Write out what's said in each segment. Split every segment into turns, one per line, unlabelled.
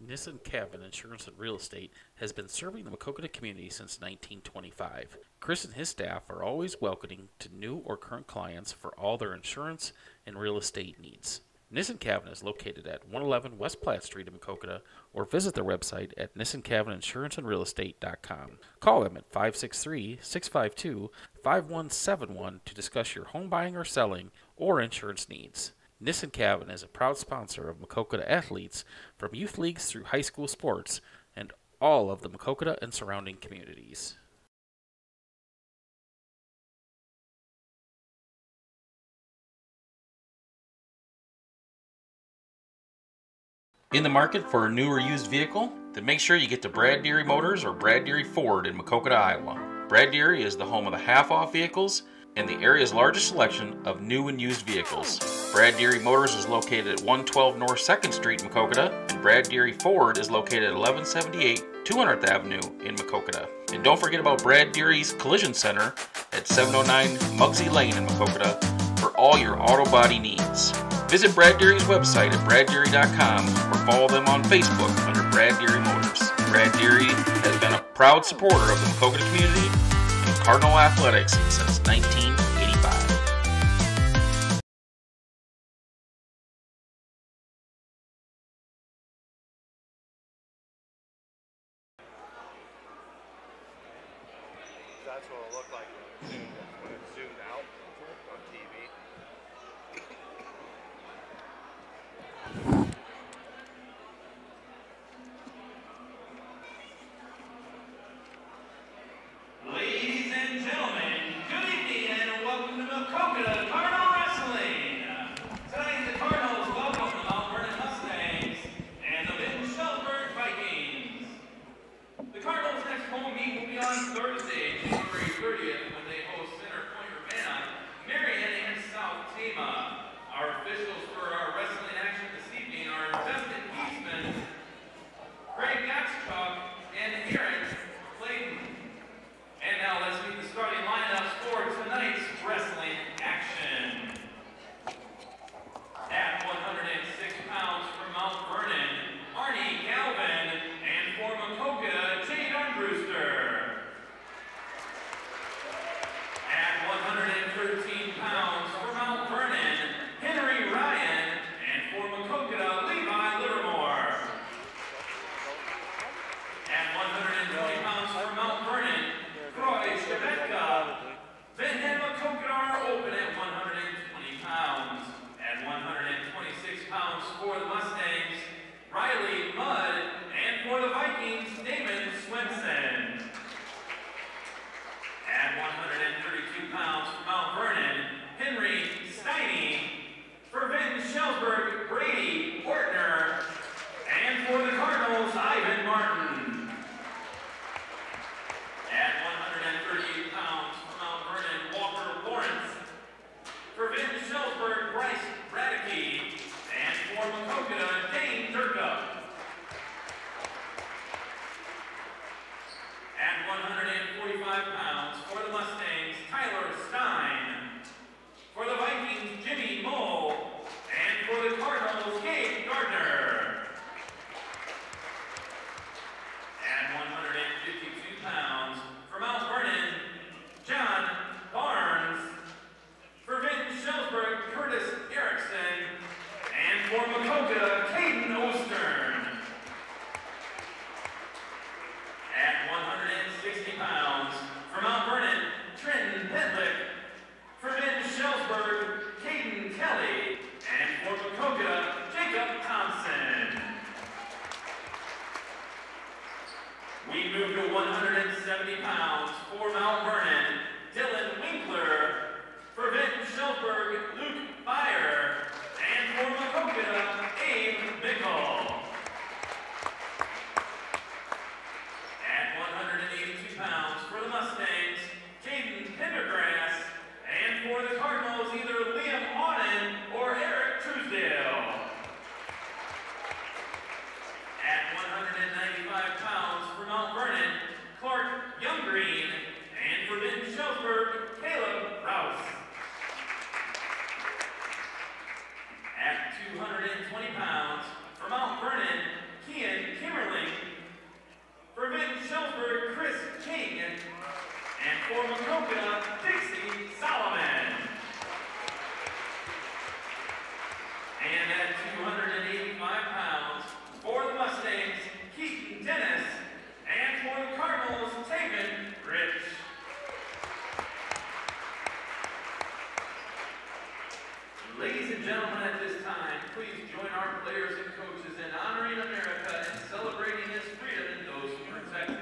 Nissan Cabin Insurance and Real Estate has been serving the Maquoketa community since 1925. Chris and his staff are always welcoming to new or current clients for all their insurance and real estate needs. Nissan Cabin is located at 111 West Platte Street in Maquoketa, or visit their website at nissancabininsuranceandrealestate.com. Call them at 563-652-5171 to discuss your home buying or selling or insurance needs. Nissan Cabin is a proud sponsor of Maquoketa athletes from youth leagues through high school sports and all of the Maquoketa and surrounding communities. In the market for a new or used vehicle? Then make sure you get to Brad Deary Motors or Brad Deary Ford in Maquoketa, Iowa. Brad Deary is the home of the half-off vehicles and the area's largest selection of new and used vehicles. Brad Deary Motors is located at 112 North 2nd Street in Maquoketa, and Brad Deary Ford is located at 1178 200th Avenue in Maquoketa. And don't forget about Brad Deary's Collision Center at 709 Muggsy Lane in Maquoketa for all your auto body needs. Visit Brad Deary's website at braddeary.com or follow them on Facebook under Brad Deary Motors. Brad Deary has been a proud supporter of the Maquoketa community and Cardinal Athletics since 1985.
That's what it'll look like when it's zoomed out on TV.
Ladies and gentlemen, good evening and welcome to Maquoketa Cardinal Wrestling. Tonight the Cardinals welcome the Mount Vernon Mustangs and the Vinton-Shellsburg Vikings. The Cardinals' next home meet will be on Thursday, January 30th, when they host Center Point Urbana, Marion, and South Tama. Our officials for our wrestling action this evening are Justin Eastman, Greg Gottschalk, and Aaron Clayton. And now let's meet the starting lineups for tonight's wrestling action. for Maquoketa, Dixie Solomon. And at 285 pounds, for the Mustangs, Keaton Dennis. And for the Cardinals, Taven Rich. Ladies and gentlemen, at this time, please join our players and coaches in honoring America and celebrating its freedom and those who protect it.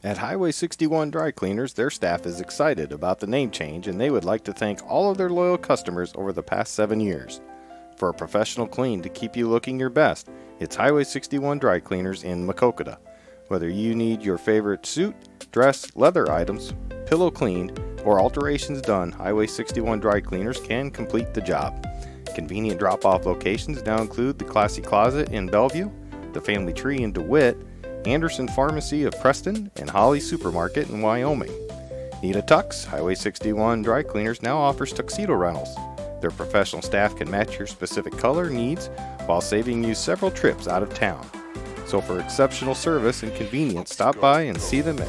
At Highway 61 Dry Cleaners, their staff is excited about the name change, and they would like to thank all of their loyal customers over the past 7 years. For a professional clean to keep you looking your best, it's Highway 61 Dry Cleaners in Maquoketa. Whether you need your favorite suit, dress, leather items, pillow cleaned, or alterations done, Highway 61 Dry Cleaners can complete the job. Convenient drop-off locations now include the Classy Closet in Bellevue, the Family Tree in DeWitt, Anderson Pharmacy of Preston, and Holly Supermarket in Wyoming. Need a tux? Highway 61 Dry Cleaners now offers tuxedo rentals. Their professional staff can match your specific color needs while saving you several trips out of town. So for exceptional service and convenience, stop by and see them at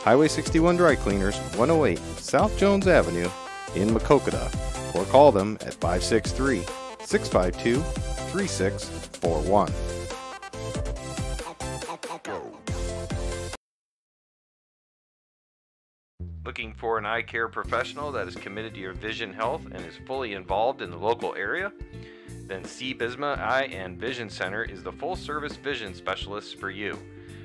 Highway 61 Dry Cleaners, 108 South Jones Avenue in Maquoketa, or call them at 563-652-3641. Looking for an eye care professional that is committed to your vision health and is fully involved in the local area? Then C. Bisma Eye and Vision Center is the full-service vision specialist for you.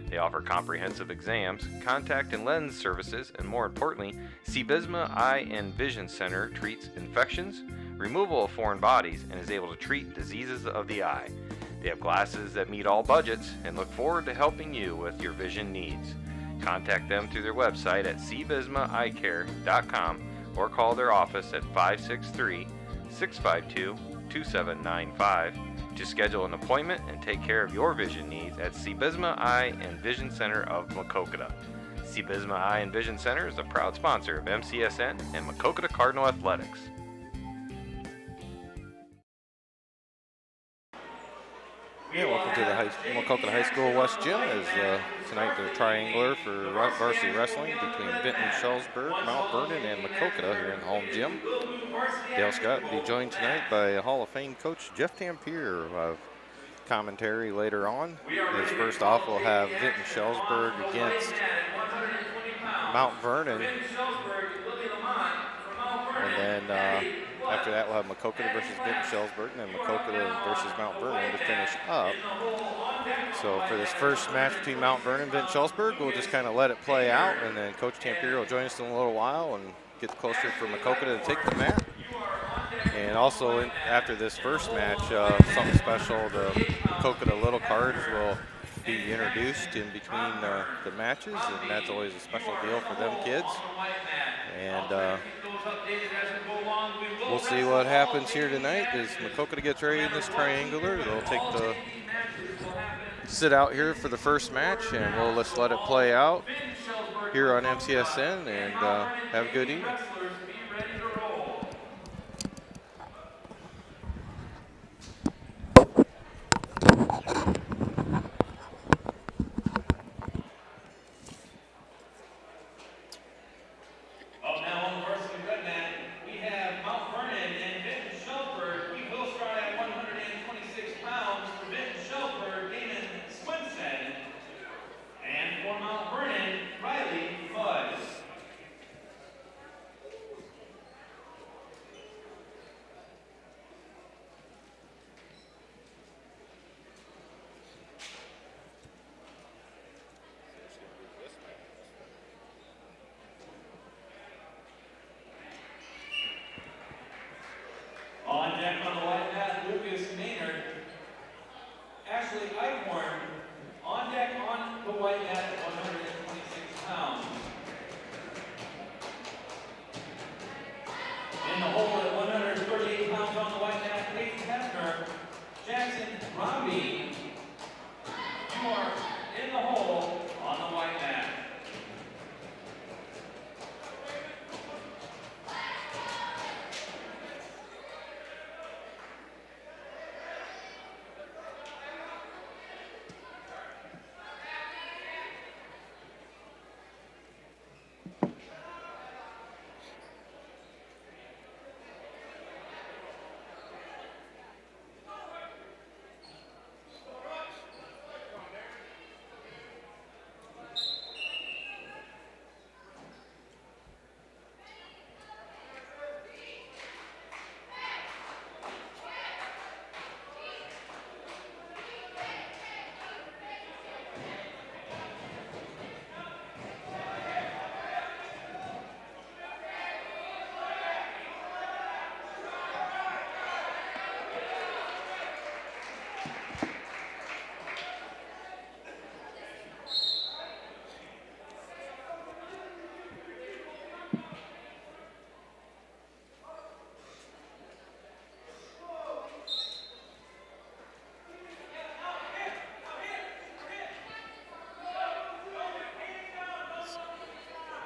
They offer comprehensive exams, contact and lens services, and more importantly, C. Bisma Eye and Vision Center treats infections, removal of foreign bodies, and is able to treat diseases of the eye. They have glasses that meet all budgets and look forward to helping you with your vision needs. Contact them through their website at cbismaeyecare.com or call their office at 563-652-2795 to schedule an appointment and take care of your vision needs at C. Bisma Eye and Vision Center of Maquoketa. C. Bisma Eye and Vision Center is a proud sponsor of MCSN and Maquoketa Cardinal Athletics. Yeah, welcome to the Maquoketa High School West Gym as tonight the triangular for varsity wrestling between Vinton-Shellsburg, Mount Vernon, and Maquoketa here in the home gym. Dale Scott will be joined tonight by Hall of Fame coach Jeff Tampier of commentary later on. As first off, we'll have Vinton-Shellsburg against Mount Vernon. And then after that, we'll have Maquoketa versus Vinton-Shellsburg, and then Maquoketa versus Mount Vernon to finish up. So for this first match between Mount Vernon and Vinton-Shellsburg, we'll just kind of let it play out, and then Coach Tampier will join us in a little while and get closer for Maquoketa to take the mat. And also after this first match, something special, the Maquoketa little cards will be introduced in between the matches, and that's always a special deal for them kids. And we'll see what happens here tonight as Maquoketa gets ready in this triangular. They'll sit out here for the first match, and we'll just let it play out here on MCSN, and have a good evening.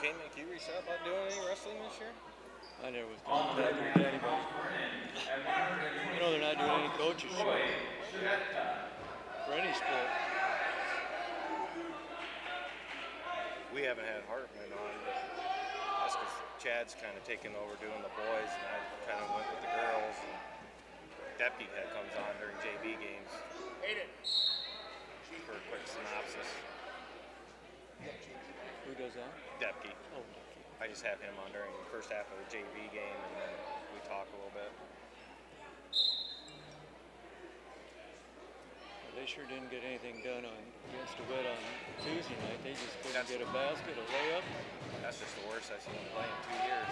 Kane McHugh said about doing any wrestling this year?
I never was going to with anybody. You know, they're not doing any coaches show for any sport.
We haven't had Hartman on, but that's because Chad's kind of taken over doing the boys, and I kind of went with the girls. And Deputy comes on during JV games. For a quick synopsis.
Who does that?
Deputy.
Oh.
I just have him on during the first half of the JV game, and then we talk a little bit.
Well, they sure didn't get anything done against DeWitt on Tuesday night. They just couldn't get a basket, a layup.
That's just the worst I've seen them play in 2 years.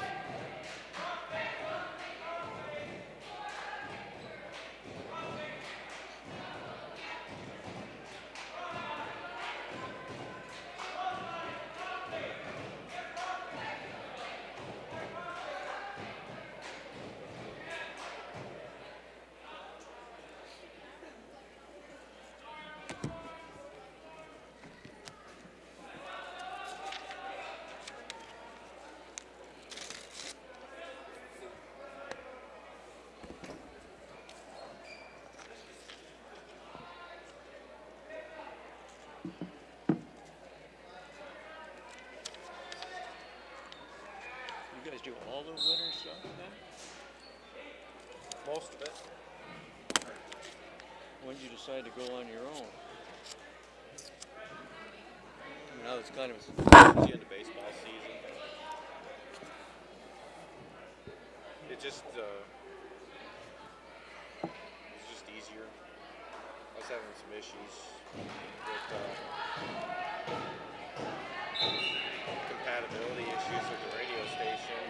You guys do all the winter stuff then?
Most of it.
When did you decide to go on your own? Now it's kind of
the end of baseball season. It just it's just easier. I was having some issues with compatibility issues with the radio station.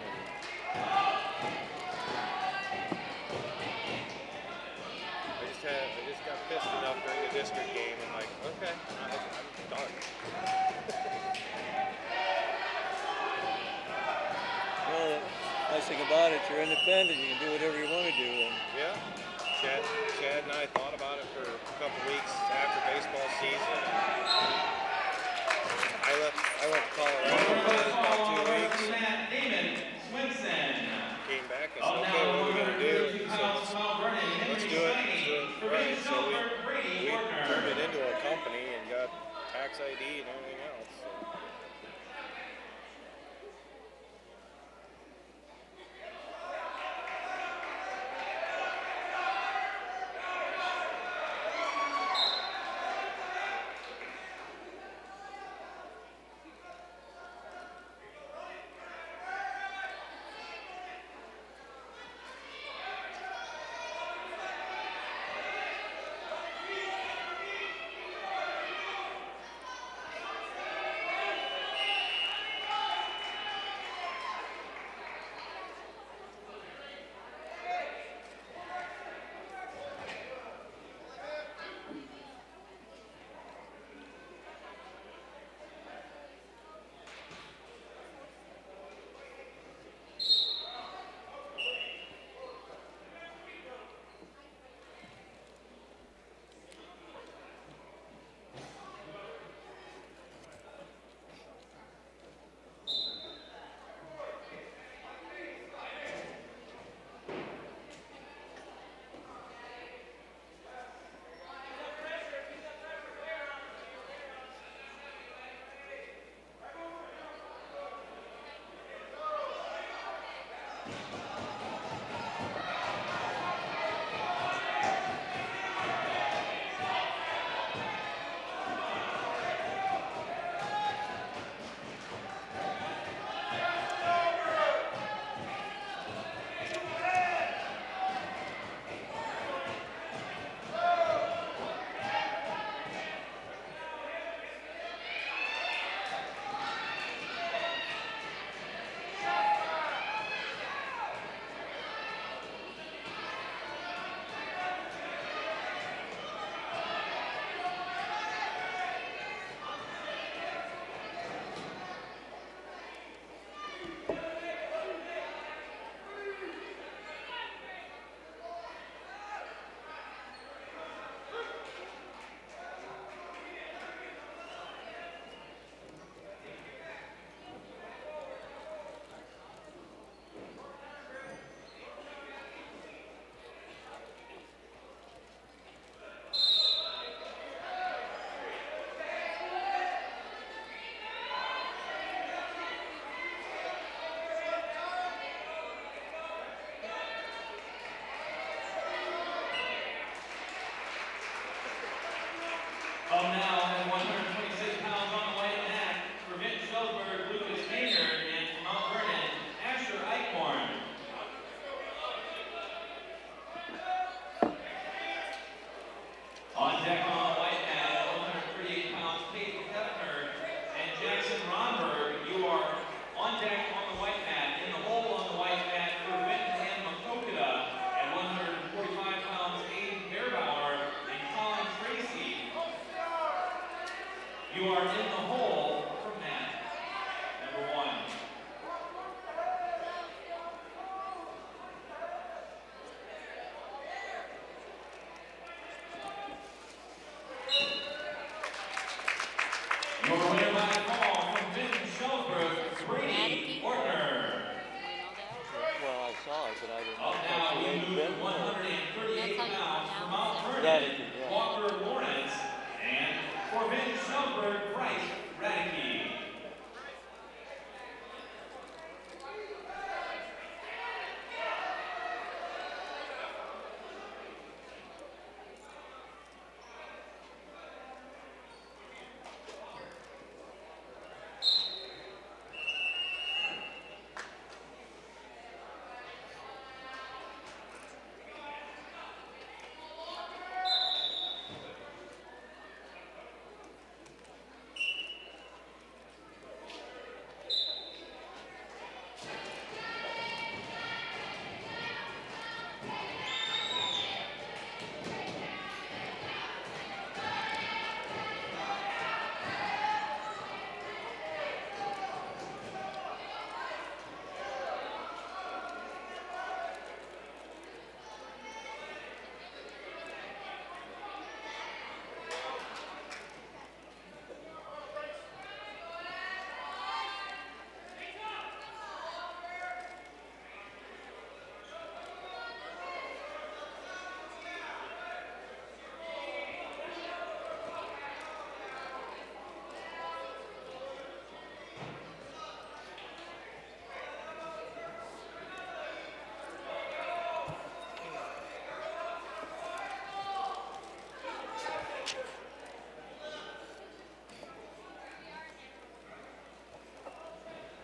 I just got pissed enough during the district game. I'm like, okay, I'm done.
Well, the nice thing about it, you're independent. You can do whatever you want to do. And
yeah, Chad and I thought about it for a couple weeks after baseball season. I went to Colorado for about 2 weeks. Came back and said, okay, what are we going to do? So let's do it. Right, so we turned it into a company and got tax ID and everything else. So.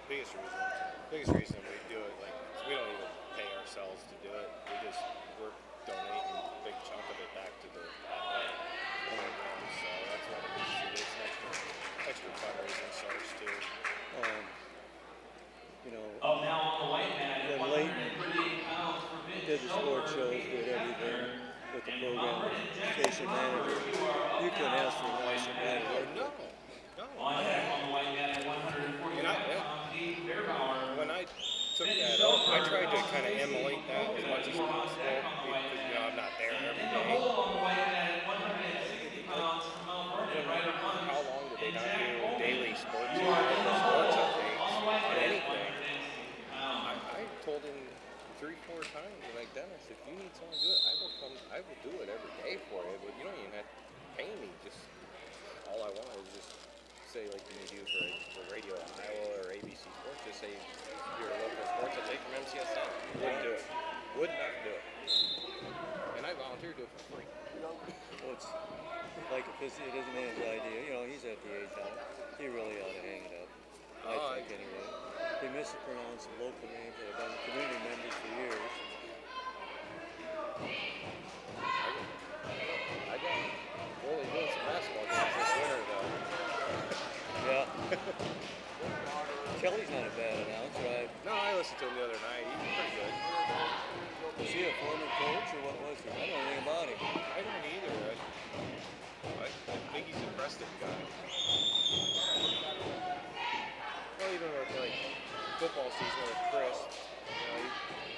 Biggest reason we do it, like, we don't even pay ourselves to do it. We're donating a big chunk of it back to the program, so that's what it is. It's an extra fundraising source too.
You know,
Up now on the white mat at
when Leighton
138 pounds for
did the sports shows, did everything with the program, station manager, you couldn't ask for a nicer manager.
No.
On the white mat at 140 pounds, Steve Beerbauer.
When I took that up, I tried to kind of emulate that as much as possible because, you know, I'm not there every day.
On the white mat at 160 pounds from Mount Vernon, right up front.
How long do they not do daily sports updates or anything? I told him 3-4 times, like, Dennis, if you need someone to do it, I will do it every day for you, but you don't even have to pay me. Just all I want is just say, like you do for Radio Iowa or ABC Sports, just say you're a local sports update from MCSN. Wouldn't do it. Would not do it. And I volunteer to do it for free.
Well, it's like if it isn't his idea, you know, he's at the age now. He really ought to hang it up. I think anyway. They mispronounce the local names that have been community members for years.
I got really doing some basketball games this winter though.
Yeah. Kelly's not a bad announcer.
No, I listened to him the other night. He was pretty good.
Was he a former coach or what was he? I don't know anything about him.
I don't either. I think he's a Preston guy. Well, even with like football season with Chris, you know,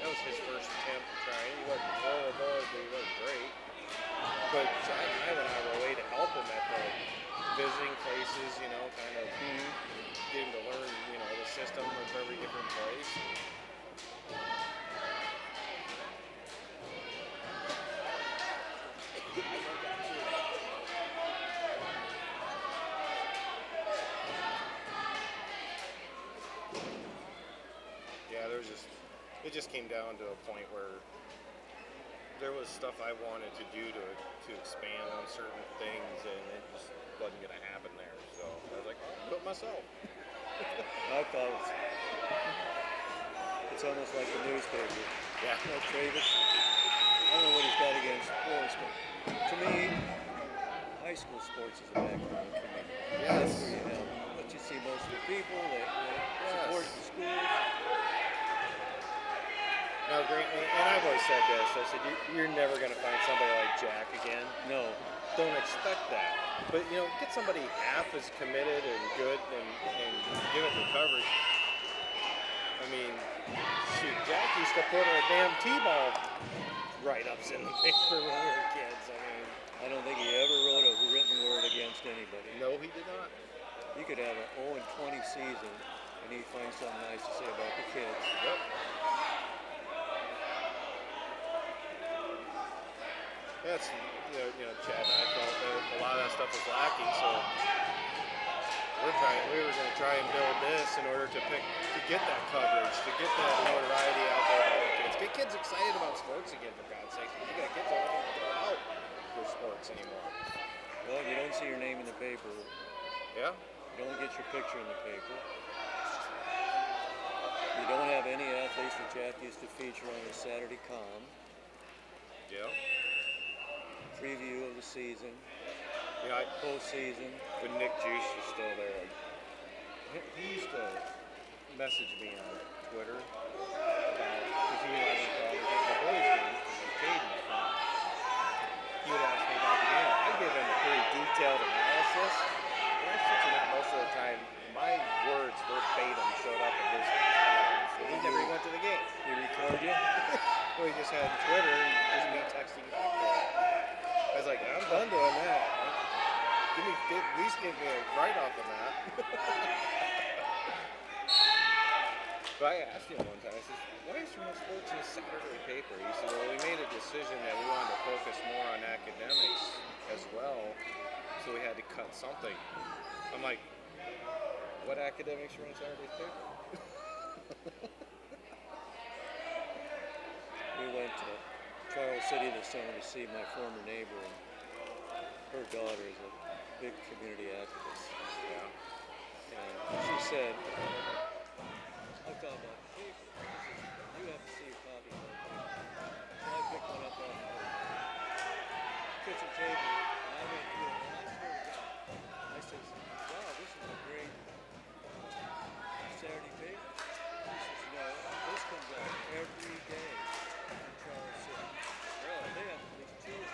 that was his first attempt trying. He wasn't horrible, but he wasn't great. But I went out of our way to help him at the visiting places, you know, kind of get him to learn, you know, the system of every different place. Yeah, it just came down to a point where there was stuff I wanted to do to expand on certain things, and it just wasn't going to happen there. So I was like, I'll do it myself.
I thought it's almost like the newspaper.
Yeah.
You know, Travis, I don't know what he's got against sports, but to me, high school sports is a background for me.
Yes.
That's where you have what you see most of the people that support the schools.
No, great. And I've always said this. I said, you're never going to find somebody like Jack again.
No.
Don't expect that. But, you know, get somebody half as committed and good and give it the coverage. I mean, shoot, Jack used to put our damn T-ball write-ups in the paper when we were kids. I mean,
I don't think he ever wrote a written word against anybody.
no, he did not.
You could have an 0-20 season, and he'd find something nice to say about the kids.
Yep. That's, you know, Chad and I felt that a lot of that stuff was lacking, so we were going to try and build this in order to get that coverage, to get that notoriety out there for the kids. Get kids excited about sports again, for God's sake. You got kids that don't go out for sports anymore.
Well, you don't see your name in the paper.
Yeah?
You don't get your picture in the paper. You don't have any athletes that Jack used to feature on the Saturday Com.
Yeah.
Preview of the season.
Yeah,
Postseason.
when Nick Juice was still there, he used to message me on Twitter about, because he wanted to get the boys games because he paid me. He would ask me about the game. I give him a pretty detailed analysis. And I'm switching out most of the time. My words verbatim showed up in his comments. So he never went to the game.
He record you?
Well, he just had Twitter and just me texting back to him. I was like, I'm done doing that. At least give me a write-off on that. But I asked him one time, I said, why is there no sports in the Saturday paper? He said, well, we made a decision that we wanted to focus more on academics as well, so we had to cut something. I'm like, what academics are in Saturday's paper?
We went to Charles City this summer to see my former neighbor, and her daughter is a big community activist.
Yeah.
And she said, picked one up off the kitchen table, and I went through it, and I swear to God, I says, wow, this is a great Saturday paper. He says, no, this comes out every day in Charles City. Really? They have at least 2 or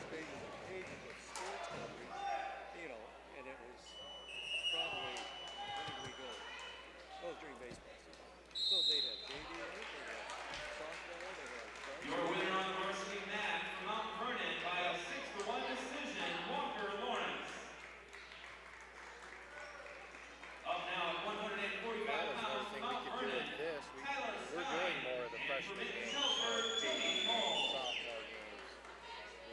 3 pages of sports coverage, you know, and it was probably, when did we go? Oh, it was during baseball season. So they'd have JV in it, they'd have softball, they'd have
Your winner on the varsity mat from Mount Vernon by a 6-1 decision, Walker Lawrence. Up now at 145 pounds from Mount Vernon, Tyler
We're doing more of the
Stein, and
freshman
for
games,
Vinton-Shellsburg, Jimmy Hall.
sophomore games.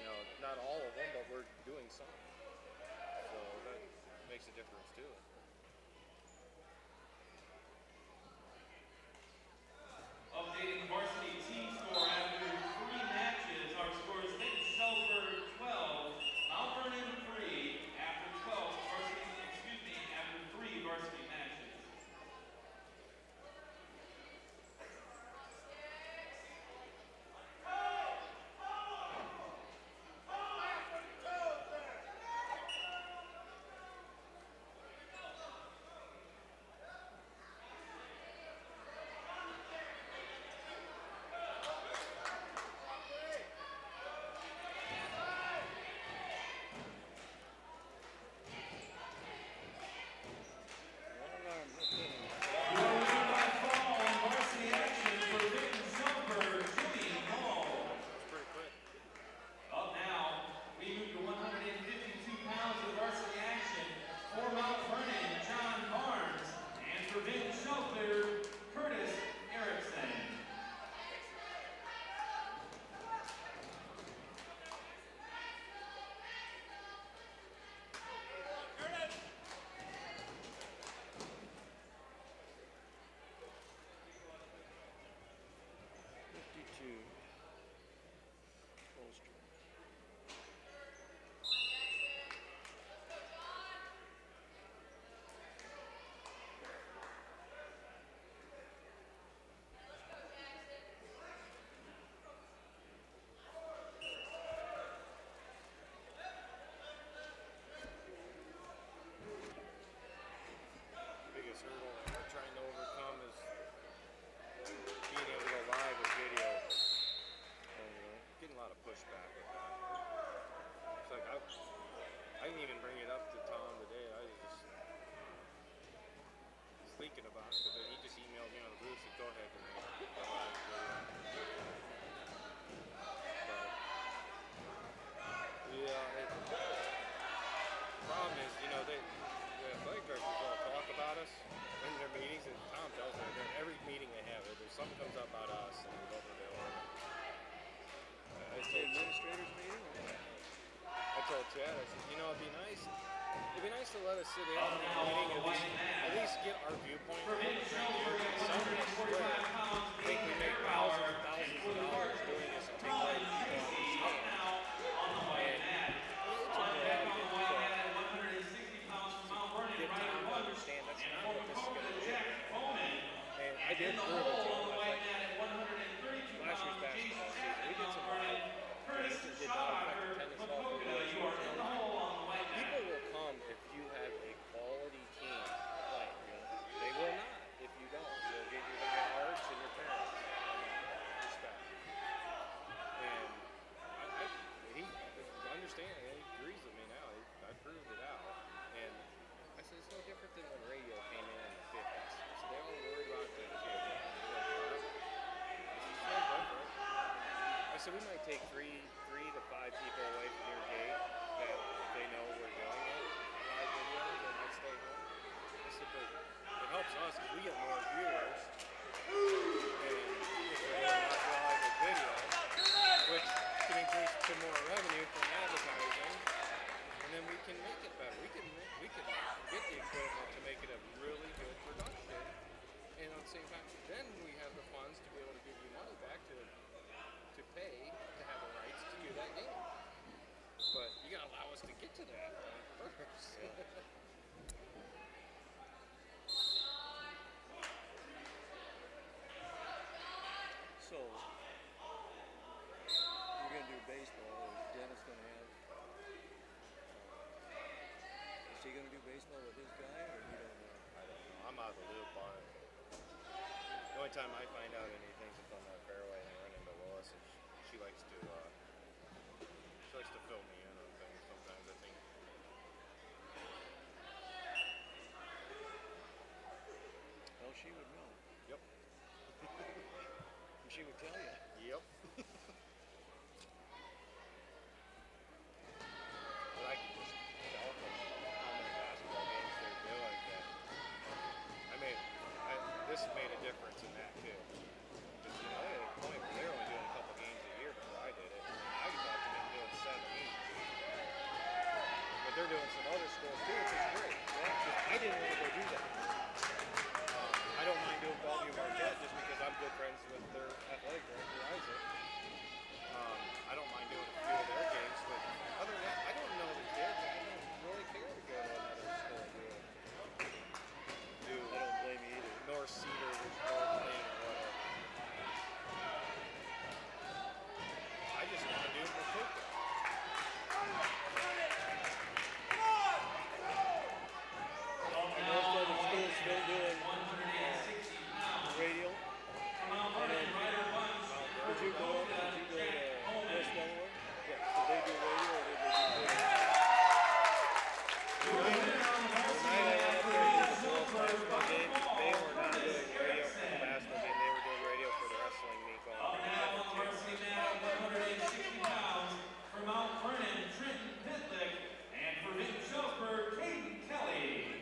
You know, not all of them, but we're doing some. So that makes a difference too.
Updating the varsity team score after 3 matches. Our score is Vinton-Shellsburg 12, Mount Vernon 3 after 3 varsity matches. Up now, we move to 152 pounds of varsity action for Mount Vernon, John Barnes, and for Vinton-Shellsburg, Curtis Erickson.
Holster.
Biggest hurdle that we're trying to overcome is being able to go live with video. Getting a lot of pushback with that. It's like I didn't even bring it up to Tom today. I was just thinking about it, but then he just emailed me on the booth and said, go ahead and make it go live video. But, yeah, the problem is, you know, the athletic directors all talk about us in their meetings, and Tom tells me that every meeting they have, there's something comes up about us, and we go over there.
It's the administrators meeting?
I told Chad, I said, you know, it'd be nice to let us sit in on the meeting and at least get our viewpoint. Some people think we make thousands and thousands of dollars doing this and take away people on the stage. And it's a bad thing to get Tom to understand that's not what this is going to do. And I did prove it to him. Last year's basketball season, we did some live games and did not affect attendance at all. People will come if you have a quality team playing. They will not if you don't. You'll get your diehards and your parents. Respect. And he understands. He agrees with me now. I proved it out. And I said it's no different than when radio came in the 50s. So they all worried about the I said we might take three to 5 people away from your gate that they know we're doing it live video, they might stay home. I said, but it helps us because we get more viewers and if we're not live with video, which can increase to more revenue from advertising, and then we can make it better. We can get the equipment to make it a really good production, and at the same time, then we have the funds to be able to give you money back to pay to have the rights to do that game. But you gotta allow us to get to that first.
So,
out of the loop on it. The only time I find out anything's up on that fairway and I run into Lois, and she likes to fill me in on things sometimes, I think.
Well, she would know.
Yep.
And she would tell you.
Yep. But I can just tell from how many basketball games they're doing that. This made a difference in that too. Because I had a point where they were only doing a couple games a year before I did it. I thought they were doing 7 each. But they're doing some other schools too, which is great. Yeah, I didn't want to go do that. I don't mind doing Bellevue Marquette just because I'm good friends with their athletic director, Isaac. I don't mind doing a few of their games, but other than that, I don't know the kids. I don't really care to go to another school and do it.
I don't blame you either.
North Cedar, which ball playing or whatever. I just want to do Maquoketa.
And most other schools still doing radial. And then, would you go to West Delaware? Yeah. Did they do radio or did they do radio? The night I went up there to the girls' basketball game, they were not doing radio for the basketball game. They were doing radio for the wrestling meet going on.
Now on varsity mat at 160 pounds for Mount Vernon, Trenton Pitlick, and for Vinton-Shellsburg, Caden Kelly.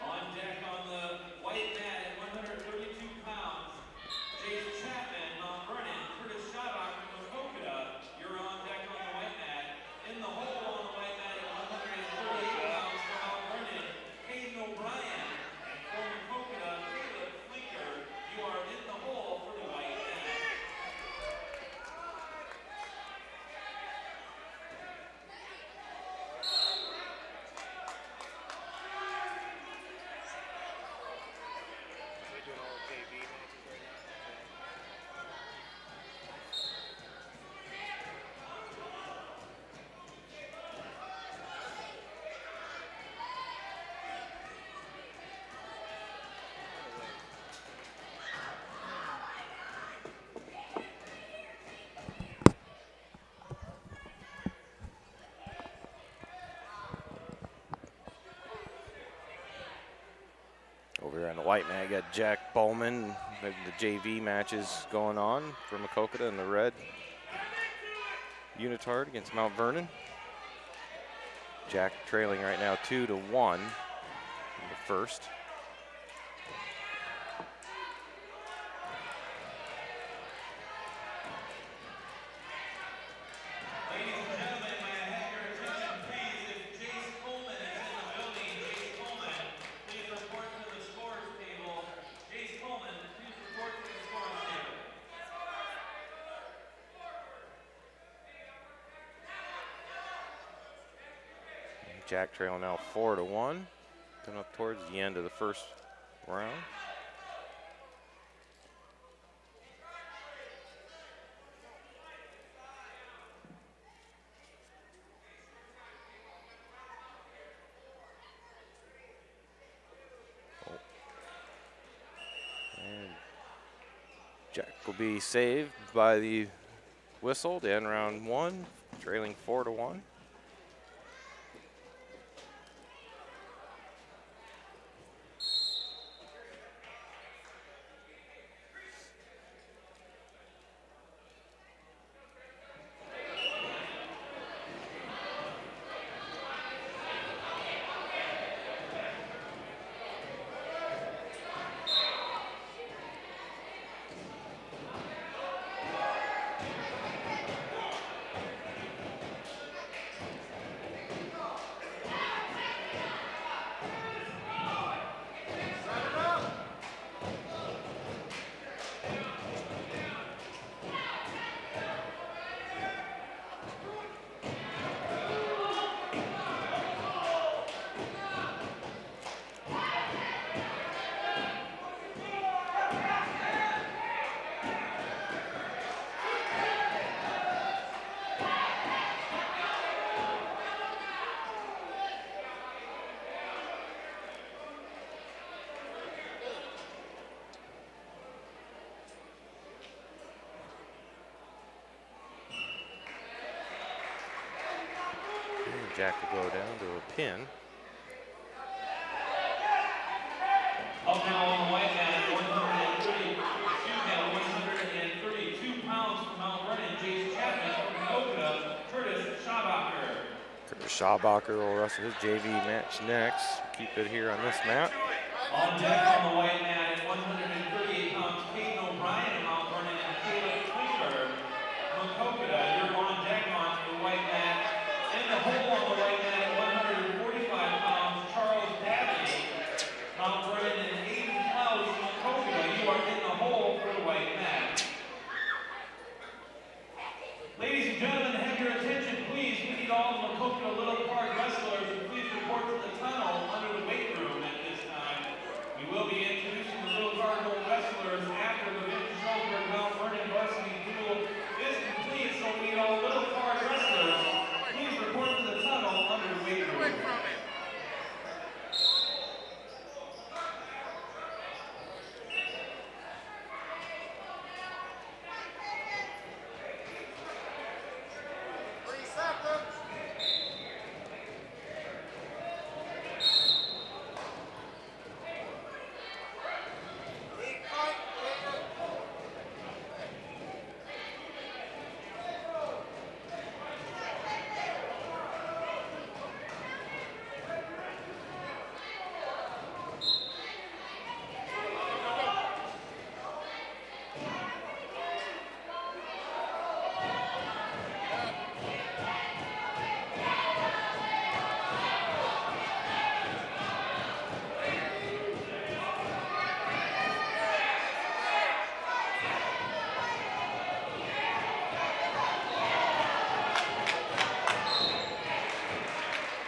On deck on the white mat at 132 pounds, Jason Chapman, Mount Vernon, Curtis Shabak from Maquoketa. You're on deck on the white mat. In the hole on the white mat at 138 pounds for Mount Vernon, Hayden O'Brien. And for Maquoketa, Caleb Fleeker. You are in the hole for the white mat.
They're doing all JV matches right now.
Over here on the white mat, you got Jack Bowman. The JV matches going on for Maquoketa in the red unitard against Mount Vernon. Jack trailing right now 2-1 in the first.
Ladies and gentlemen, may I have your attention, please? If Jace Coleman is in the building, Jace Coleman, please report to the scores table. Jace Coleman, please report to the scores table.
Jack trailing now 4-1. Coming up towards the end of the first round. And Jack will be saved by the whistle to end round 1, trailing 4-1. Jack to go down to a pin.
Up now on the white mat, 132 pounds from Mount Vernon, Jace Chapman from Maquoketa, Curtis Schabacher.
Curtis Schabacher will wrestle his JV match next. Keep it here on this mat.
On deck on the white mat at 138 pounds, Caden O'Brien of Mount Vernon and Caleb Klinker. Maquoketa, you're on deck on the white mat. In the hole on the white mat at 145 pounds, Charles Dabney, Mount Vernon and Aiden Klaus, Maquoketa. You are in the hole for the white mat. Ladies and gentlemen, have your attention, please. We need all the Maquoketa Little Card wrestlers to please report to the tunnel under the weight room at this time. We will be introducing the Little Cardinal wrestlers after the Vinton-Shellsburg Mount Vernon varsity duel is complete, so we need all Little Card wrestlers. Please report to the tunnel under the weight room.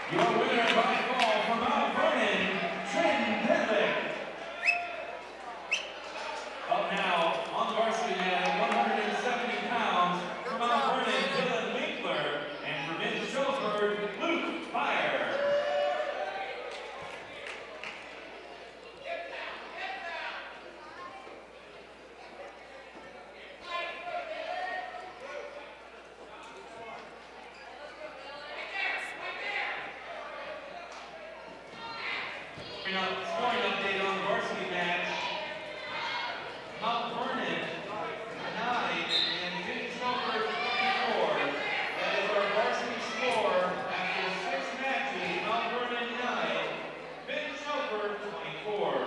Your winner by fall from Mount Vernon, Trenton Penlick. Up now on the varsity mat at 170 pounds from Mount Vernon, Dylan Winkler, and from Vinton-Shellsburg, Luke Fire. Scoring update on the varsity match. Mount Vernon 9 and Vinton-Shellsburg 24. That is our varsity score after 6 matches. Mount Vernon 9, Vinton-Shellsburg 24.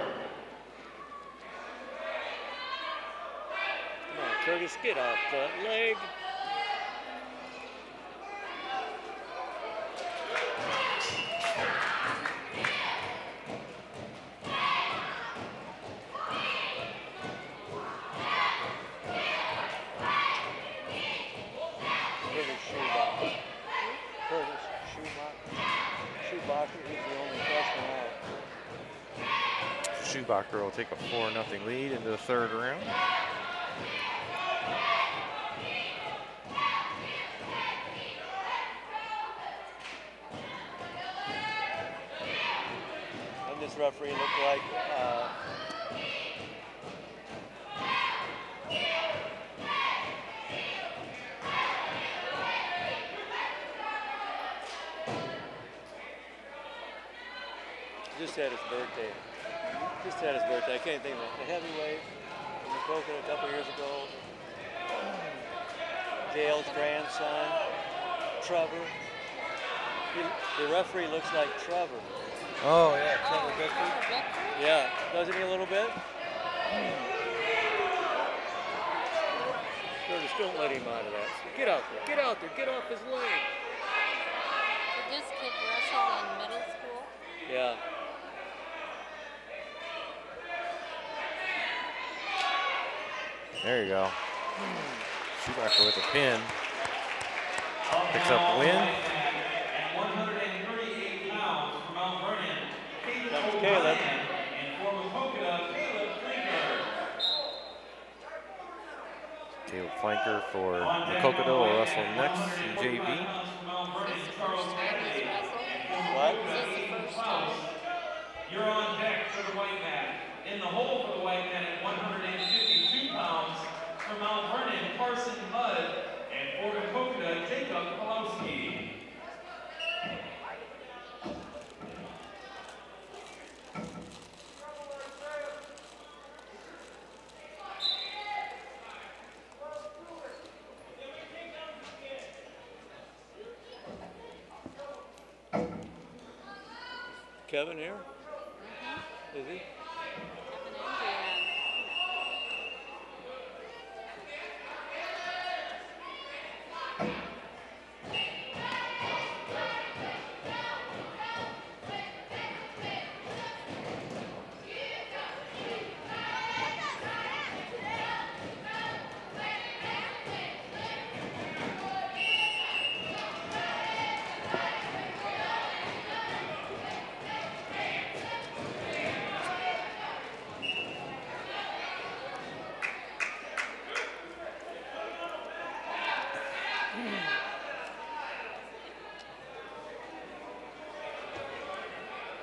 Come on, Curtis, get off that leg. Schubacher, he's the only freshman out.
Schubacher will take a 4-0 lead into the third round.
And this referee looked like just had his birthday. Just had his birthday. I can't think of it. The heavyweight from Maquoketa a couple years ago. Gail's grandson, Trevor. The referee looks like Trevor.
Oh, yeah, Trevor Bickford.
Yeah, doesn't he a little bit? Curtis, don't let him out of that. Get out there, get out there, get off his leg.
Did this kid wrestle in middle school?
Yeah.
There you go. Schubacher with a pin. Picks up the win.
At 138 pounds from Mount Vernon,
Comes Caleb.
and for Maquoketa, Caleb Klinker.
Caleb Flanker for Maquoketa will wrestle next in JV.
What?
You're on deck for the white mat. In the hole for the white mat at 152 pounds from Mount Vernon, Carson Mudd, and for Maquoketa, Jacob Pawlowski.
Kevin here? Is he?
Kevin and Jan.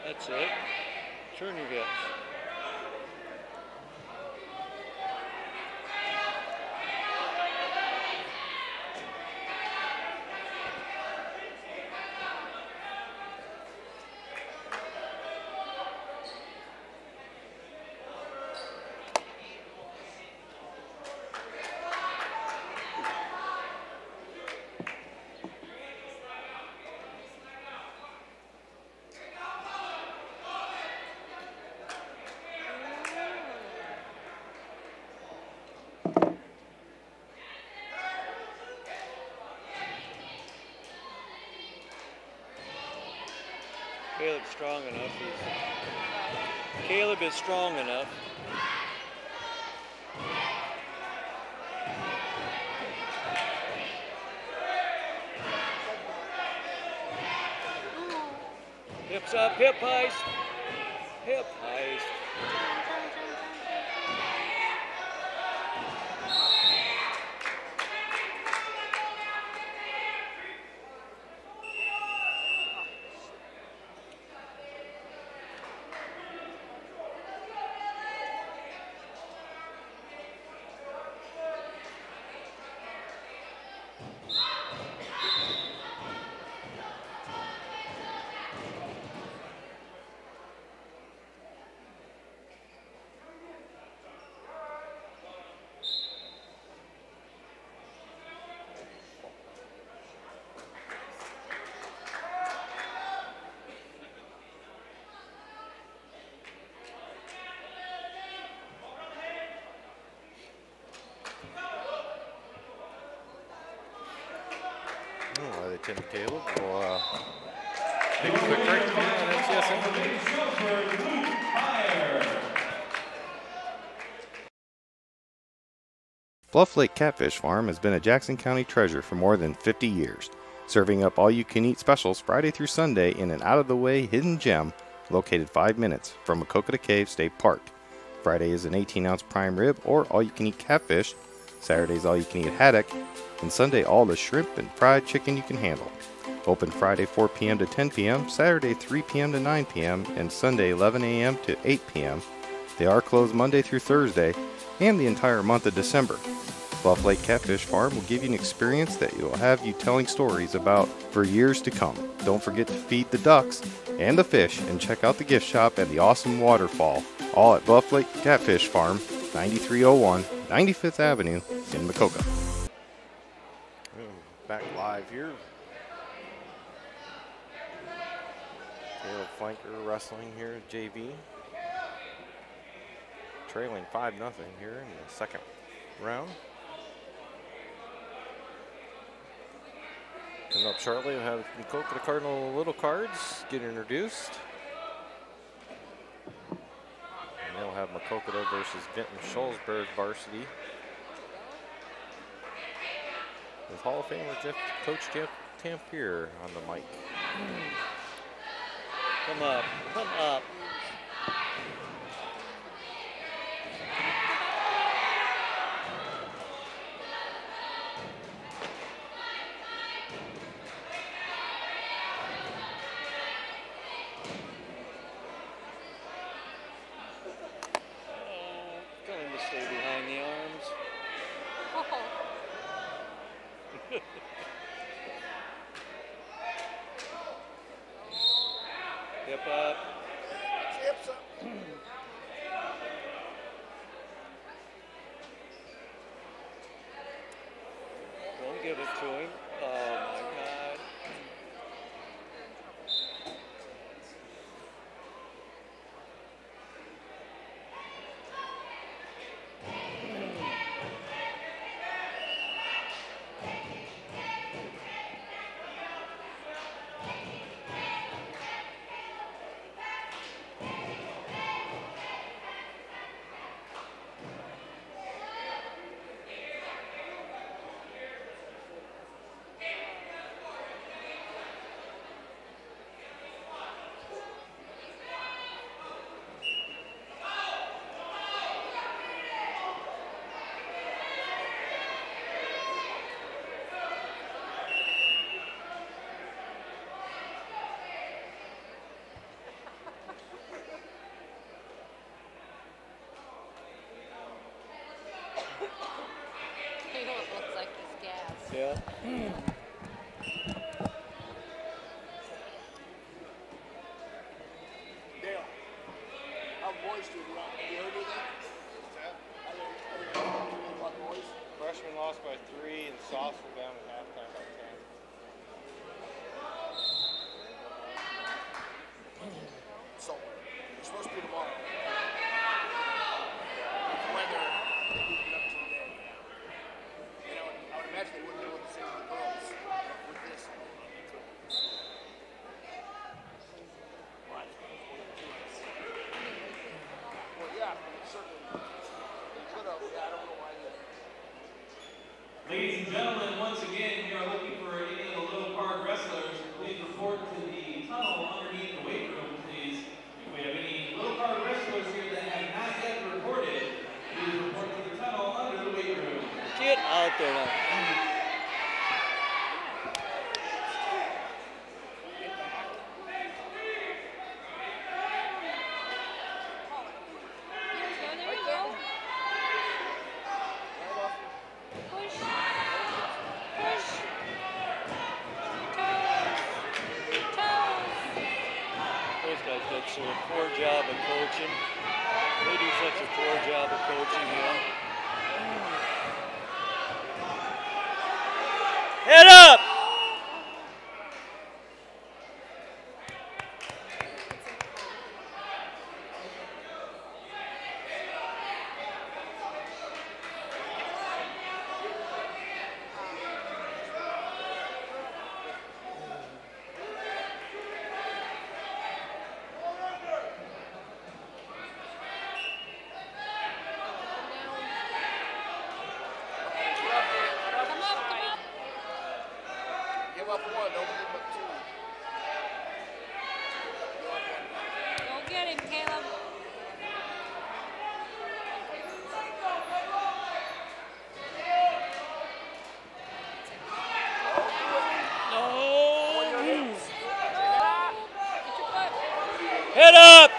That's it. Turn your hips. Caleb's strong enough. Caleb is strong enough. Hips up, hip heist. Hip heist.
Tim Caleb will take a quick break here on MCSN. Bluff Lake Catfish Farm has been a Jackson County treasure for more than 50 years, serving up all-you-can-eat specials Friday through Sunday in an out-of-the-way hidden gem located 5 minutes from Maquoketa Cave State Park. Friday is an 18-ounce prime rib or all-you-can-eat catfish. Saturday's all-you-can-eat haddock, and Sunday all the shrimp and fried chicken you can handle. Open Friday 4 p.m. to 10 p.m., Saturday 3 p.m. to 9 p.m., and Sunday 11 a.m. to 8 p.m. They are closed Monday through Thursday and the entire month of December. Bluff Lake Catfish Farm will give you an experience that will have you telling stories about for years to come. Don't forget to feed the ducks and the fish and check out the gift shop and the awesome waterfall, all at Bluff Lake Catfish Farm, 9301 95th Avenue in Maquoketa. Back live here. Caleb Flanker wrestling here at JV. Trailing 5-0 here in the second round. Coming up shortly, we'll have Maquoketa Cardinal Little Cards get introduced. And they'll have Maquoketa versus Vinton-Shellsburg Varsity. With Hall of Famer Coach Jeff Tampier on the mic.
Come up, come up. Tell him to stay behind the arms. Hip up. Hips up. Don't give it to him. Oh my God.
Varsity. Have you heard anything? About the boys?
Freshman lost by 3 and sophomore down at halftime by 10.
So, it's supposed to be tomorrow. The weather, they moved it up to today. And I would imagine they wouldn't be able to save the girls with this. Well, yeah, certainly. They could have. Yeah, I don't know why they.
Ladies and gentlemen, once again, we are looking for any of the Little Park wrestlers. Please report to the tunnel underneath the weight room, please. If we have any Little Park wrestlers here that have not yet reported, please report to the tunnel under the weight room.
Get out there now.
There you go. Push. Push. Toes.
Those guys did such a poor job of coaching. They do such a poor job of coaching, you know. Head up!
Come up.
Give up one, don't give up two.
Go get him, Caleb.
Head up!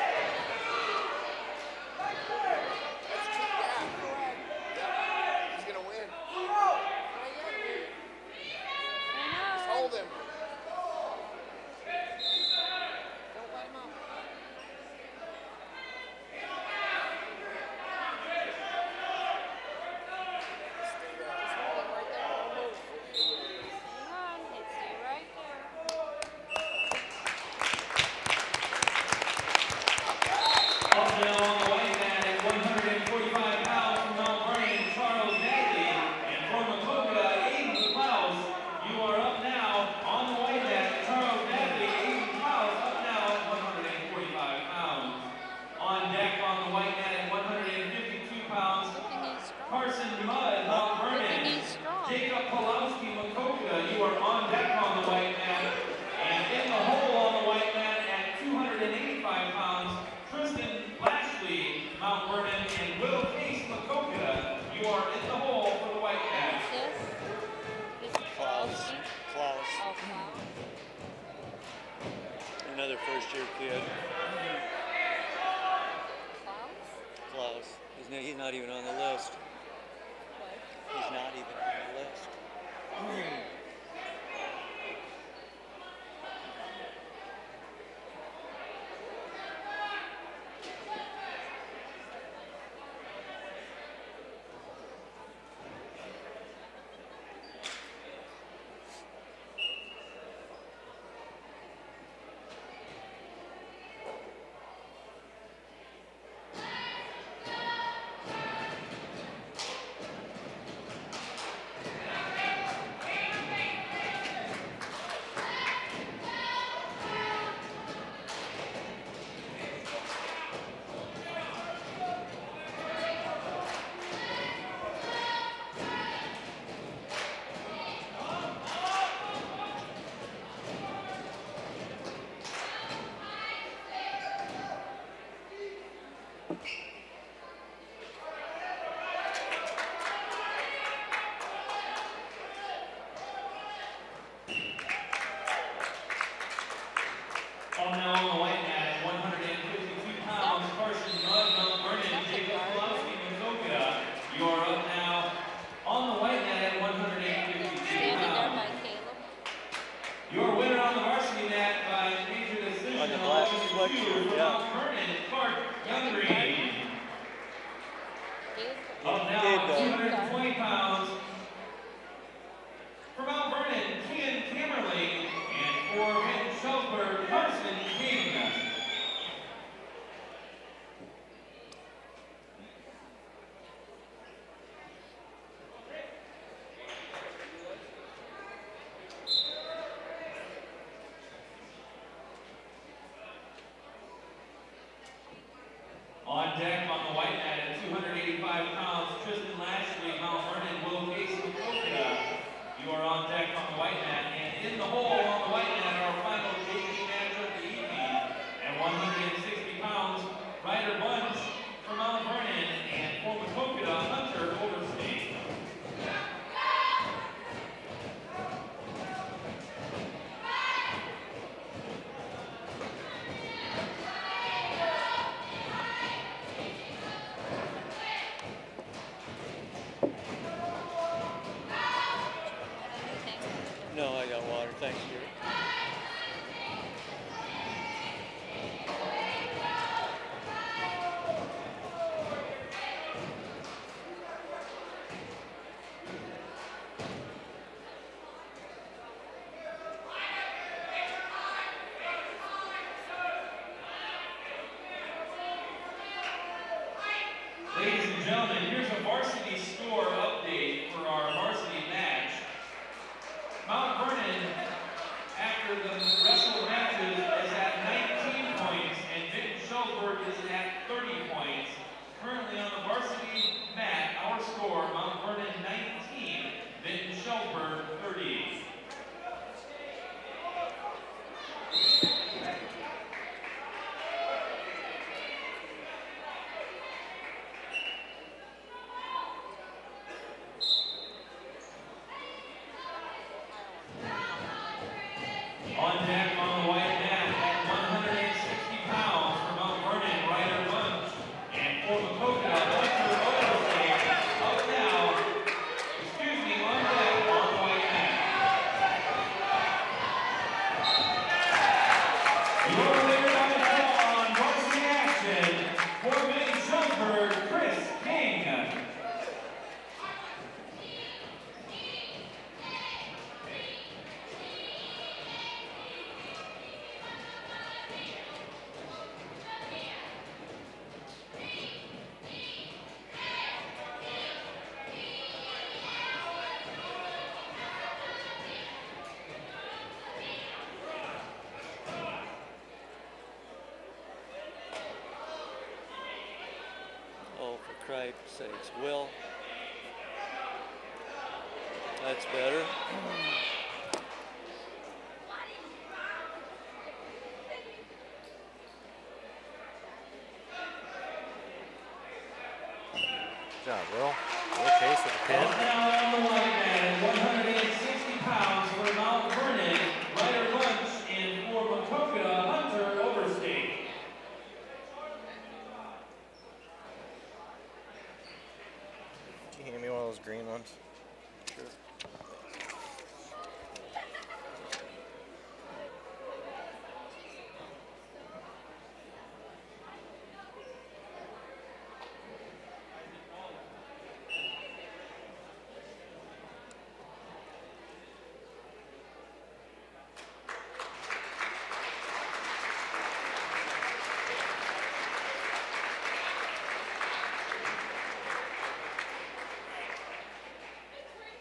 He's gonna win. Just hold him.
Don't let him up. Hang on, stay right there.
Up now on the white mat at 145 pounds from Mount Vernon, Charles Natalie, and from Maquoketa, Aiden Klaus. You are up now on the white mat. Charles Natalie, Aiden Klaus up now at 145 pounds. On deck on the white mat at 152 pounds,
Good thing he's strong.
Carson Mudd, Mount
Good
Vernon.
thing he's strong.
Jacob Pulowski, Maquoketa, you are on deck on the white mat. And in the hole on the white mat at 285 pounds, Tristan Lashley, Mount Vernon, and Will Case, Maquoketa, you are in the hole for the white mat.
This? This is
Klaus.
Pulowski?
Klaus.
Oh, Klaus.
Another first-year kid.
Klaus?
Klaus. He's not even on the list.
What?
He's not even on the list.
On now on the white mat, 152 pounds, Carson Mudd, Mount Vernon, Jacob Pulowski, Maquoketa. You are up now on the white mat at 152
Standing there
pounds.
by Caleb.
Your winner on the varsity mat by major decision
On the black sweatshirt, yeah.
Mount Vernon, Clark Young Green.
Big.
Up now, 220 pounds. For Mount Vernon, Ken Kimmerly. And for Vinton-Shellsburg, Carson King. On deck on the white mat at 285 pounds, Tristan Lashley, Mount Vernon, Will Case, Maquoketa. You are on deck on the white mat, and in the hole on the white mat, our final JV match of the evening. At 160 pounds, Ryder Bunch for Mount Vernon, and for Maquoketa, Hunter Overstate.
No, I got water. Thanks, Jerry.
Ladies and gentlemen, here's a varsity score update for our varsity match. Mount Vernon, after the wrestle matches, is at 19 points, and Vinton-Shellsburg is at 30 points. Currently on the varsity mat, our score, Mount Vernon 19, Vinton-Shellsburg 30. On deck on the white mat at 160 pounds for Mount Vernon, Ryder Bunch, and for Maquoketa, Hunter Overstate. Up now, excuse me, on deck on the white mat. Your leader by the call on varsity action for Vinton-Shellsburg, Chris King.
Oh, for Christ's sakes. Will. That's better.
Good job, Will. Will Case with the pin.
Up now on the white mat at 160 pounds for Mount Vernon, Ryder Bunch, and for Maquoketa, Hunter Overstate.
Can you hand me one of those green ones?
Sure.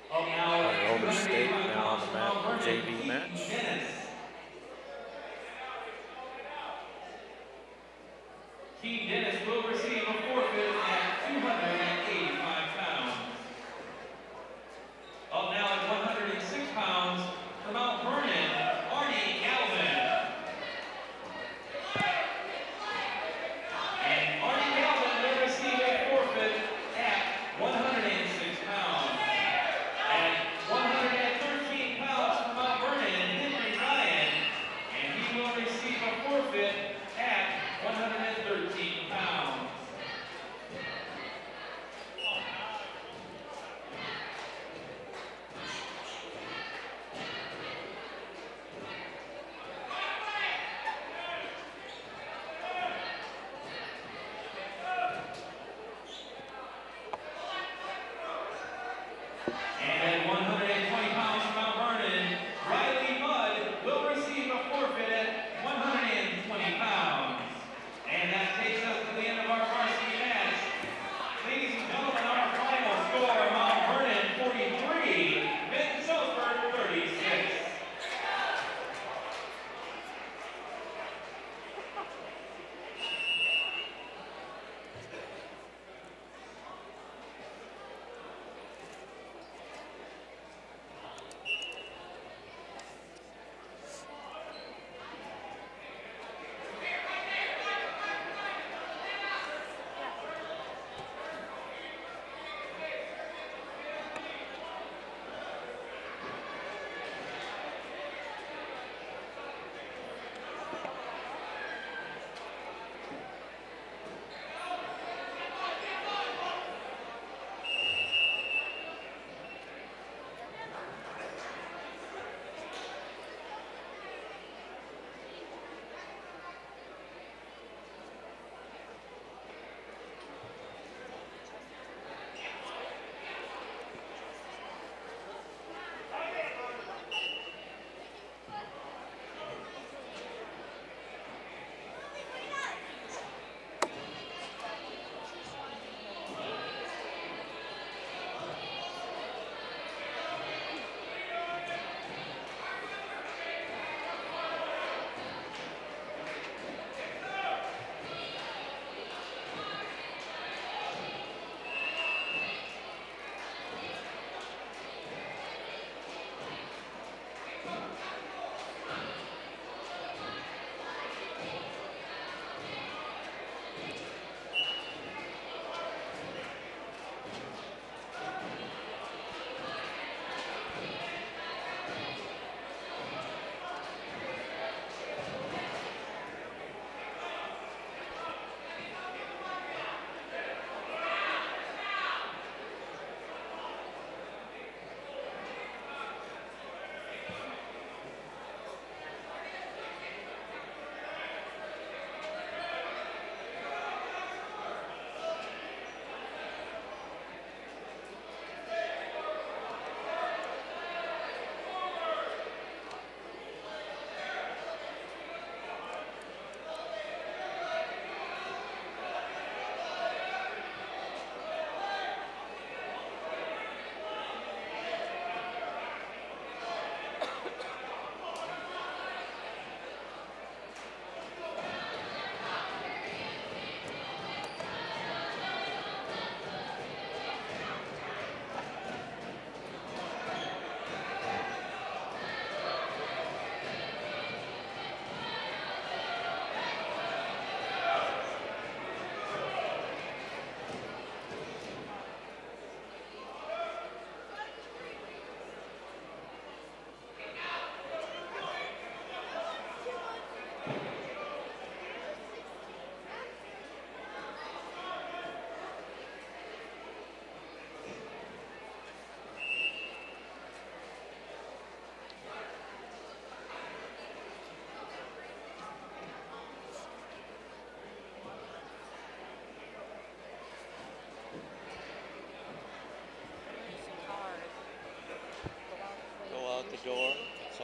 Up now at
Overstate
285
now on
pounds
the
for
mat,
Mount Vernon,
JV
Keaton
match.
Dennis. Keaton Dennis will receive a forfeit at 285 pounds. Up now at 106 pounds for Mount Vernon, Arnie Galvin. And Arnie Galvin will receive a forfeit at 106 pounds. At 113 pounds for Mount Vernon, Henry Ryan. And he will receive a forfeit at 113 pounds.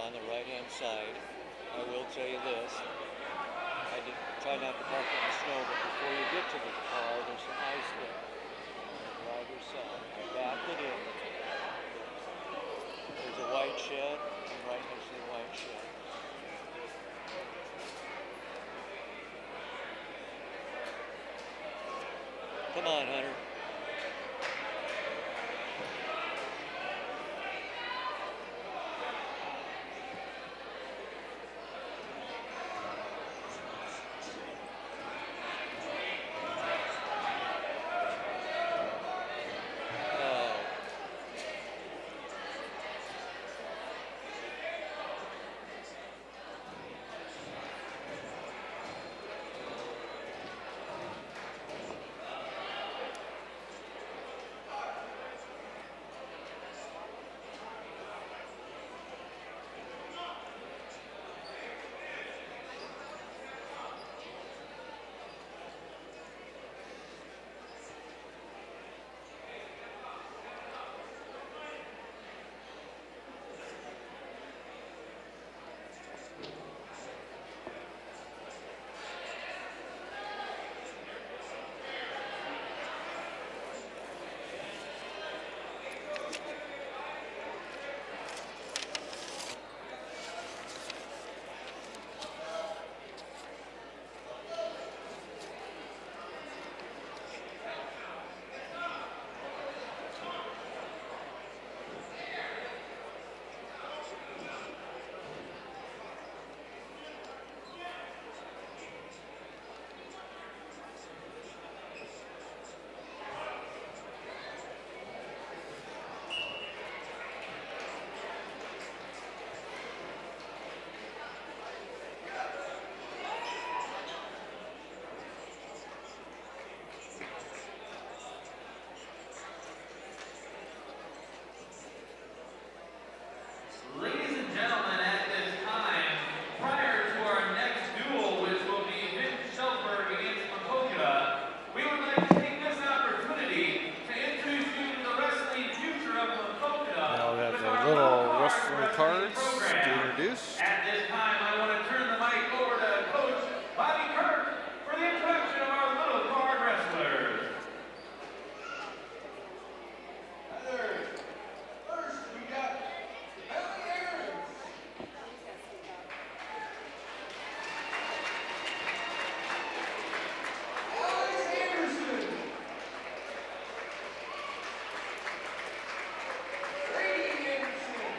on the right-hand side. I will tell you this. I did try not to park in the snow, but before you get to the car, there's some ice there. On the driver's side. I backed it in. There's a white shed, and right next to the white shed. Come on, Hunter.
Ladies and gentlemen, at this time, prior to our next duel, which will be Vinton-Shellsburg against Maquoketa, we would like to take this opportunity to introduce you to the wrestling future of Maquoketa.
Now we have
with
the
our
little
card
wrestling
wrestling
cards to
program.
introduce.
At this time, I want to turn the mic over to Coach Bobby Kirk for the introduction of our little card wrestlers.
First, we got Ellie Aaron. Alex Anderson. Brady Anderson.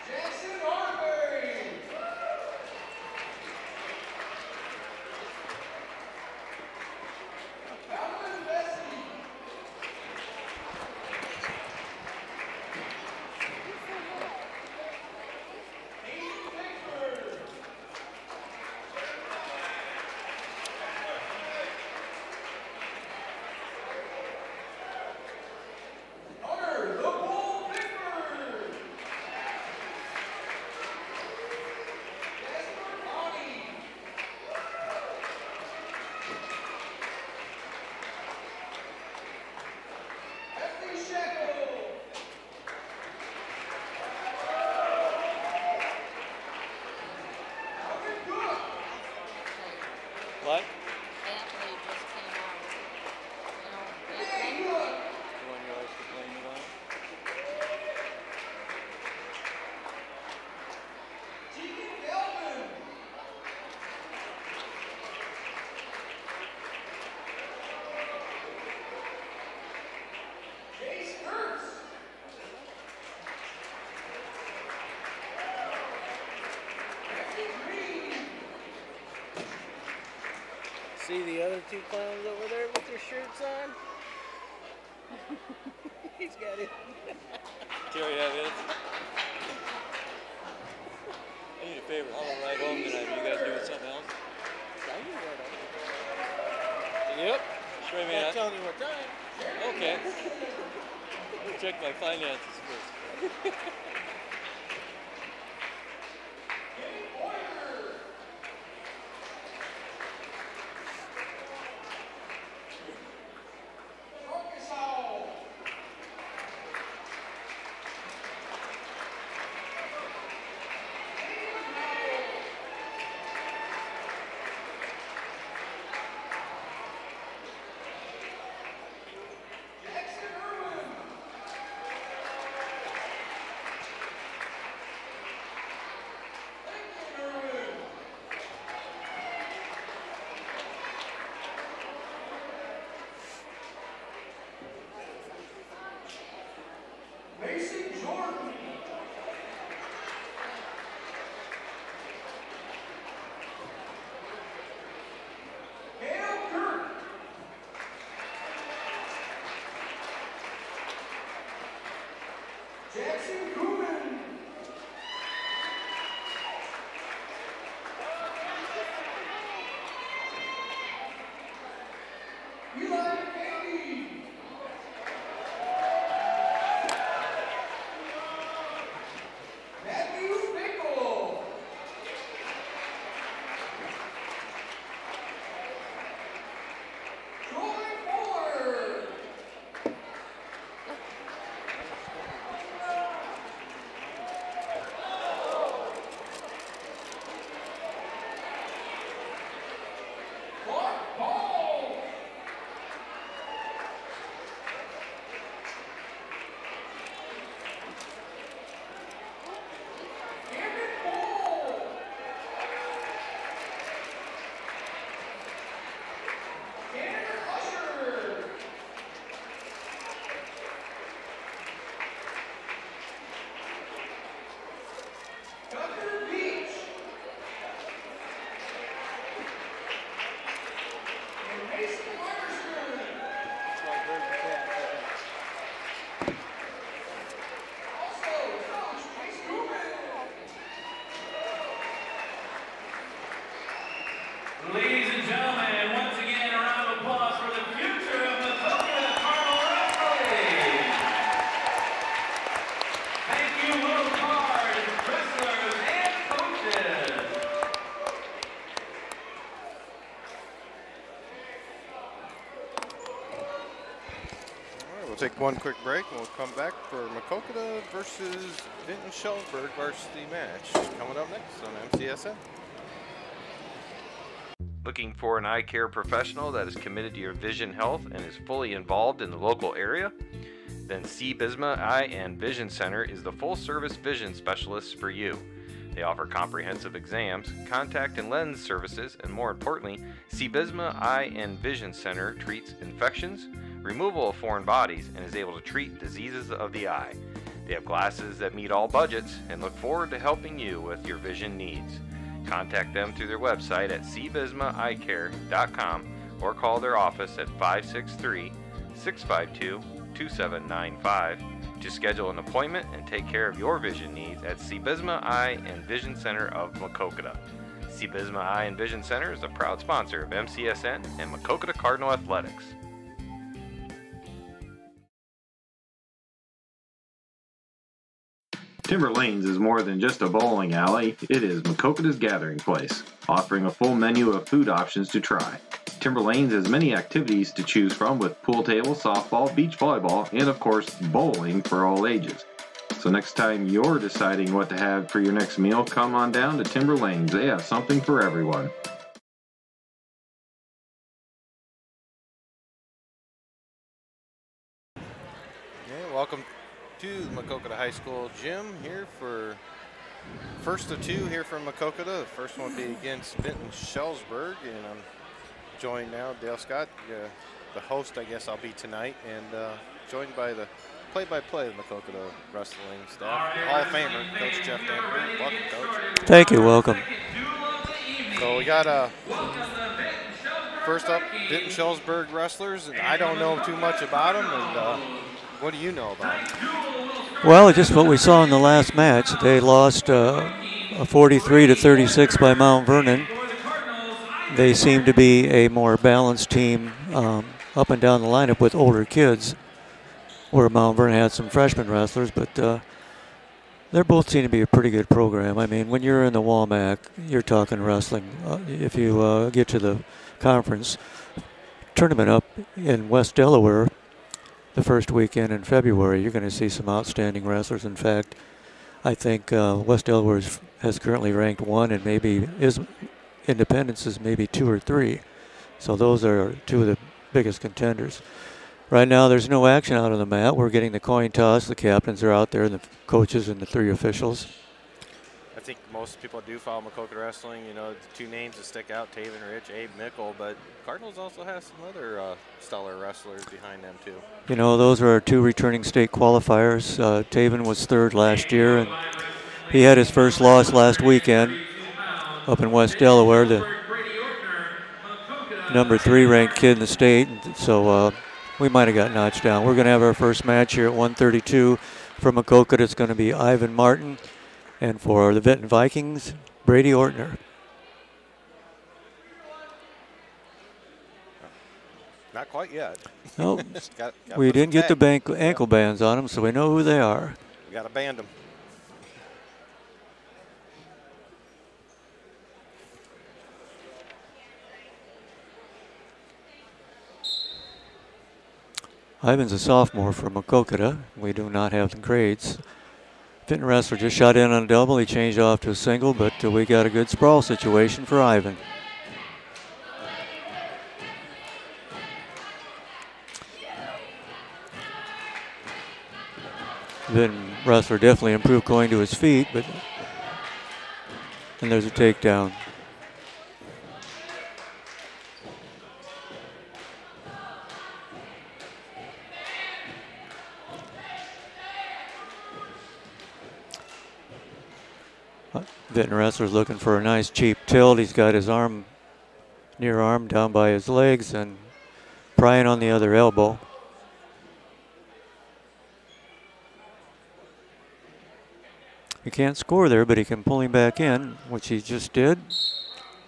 Jackson Arbery. Calvin Vesey. Hayden Pickford. Hunter the Bull Pickford. Jasper Connie. Hefty Sheckle. Hunter Cook.
What?
Bentley just came out. You know,
Danny
Bentley.
Cook.
The one you always complain about?
Tegan Gelman. Chase Kurtz. Becky Green.
See the other two clowns over there with their shirts on? He's got it.
Terry, have it? I need a favor. I'm gonna ride home tonight. You guys doing something else?
I knew that.
Yep. Sure,
Not
man.
telling you what time.
Okay. Check my finances first.
Arkansas.
take one quick break and we'll come back for Maquoketa versus Vinton-Shellsburg varsity match coming up next on MCSN. Looking for an eye care professional that is committed to your vision health and is fully involved in the local area? Then C. Bisma Eye and Vision Center is the full-service vision specialist for you. They offer comprehensive exams, contact and lens services, and more importantly, C. Bisma Eye and Vision Center treats infections, removal of foreign bodies, and is able to treat diseases of the eye. They have glasses that meet all budgets and look forward to helping you with your vision needs. Contact them through their website at cbismaeyecare.com or call their office at 563-652-2795 to schedule an appointment and take care of your vision needs at C. Bisma Eye and Vision Center of Maquoketa. C. Bisma Eye and Vision Center is a proud sponsor of MCSN and Maquoketa Cardinal Athletics. Timber Lanes is more than just a bowling alley. It is Maquoketa's gathering place, offering a full menu of food options to try. Timber Lanes has many activities to choose from with pool table, softball, beach volleyball, and of course, bowling for all ages. So next time you're deciding what to have for your next meal, come on down to Timber Lanes. They have something for everyone. Okay, welcome to the Maquoketa High School gym here for first of two here from Maquoketa. The first one will be against Vinton-Shellsburg, and I'm joined now, Dale Scott, the host, I guess I'll be tonight, and joined by the play-by-play of Maquoketa wrestling staff, Hall of Famer, Coach Jeff Danbury. Welcome, Coach.
Thank you, welcome.
So we got first up, Vinton-Shellsburg wrestlers, and I don't know too much about them, and what do you know about them?
Well, just what we saw in the last match. They lost a 43-36 by Mount Vernon. They seem to be a more balanced team up and down the lineup with older kids, where Mount Vernon had some freshman wrestlers, but they both seem to be a pretty good program. I mean, when you're in the WAMAC, you're talking wrestling. If you get to the conference tournament up in West Delaware the first weekend in February, you're going to see some outstanding wrestlers. In fact, I think West Delaware has currently ranked 1 and maybe Independence is maybe 2 or 3. So those are two of the biggest contenders. Right now there's no action out on the mat. We're getting the coin toss. The captains are out there, and the coaches and the 3 officials.
I think most people do follow Maquoketa wrestling. You know, the 2 names that stick out, Taven Rich, Abe Mickle, but Cardinals also have some other stellar wrestlers behind them too.
You know, those are our 2 returning state qualifiers. Taven was 3rd last year, and he had his first loss last weekend up in West Delaware, the number 3 ranked kid in the state. So we might have got notched down. We're going to have our first match here at 132 from Maquoketa. It's going to be Ivan Martin, and for the Vinton Vikings, Brady Ortner.
Not quite yet.
No,
got
we didn't get the ankle bands on them, so we know who they are.
We got to band them.
Ivan's a sophomore from Maquoketa. We do not have the grades. Vinton wrestler just shot in on a double. He changed off to a single, but we got a good sprawl situation for Ivan. Vinton wrestler definitely improved going to his feet, but and there's a takedown. Vinton wrestler's looking for a nice cheap tilt. He's got his near arm down by his legs and prying on the other elbow. He can't score there, but he can pull him back in, which he just did.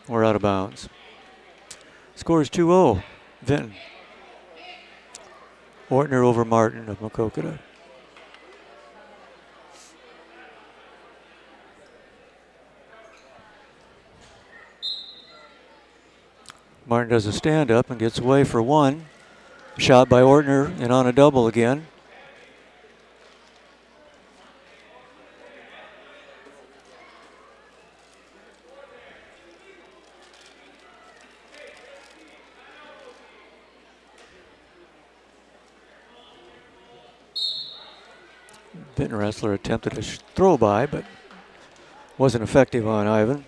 We're out of bounds. Scores 2-0, Vinton. Ortner over Martin of Maquoketa. Martin does a stand-up and gets away for 1. Shot by Ortner and on a double again. Vinton wrestler attempted a throw by, but wasn't effective on Ivan.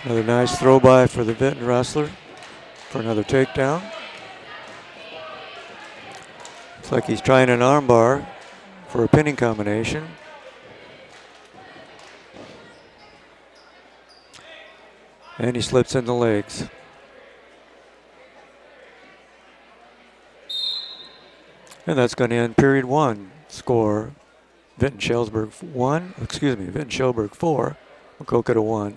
Another nice throw by for the Vinton wrestler for another takedown. Looks like he's trying an armbar for a pinning combination. And he slips in the legs. And that's going to end period one. Score Vinton-Shellsburg 4, Maquoketa 1.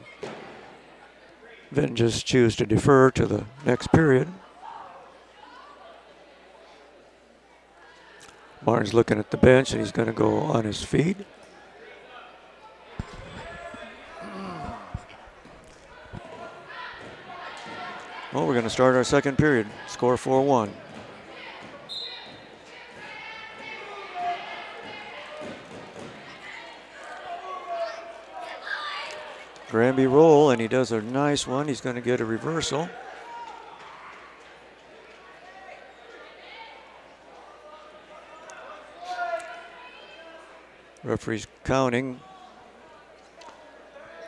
Vinton just choose to defer to the next period. Martin's looking at the bench and he's going to go on his feet. Well, we're going to start our second period. Score 4-1. Granby roll, and he does a nice one. He's going to get a reversal. Referee's counting.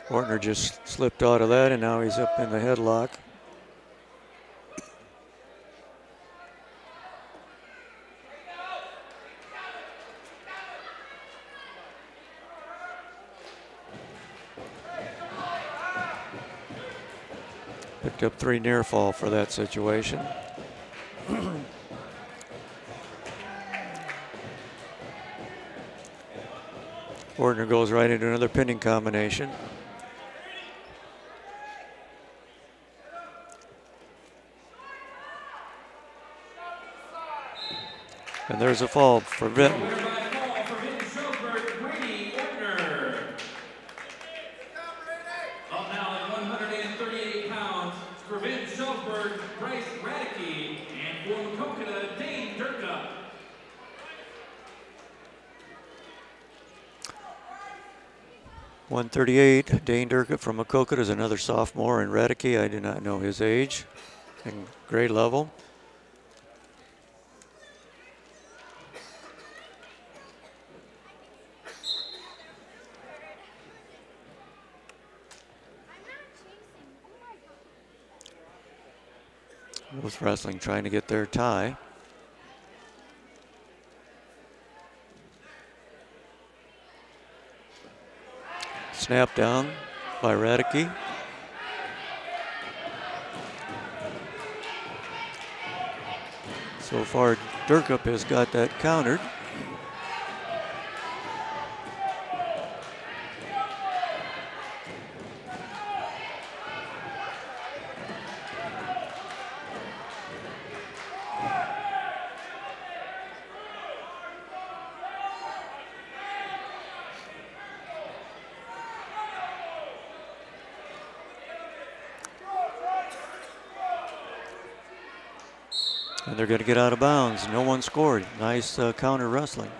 Ortner just slipped out of that, and now he's up in the headlock. Picked up 3 near fall for that situation. Ortner goes right into another pinning combination. And there's a fall for Vinton.
Up now at 138 pounds for Vinton-Shellsburg, Bryce Radicke, and for Maquoketa, Dane Durka.
.138, Dane Durka from Maquoketa is another sophomore, and Radicke, I do not know his age, and grade level. Both wrestling trying to get their tie. Snap down by Radicke. So far, Durkup has got that countered. And they're going to get out of bounds. No one scored. Nice counter wrestling.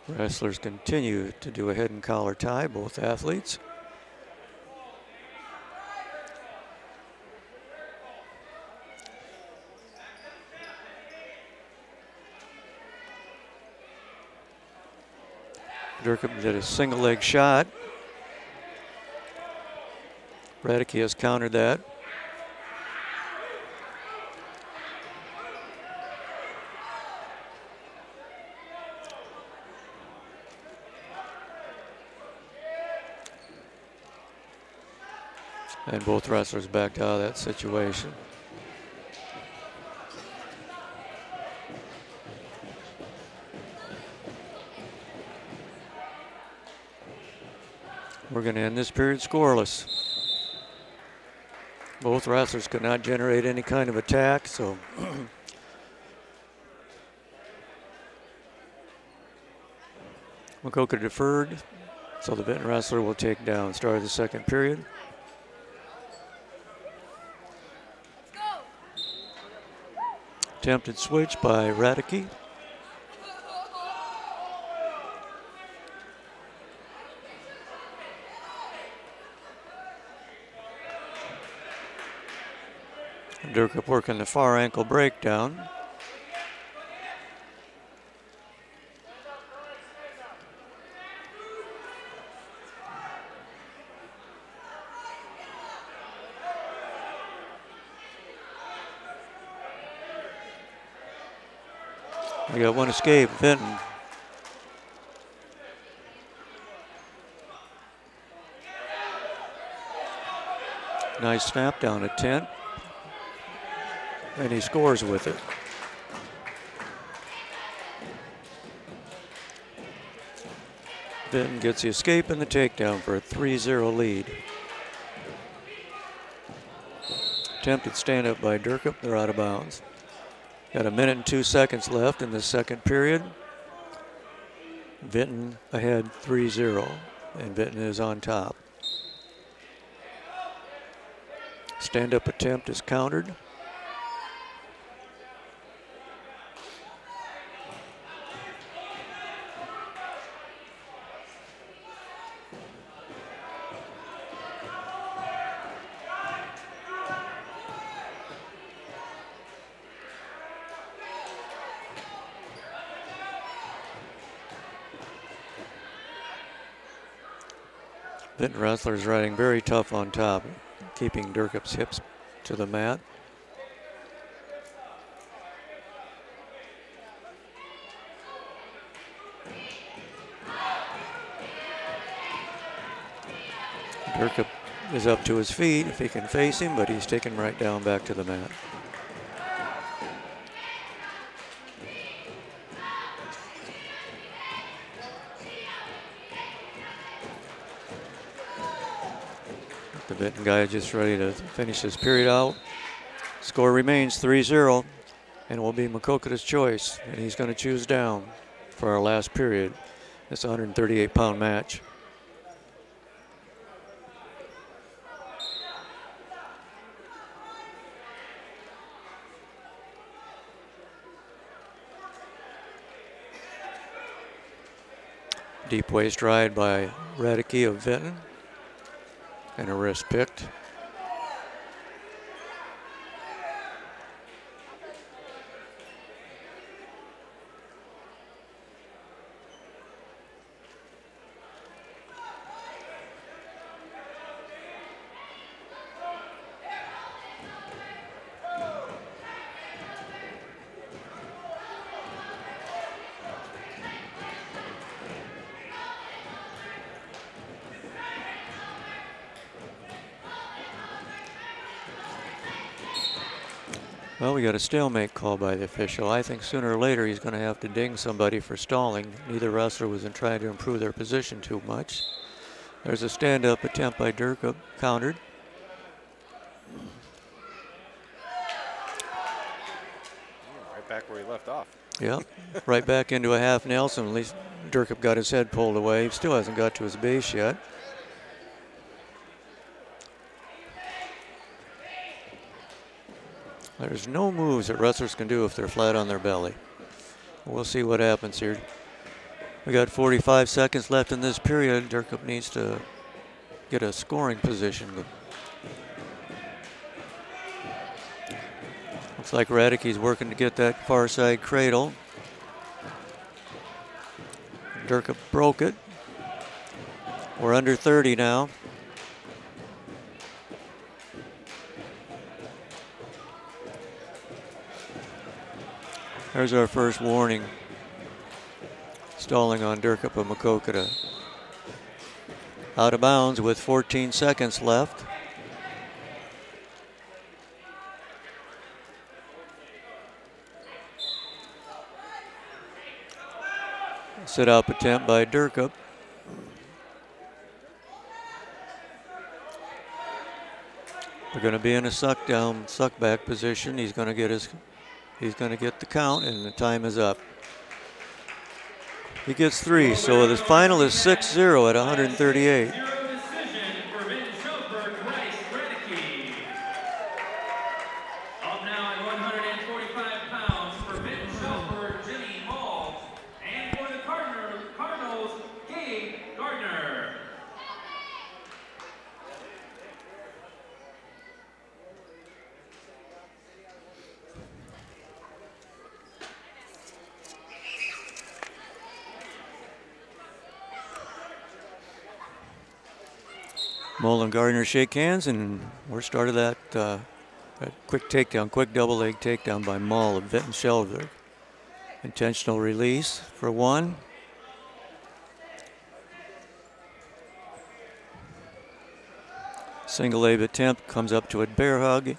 Wrestlers continue to do a head and collar tie, both athletes. Durkup did a single leg shot. Radicke has countered that.
And both wrestlers backed out of that situation. We're going to end this period scoreless. Both wrestlers could not generate any kind of attack, so Maquoketa deferred, so the Vinton wrestler will take down. Start of the second period. Attempted switch by Radicki. Durkup working the far ankle breakdown. We got one escape, Vinton. Nice snap down at 10. And he scores with it. Vinton gets the escape and the takedown for a 3-0 lead. Attempted stand-up by Durkup. They're out of bounds. Got a minute and 2 seconds left in the second period. Vinton ahead 3-0, and Vinton is on top. Stand-up attempt is countered. Vinton wrestlers riding very tough on top, keeping Durkup's hips to the mat. Durkup is up to his feet if he can face him, but he's taken right down back to the mat. The Vinton guy just ready to finish this period out. Score remains 3-0, and it will be Maquoketa's choice, and he's going to choose down for our last period. It's a 138-pound match. Deep waist ride by Radicki of Vinton. And a wrist picked. Well, we got a stalemate call by the official. I think sooner or later he's going to have to ding somebody for stalling. Neither wrestler was trying to improve their position too much. There's a stand-up attempt by Durkup, countered.
Right back where he left off.
Yeah, right back into a half Nelson. At least Durkup got his head pulled away. He still hasn't got to his base yet. There's no moves that wrestlers can do if they're flat on their belly. We'll see what happens here. We got 45 seconds left in this period. Durkup needs to get a scoring position. Looks like Radicki's working to get that far side cradle. Durkup broke it. We're under 30 now. There's our first warning. Stalling on Durkup of Maquoketa. Out of bounds with 14 seconds left. sit-up attempt by Durkup. They're going to be in a suck back position. He's going to get the count, and the time is up. He gets 3, so the final is 6-0 at 138.
Decision for Vinton-Shellsburg, Bryce Redicky. Up now at 145 pounds for Vinton-Shellsburg, Jimmy Hall. And for the Cardinals, Gabe Gardner.
Mole and Gardner shake hands, and we're started that quick takedown, quick double leg takedown by Mole of Vinton-Shellsburg. Intentional release for 1. Single leg attempt comes up to a bear hug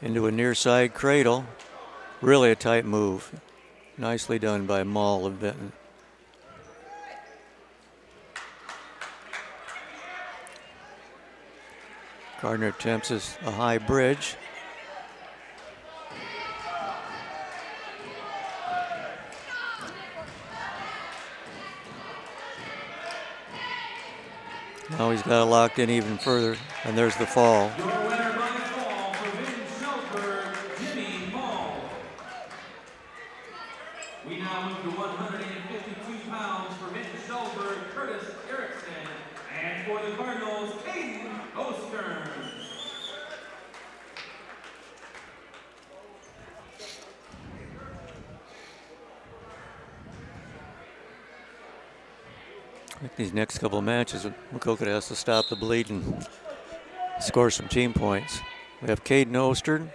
into a near side cradle. Really a tight move. Nicely done by Mole of Vinton. Gardner attempts a high bridge. Now he's got it locked in even further, and there's the fall.
Your winner by fall for Vinton-Shellsburg, Jimmy Hall. We now move to 152 pounds for Vinton-Shellsburg, Curtis Erickson. And for the Cardinals, Caden Ostern.
I think these next couple of matches, Maquoketa has to stop the bleed and score some team points. We have Caden Ostern,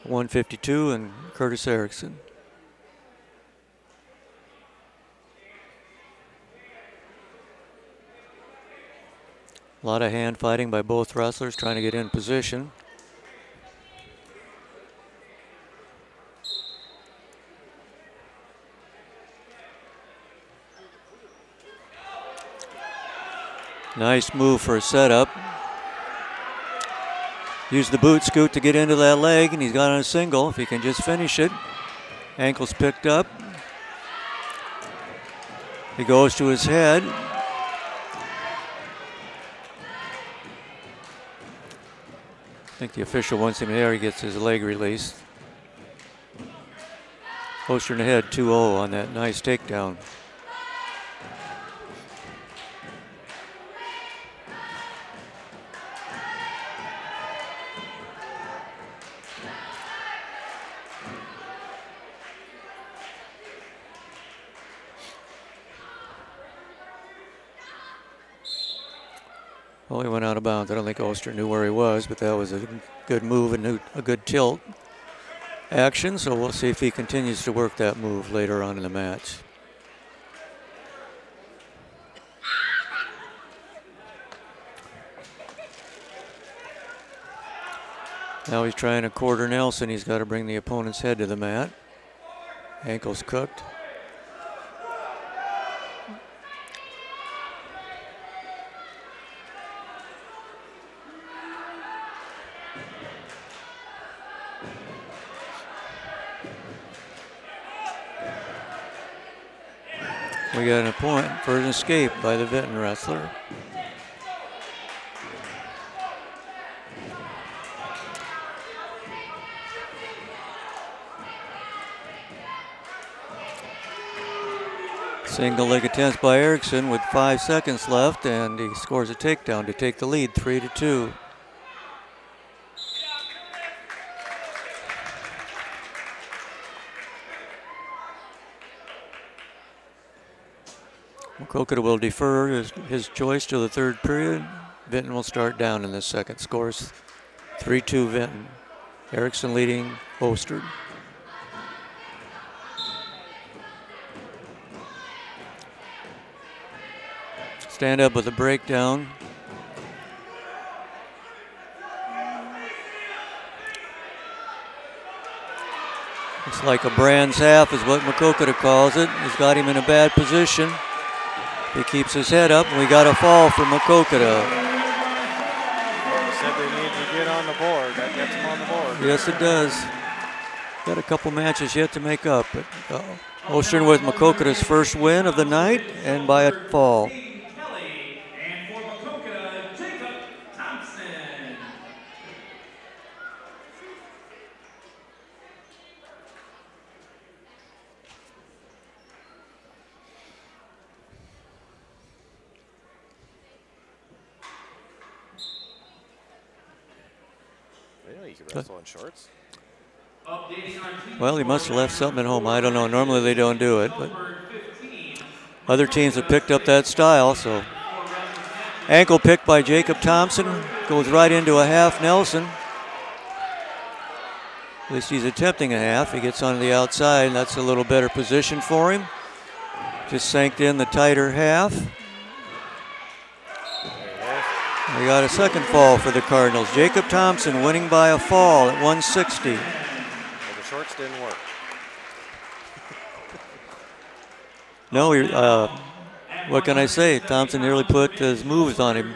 152, and Curtis Erickson. A lot of hand fighting by both wrestlers trying to get in position. Nice move for a setup. Use the boot scoot to get into that leg, and he's got on a single. If he can just finish it. Ankle's picked up. He goes to his head. I think the official wants him there. He gets his leg released. Ostern ahead 2-0 on that nice takedown. Well, he went out of bounds. I don't think Ostern knew where he was, but that was a good move and a good tilt action. So we'll see if he continues to work that move later on in the match. Now he's trying a quarter Nelson. He's got to bring the opponent's head to the mat. Ankle's cooked. We got a point for an escape by the Vinton wrestler. Single leg attempt by Erickson with 5 seconds left, and he scores a takedown to take the lead, 3-2. Maquoketa will defer his choice to the third period. Vinton will start down in the second. Scores 3-2 Vinton. Erickson leading Ostern. Stand up with a breakdown. It's like a Brand's half is what Maquoketa calls it. He's got him in a bad position. He keeps his head up, and we got a fall for Maquoketa.
They said they need to get on the board. That gets them on the board.
Yes, it does. Got a couple matches yet to make up. But Ocean with Maquoketa's first win of the night, and by a fall.
Really? You can wrestle in shorts?
Well, he must have left something at home. I don't know. Normally they don't do it, but other teams have picked up that style. So ankle pick by Jacob Thompson, goes right into a half Nelson. At least he's attempting a half. He gets onto the outside, and that's a little better position for him. Just sanked in the tighter half. We got a second fall for the Cardinals. Jacob Thompson winning by a fall at 160.
Well, the shorts didn't work.
No, what can I say? Thompson nearly put his moves on him.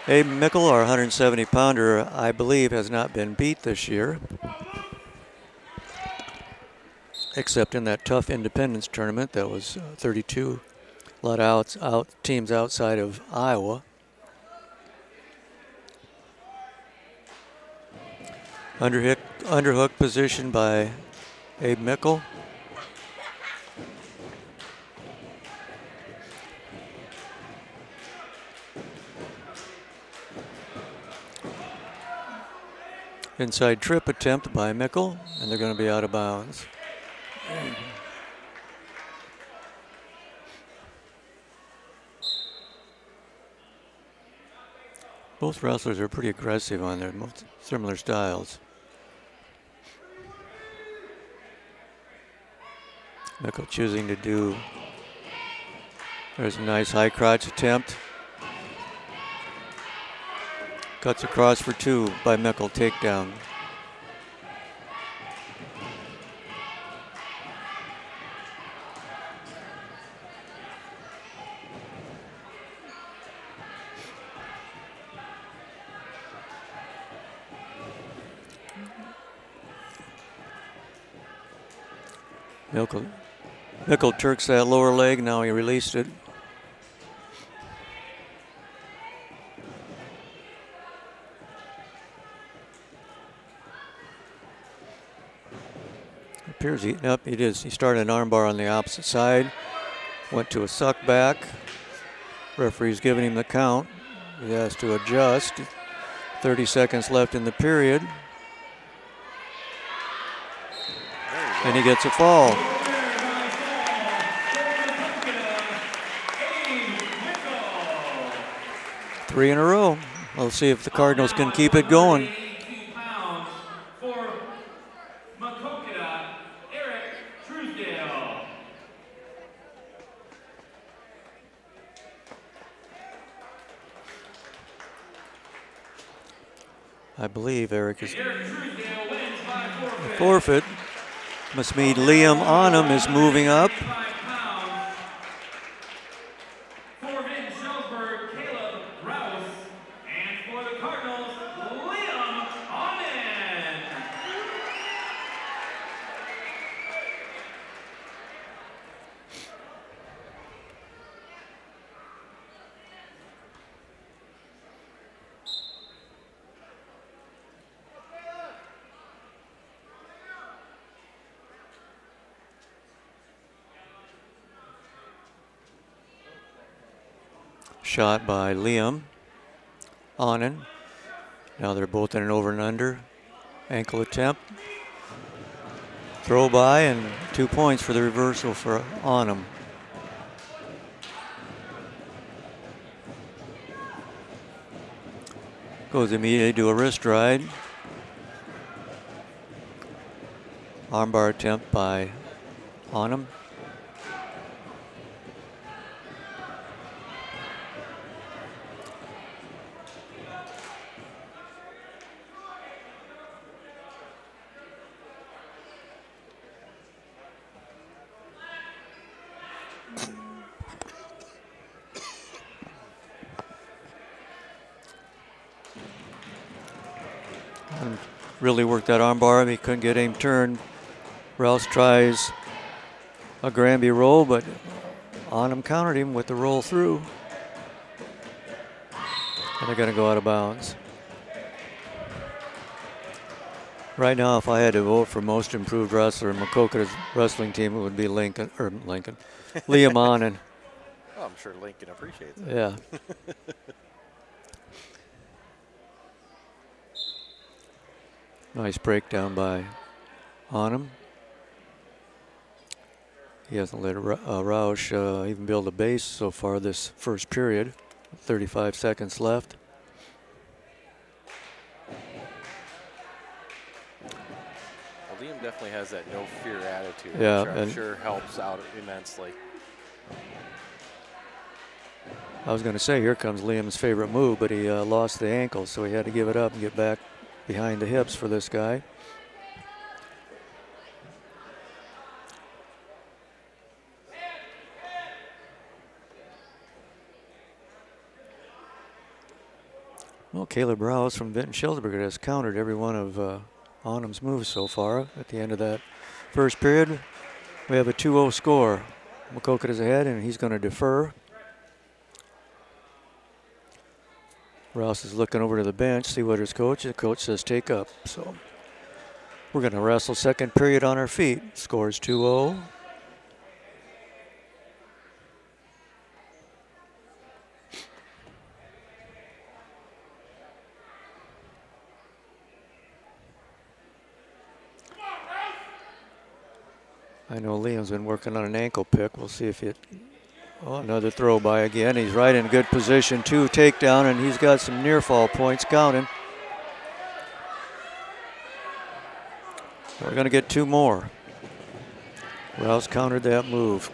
Abe Mickle, our 170-pounder, I believe, has not been beat this year, except in that tough Independence tournament that was 32. A lot of teams outside of Iowa. Underhook position by Abe Mickle. Inside trip attempt by Mickle, and they're going to be out of bounds. Both wrestlers are pretty aggressive on their similar styles. Mickle choosing to do, there's a nice high crotch attempt. Cuts across for two by Mickle, takedown. Mickle turks that lower leg, now he released it. Appears he, yep, he did. He started an armbar on the opposite side, went to a suck back. Referee's giving him the count. He has to adjust. 30 seconds left in the period. And he gets a fall. Three in a row. We'll see if the Cardinals can keep it going. I believe Eric is a forfeit. Must mean Liam Onham is moving up.
For Vinton-Shellsburg, Caleb Rouse. And for the Cardinals, Liam Onham.
Shot by Liam Onan. Now they're both in an over and under. Ankle attempt. Throw by, and 2 points for the reversal for Onham. Goes immediately to a wrist ride. Armbar attempt by Onham. really worked that arm bar. He couldn't get him turned. Rouse tries a Granby roll, but Onum countered him with the roll through. And they're going to go out of bounds. Right now, if I had to vote for most improved wrestler in Maquoketa's wrestling team, it would be Liam Onum.
Oh, I'm sure Lincoln appreciates it.
Yeah. Nice breakdown by Onum. He hasn't let Roush even build a base so far this first period. 35 seconds left.
Well, Liam definitely has that no fear attitude,
Yeah,
which I'm
and
sure helps out immensely.
I was going to say, here comes Liam's favorite move, but he lost the ankle, so he had to give it up and get back behind the hips for this guy. Well, Caleb Rouse from Vinton-Shellsburg has countered every one of Onum's moves so far. At the end of that first period, we have a 2-0 score. Maquoketa's ahead, and he's going to defer. Rouse is looking over to the bench, see what his coach. The coach says take up. So we're going to wrestle second period on our feet. Scores 2-0. I know Liam's been working on an ankle pick. We'll see if it. Oh, another throw by again. He's right in good position. 2 takedown, and he's got some near fall points counting. We're going to get 2 more. Rouse countered that move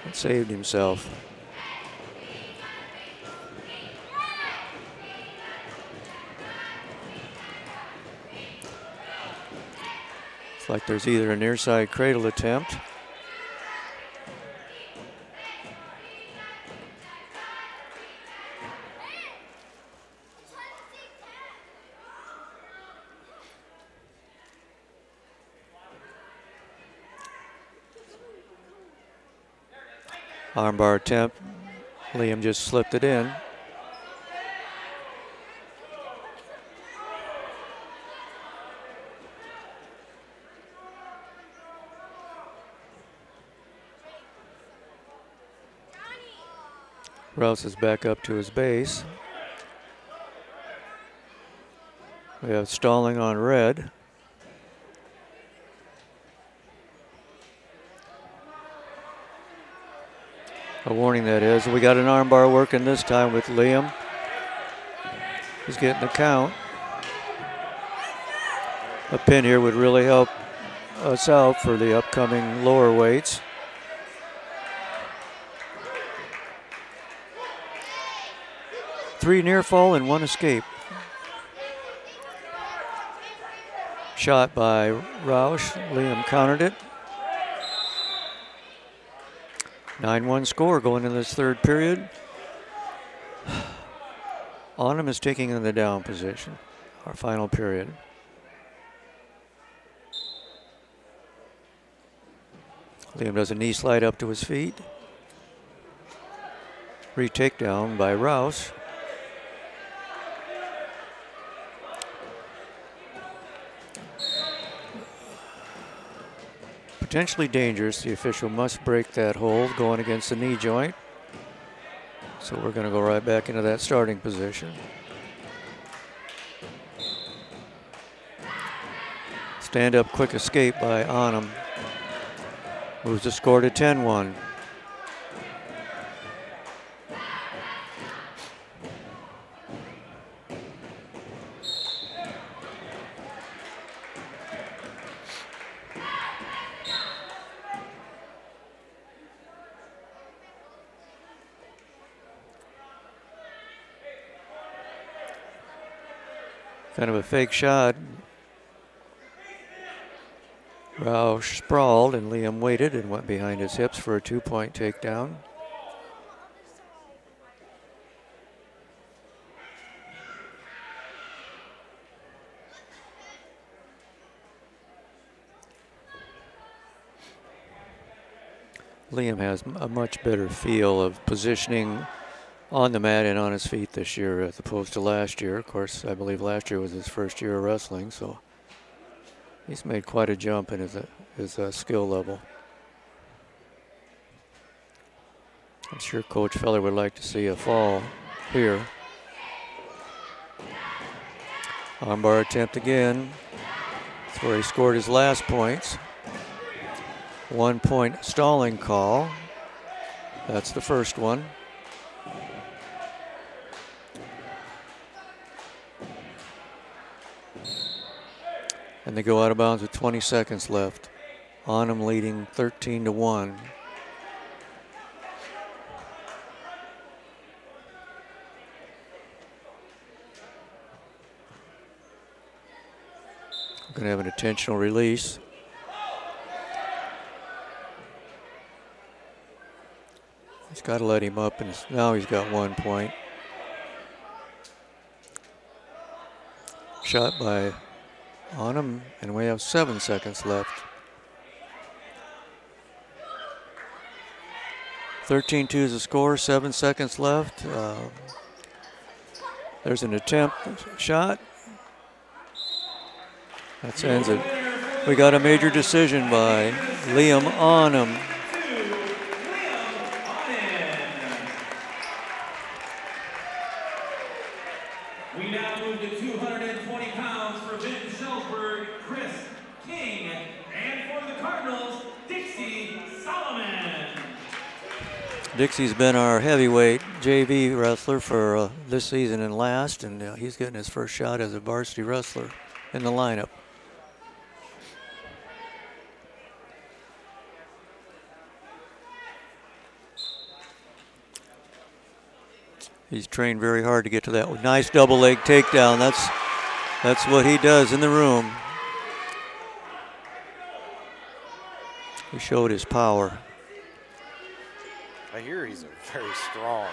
and saved himself. It's like there's either a near side cradle attempt. Armbar attempt. Liam just slipped it in. Rouse is back up to his base. We have stalling on red. A warning, that is. We got an armbar working this time with Liam. He's getting the count. A pin here would really help us out for the upcoming lower weights. Three near fall and 1 escape. Shot by Roush. Liam countered it. 9-1 score going into this third period. Onum is taking in the down position, our final period. Liam does a knee slide up to his feet. Re-takedown by Rouse. Potentially dangerous. The official must break that hold going against the knee joint. So we're going to go right back into that starting position. Stand up quick escape by Onum. Moves the score to 10-1. Kind of a fake shot. Roush sprawled and Liam waited and went behind his hips for a 2-point takedown. Liam has a much better feel of positioning on the mat and on his feet this year as opposed to last year. Of course, I believe last year was his first year of wrestling, so he's made quite a jump in his skill level. I'm sure Coach Feller would like to see a fall here. Armbar attempt again. That's where he scored his last points. 1 point stalling call. That's the first one. And they go out of bounds with 20 seconds left. Onum leading 13-1. We're going to have an intentional release. He's got to let him up, and now he's got 1 point. Shot by Onum, and we have 7 seconds left. 13-2 is the score, 7 seconds left. There's an attempt shot. That ends it. We got a major decision by Liam Onum.
We now move to 220 pounds for Vinton-Shellsburg, Chris King, and for the Cardinals, Dixie Solomon.
Dixie's been our heavyweight JV wrestler for this season and last, and he's getting his first shot as a varsity wrestler in the lineup. He's trained very hard to get to that nice double leg takedown. That's what he does in the room. He showed his power.
I hear he's a very strong.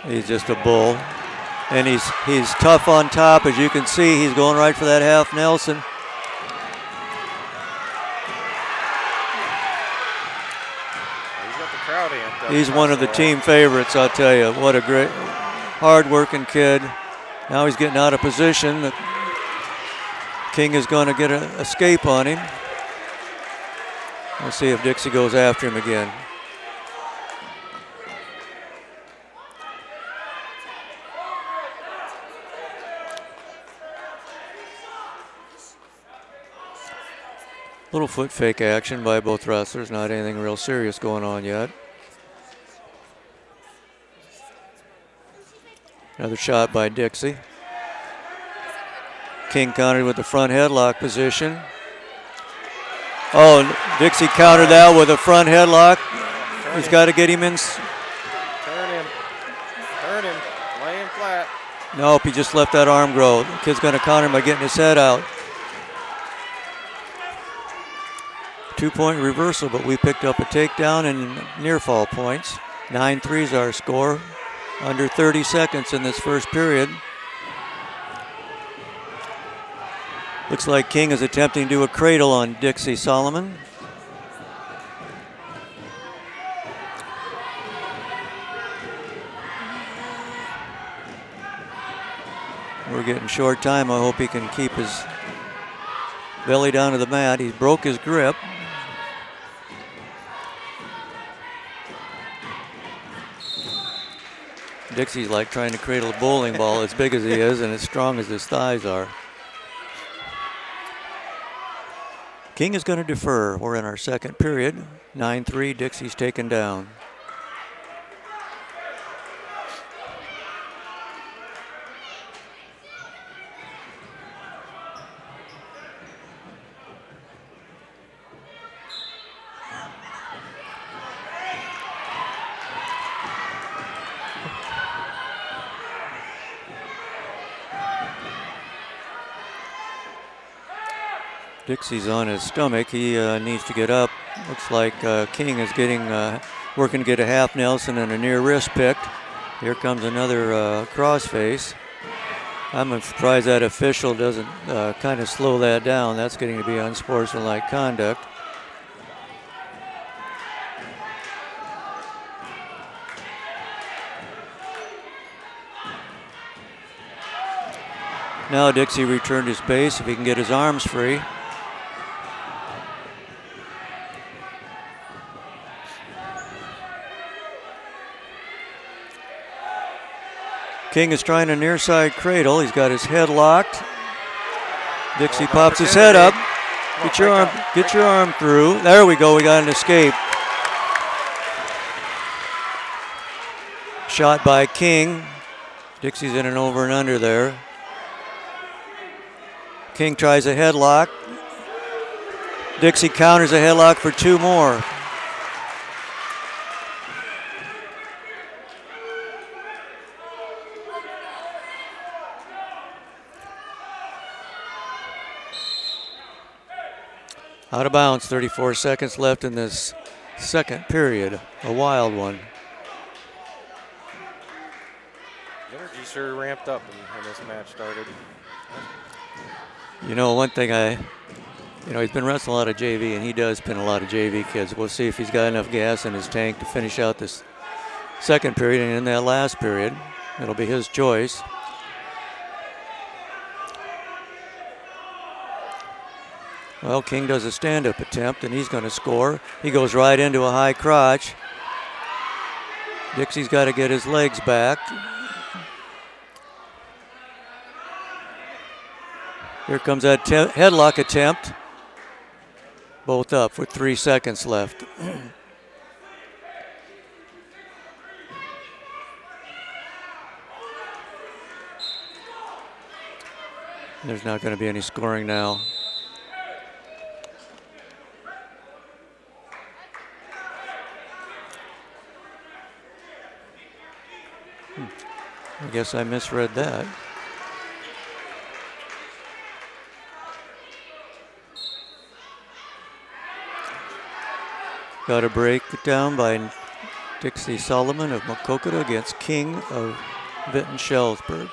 He's just a bull. And he's tough on top. As you can see, he's going right for that half Nelson.
He's got the crowd amped up.
He's one of the team favorites, I'll tell you. What a great, hard-working kid. Now he's getting out of position. King is going to get an escape on him. We'll see if Dixie goes after him again. Little foot fake action by both wrestlers. Not anything real serious going on yet. Another shot by Dixie. King countered with the front headlock position. Oh, Dixie countered that with a front headlock. He's got to get him in.
Turn him, lay him flat.
Nope, he just left that arm grow. The kid's going to counter him by getting his head out. 2-point reversal, but we picked up a takedown and near fall points. 9-3 is our score. Under 30 seconds in this first period. Looks like King is attempting to do a cradle on Dixie Solomon. We're getting short time. I hope he can keep his belly down to the mat. He broke his grip. Dixie's like trying to cradle a bowling ball as big as he is and as strong as his thighs are. King is going to defer. We're in our second period. 9-3, Dixie's taken down. Dixie's on his stomach. He needs to get up. Looks like King is getting working to get a half Nelson and a near wrist picked. Here comes another crossface. I'm surprised that official doesn't kind of slow that down. That's getting to be unsportsmanlike conduct. Now Dixie returned his base if he can get his arms free. King is trying a near side cradle. He's got his head locked. Dixie pops his head up. Get your arm through. There we go. We got an escape. Shot by King. Dixie's in an over and under there. King tries a headlock. Dixie counters a headlock for 2 more. Out of bounds, 34 seconds left in this second period. A wild one.
The energy sure ramped up when this match started.
You know, one thing he's been wrestling a lot of JV, and he does pin a lot of JV kids. We'll see if he's got enough gas in his tank to finish out this second period, and in that last period, it'll be his choice. Well, King does a stand-up attempt, and he's going to score. He goes right into a high crotch. Dixie's got to get his legs back. Here comes that headlock attempt. Both up with 3 seconds left. There's not going to be any scoring now. I guess I misread that. Got a breakdown by Dixie Solomon of Maquoketa against King of Vinton-Shellsburg.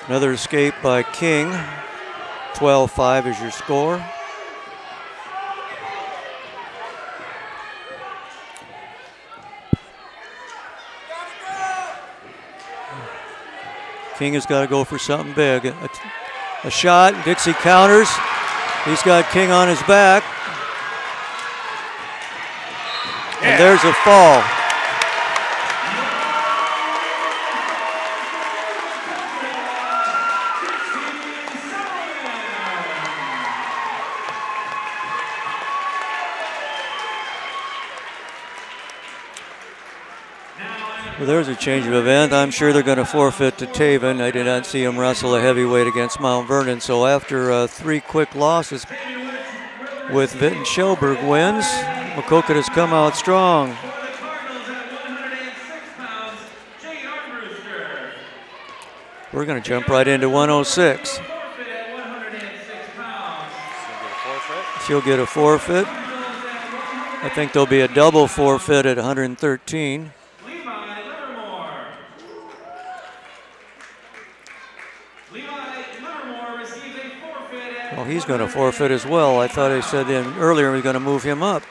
Another escape by King. 12-5 is your score. King has got to go for something big. A shot, Dixie counters. He's got King on his back. And there's a fall. Well, there's a change of event. I'm sure they're going to forfeit to Taven. I did not see him wrestle a heavyweight against Mount Vernon. So after 3 quick losses with Vinton-Shellsburg wins, Maquoketa has come out strong. We're going to jump right into 106. She'll get a forfeit. I think there'll be a double forfeit at 113. Well, he's going to forfeit as well. I thought I said earlier we're going to move him up.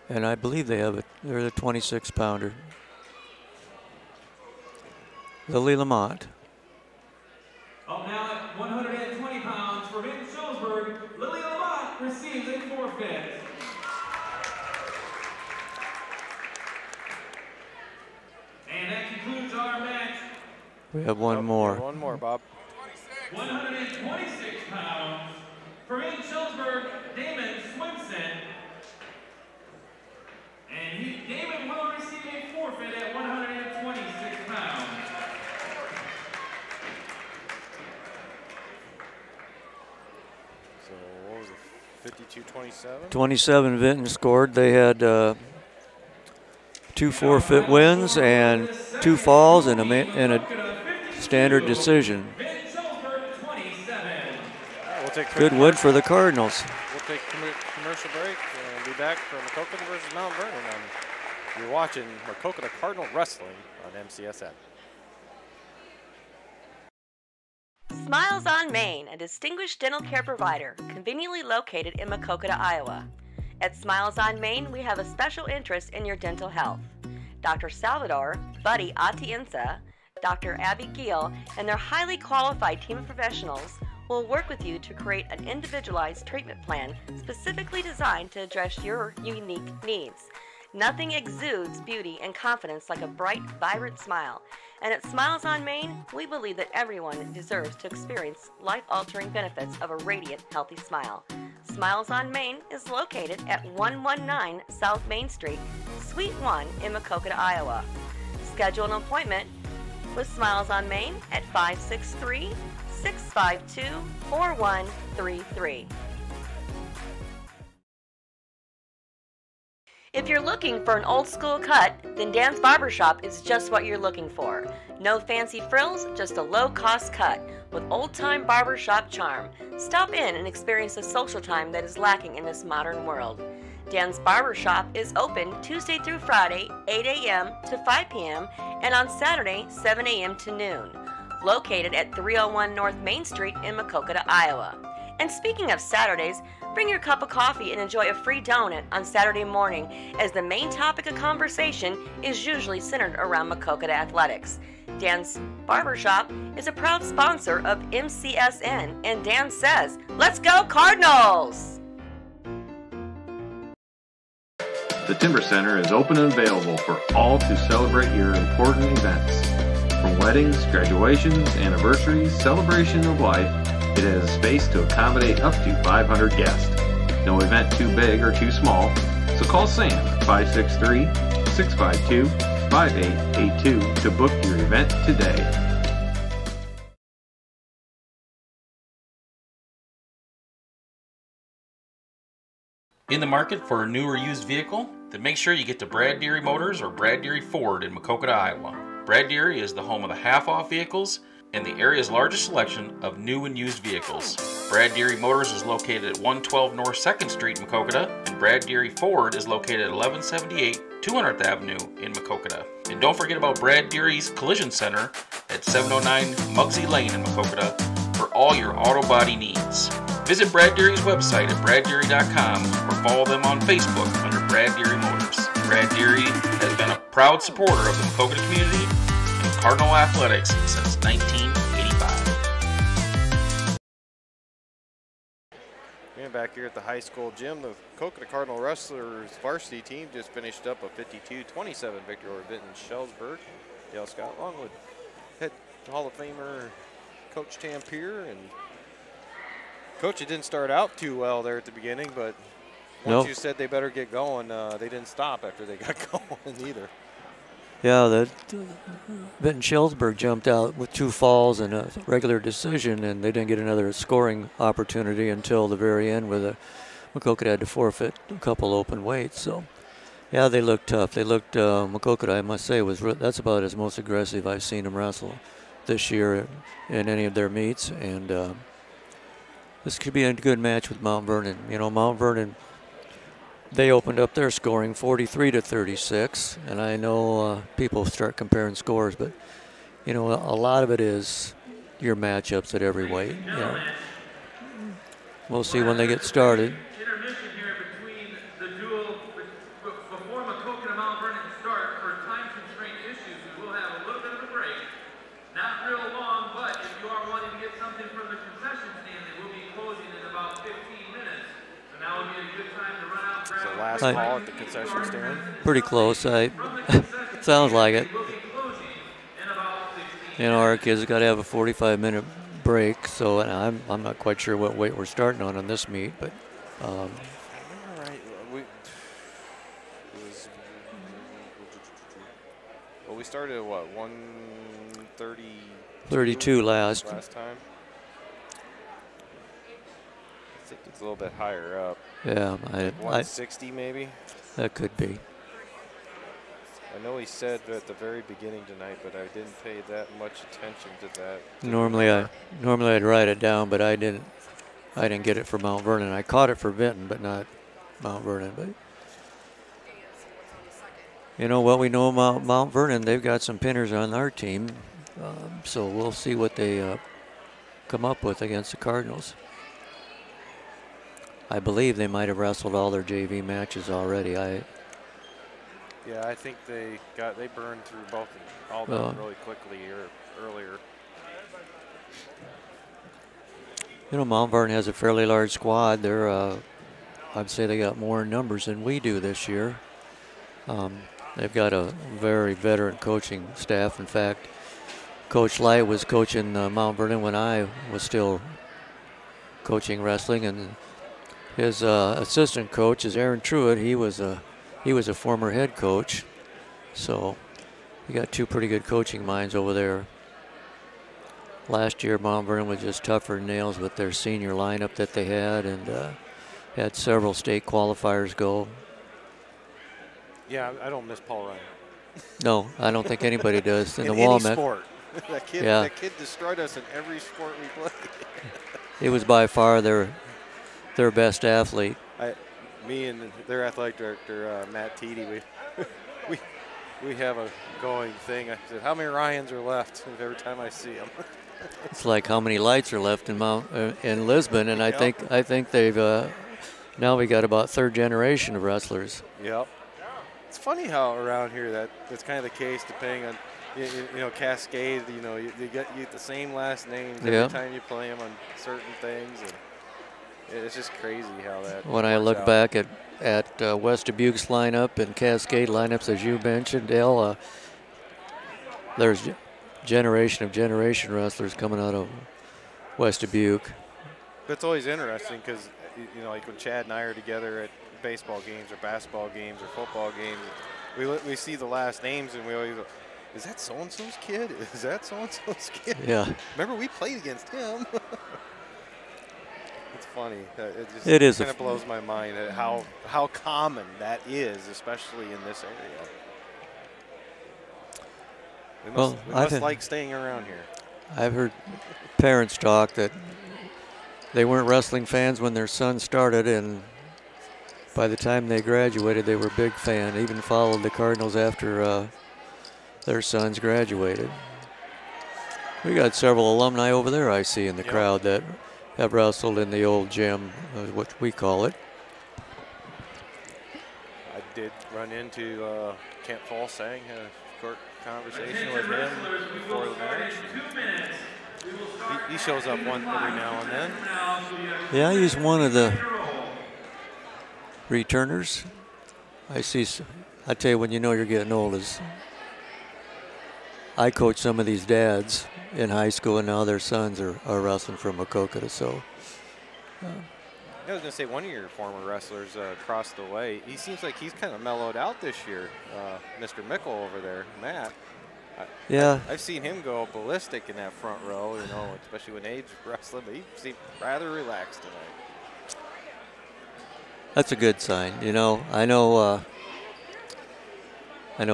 And I believe they're the 26-pounder. Lily Lamont.
Up now at 120 pounds for Vinton-Shellsburg, Lily Lamont receives a forfeit. And that concludes our match.
We have one more.
One more, Bob.
126 pounds for Vinton-Shellsburg, Damon Swinson. And Damon will receive a forfeit at 126 pounds.
So what was it, 52-27?
27 Vinton scored. They had 2 forfeit wins and 2 falls and a standard decision.
We'll take a
Good win for the Cardinals.
We'll take commercial break and be back for Maquoketa versus Mount Vernon. You're watching Maquoketa Cardinal Wrestling on MCSN.
Smiles on Main, a distinguished dental care provider, conveniently located in Maquoketa, Iowa. At Smiles on Main, we have a special interest in your dental health. Dr. Salvador, Buddy Atienza, Dr. Abby Giel, and their highly qualified team of professionals will work with you to create an individualized treatment plan specifically designed to address your unique needs. Nothing exudes beauty and confidence like a bright, vibrant smile. And at Smiles on Main, we believe that everyone deserves to experience life-altering benefits of a radiant, healthy smile. Smiles on Main is located at 119 South Main Street, Suite 1 in Maquoketa, Iowa. Schedule an appointment with Smiles on Main at 563-652-4133. If you're looking for an old school cut, then Dan's Barbershop is just what you're looking for. No fancy frills, just a low-cost cut with old-time barbershop charm. Stop in and experience the social time that is lacking in this modern world. Dan's Barbershop is open Tuesday through Friday, 8 a.m. to 5 p.m. and on Saturday, 7 a.m. to noon. Located at 301 North Main Street in Maquoketa, Iowa. And speaking of Saturdays, bring your cup of coffee and enjoy a free donut on Saturday morning, as the main topic of conversation is usually centered around Maquoketa athletics. Dan's Barbershop is a proud sponsor of MCSN, and Dan says, "Let's go Cardinals!"
The Timber Center is open and available for all to celebrate your important events. From weddings, graduations, anniversaries, celebration of life, it has space to accommodate up to 500 guests. No event too big or too small, so call Sam at 563-652-5882 to book your event today.
In the market for a new or used vehicle? Then make sure you get to Brad Deary Motors or Brad Deary Ford in Maquoketa, Iowa. Brad Deary is the home of the half-off vehicles and the area's largest selection of new and used vehicles. Brad Deary Motors is located at 112 North 2nd Street in Maquoketa, and Brad Deary Ford is located at 1178 200th Avenue in Maquoketa. And don't forget about Brad Deary's Collision Center at 709 Muggsy Lane in Maquoketa for all your auto body needs. Visit Brad Deary's website at braddeary.com or follow them on Facebook under Brad Deary Motors. Brad Deary has been a proud supporter of the Maquoketa community and Cardinal athletics since 1985.
Back here at the high school gym, the Maquoketa Cardinal Wrestlers varsity team just finished up a 52-27 victory over Vinton-Shellsburg. Dale Scott, along with head Hall of Famer Coach Tampier. And Coach, it didn't start out too well there at the beginning, but once you said they better get going, they didn't stop after they got going either.
Yeah, the Vinton-Shellsburg jumped out with 2 falls and a regular decision, and they didn't get another scoring opportunity until the very end, where Maquoketa had to forfeit a couple open weights. So, yeah, they looked tough. They looked, Maquoketa, I must say, that's about as most aggressive I've seen them wrestle this year in any of their meets. And this could be a good match with Mount Vernon. You know, Mount Vernon, they opened up their scoring 43-36, and I know people start comparing scores, but you know, a lot of it is your matchups at every weight. You know, we'll see when they get started.
Intermission here between the duel before Maquoketa and Mount Vernon start. For time constraint issues, we will have a little bit of a break. Not real long, but if you are wanting to get something from the concession stand, they will be closing in about 15 minutes. So now would be a good time to run out.
So last call at the concession stand.
Pretty close. Sounds like it. You know, our kids got to have a 45-minute break, so I'm not quite sure what weight we're starting on this meet, but.
All right, we started at what, 130?
32 last
time. I think it's a little bit higher up.
Yeah,
160 maybe.
That could be.
I know he said at the very beginning tonight, but I didn't pay that much attention to that.
Normally I'd write it down, but I didn't. I didn't get it for Mount Vernon. I caught it for Vinton, but not Mount Vernon. But you know what we know about Mount Vernon? They've got some pinners on our team, so we'll see what they come up with against the Cardinals. I believe they might have wrestled all their JV matches already.
Yeah, I think they burned through all of them really quickly earlier.
You know, Mount Vernon has a fairly large squad. They're, I'd say they got more numbers than we do this year. They've got a very veteran coaching staff. In fact, Coach Light was coaching Mount Vernon when I was still coaching wrestling, and his assistant coach is Aaron Truitt. He was a former head coach, so you got two pretty good coaching minds over there. Last year, Mount Vernon was just tougher than nails with their senior lineup that they had, and had several state qualifiers go.
Yeah, I don't miss Paul Ryan.
No, I don't think anybody does. In the
any
Walmart
sport. That kid destroyed us in every sport we played.
He was by far their best athlete.
Me and their athletic director, Matt Teedy, we have a going thing. I said, how many Ryans are left every time I see them?
It's like how many lights are left in in Lisbon, and I think they've now we got about third generation of wrestlers.
Yep. It's funny how around here that's kind of the case, depending on you know Cascade. You know you get the same last names every time you play them on certain things, and it's just crazy how that.
When I look back at West Dubuque's lineup and Cascade lineups, as you mentioned, Dale, there's generation wrestlers coming out of West Dubuque.
But it's always interesting because, you know, like when Chad and I are together at baseball games or basketball games or football games, we see the last names and we always go, is that so-and-so's kid? Is that so-and-so's kid?
Yeah.
Remember, we played against him. It's funny.
It is
kind of blows my mind at how common that is, especially in this area. We must like staying around here.
I've heard parents talk that they weren't wrestling fans when their son started, and by the time they graduated, they were a big fan. Even followed the Cardinals after their sons graduated. We got several alumni over there I see in the crowd that have wrestled in the old gym, what we call it.
I did run into Kent Falsang, had a short conversation with him before the match. He shows up every now and then.
Yeah, he's one of the returners. I tell you, when you know you're getting old is I coach some of these dads in high school, and now their sons are wrestling for Maquoketa. So
I was going to say, one of your former wrestlers across the way, he seems like he's kind of mellowed out this year. Mr. Mickle over there, Matt. I've seen him go ballistic in that front row, you know, especially when Abe's wrestling, but he seemed rather relaxed tonight.
That's a good sign. You know, I know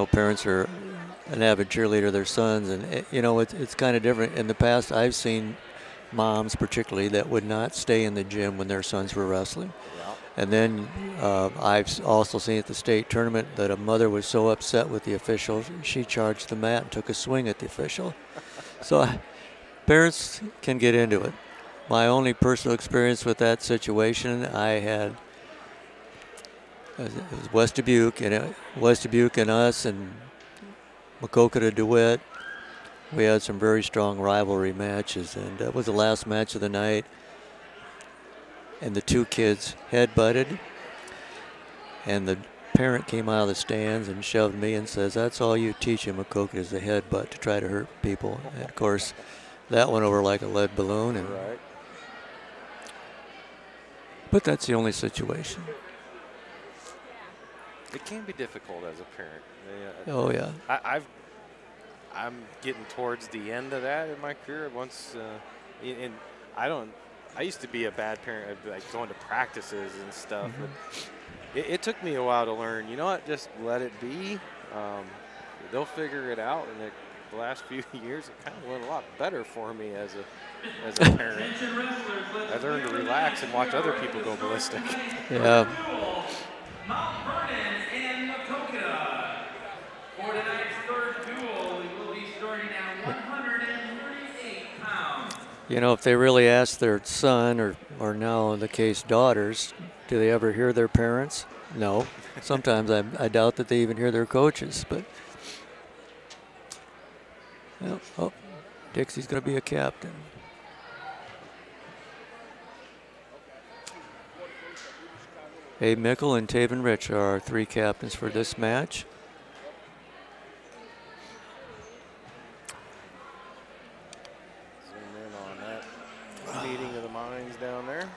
parents are an avid cheerleader of their sons, and you know, it's kind of different. In the past, I've seen moms particularly that would not stay in the gym when their sons were wrestling. And then I've also seen at the state tournament that a mother was so upset with the official, she charged the mat and took a swing at the official. So parents can get into it. My only personal experience with that situation, I had it was West Dubuque and us and Maquoketa DeWitt. We had some very strong rivalry matches, and that was the last match of the night. And the two kids head-butted, and the parent came out of the stands and shoved me and says, "That's all you teach him, Maquoketa, is a headbutt to try to hurt people." And of course, that went over like a lead balloon. And but that's the only situation.
It can be difficult as a parent.
Oh yeah.
I'm getting towards the end of that in my career. And I used to be a bad parent, like going to practices and stuff. But it took me a while to learn. You know what? Just let it be. They'll figure it out, and the last few years, it kind of went a lot better for me as a parent. I learned to relax and watch other people go ballistic.
Yeah.
Mount Vernon and Maquoketa. For tonight's third duel, we will be starting at 138 pounds.
You know, if they really ask their son, or now in the case daughters, do they ever hear their parents? No. Sometimes I doubt that they even hear their coaches. But well, oh, Dixie's going to be a captain. Abe Mickle and Taven Rich are our 3 captains for this match.
Zoom in on that meeting of the minds down there.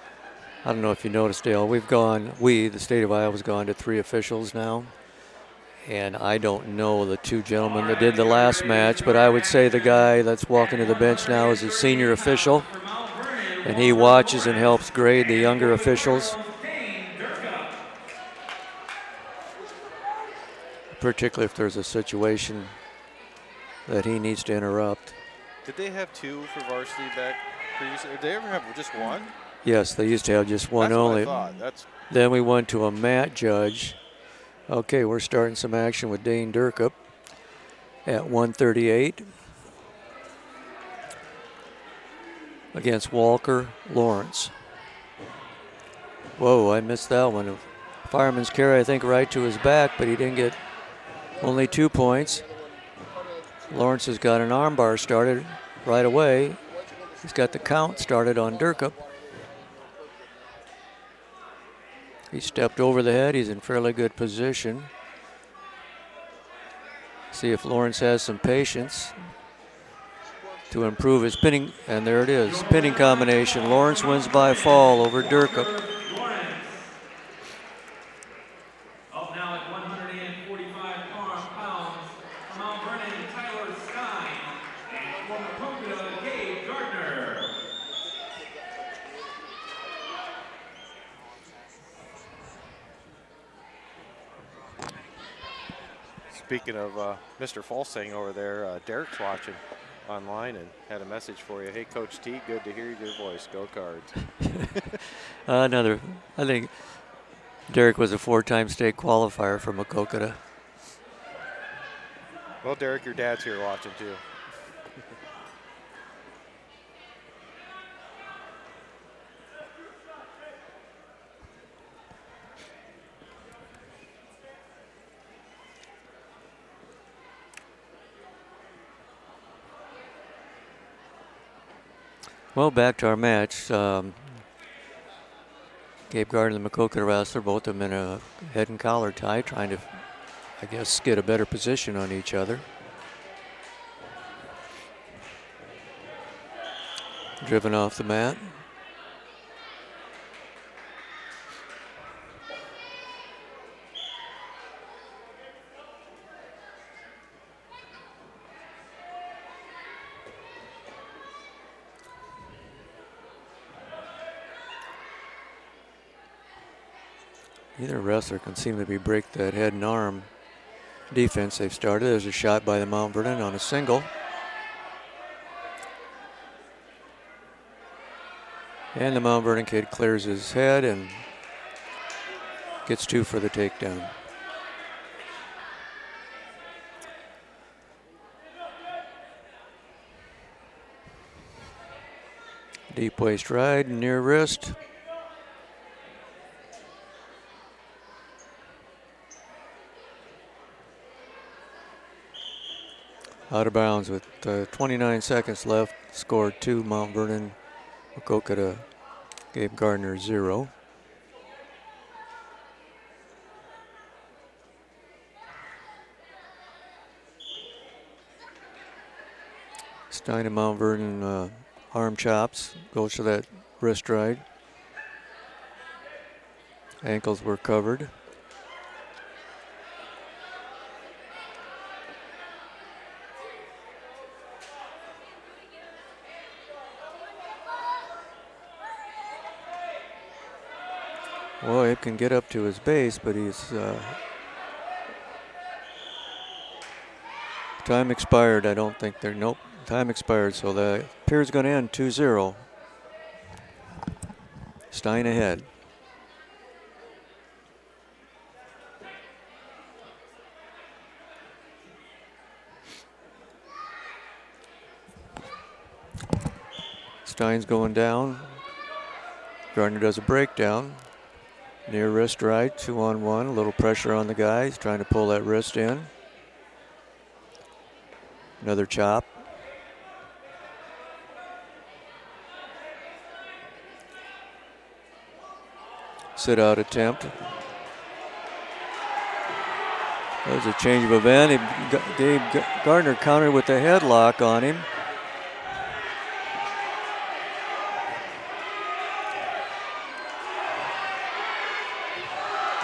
I don't know if you noticed, Dale, the state of Iowa's gone to 3 officials now. And I don't know the 2 gentlemen that did the last match, but I would say the guy that's walking to the bench now is a senior official. And he watches and helps grade the younger officials, particularly if there's a situation that he needs to interrupt.
Did they have 2 for varsity back previously? Did they ever have just 1?
Yes, they used to have just 1
That's
only.
what I thought.
Then we went to a mat judge. Okay, we're starting some action with Dane Durkup at 138 against Walker Lawrence. Whoa, I missed that one. Fireman's carry, I think, right to his back, but he didn't get only 2 points. Lawrence has got an armbar started right away. He's got the count started on Durkup. He stepped over the head. He's in fairly good position. See if Lawrence has some patience to improve his pinning. And there it is, pinning combination. Lawrence wins by fall over Durkup.
Up now at 145 pounds, from Mount Vernon, Tyler Stein, and from Maquoketa, Gabe Gardner.
Speaking of Mr. Falsing over there, Derek's watching online and had a message for you. Hey, Coach T, good to hear your voice. Go Cards.
I think Derek was a 4-time state qualifier for Maquoketa.
Well, Derek, your dad's here watching too.
Well, back to our match. Gabe Gardner and the Maquoketa wrestler, both of them in a head and collar tie, trying to, I guess, get a better position on each other. Driven off the mat. Either wrestler can seem to be break that head and arm defense they've started. There's a shot by the Mount Vernon on a single. And the Mount Vernon kid clears his head and gets 2 for the takedown. Deep waist ride, near wrist. Out of bounds with 29 seconds left. Scored 2, Mount Vernon. Maquoketa, Gabe Gardner 0. Stein and Mount Vernon arm chops. Goes to that wrist ride. Ankles were covered. Well, Abe can get up to his base, but he's Time expired. I don't think they're, nope, time expired. So the period's going to end 2-0. Stein ahead. Stein's going down. Gardner does a breakdown. Near wrist right, 2-on-1. A little pressure on the guy. He's trying to pull that wrist in. Another chop. Sit out attempt. That was a change of event. Gardner countered with a headlock on him.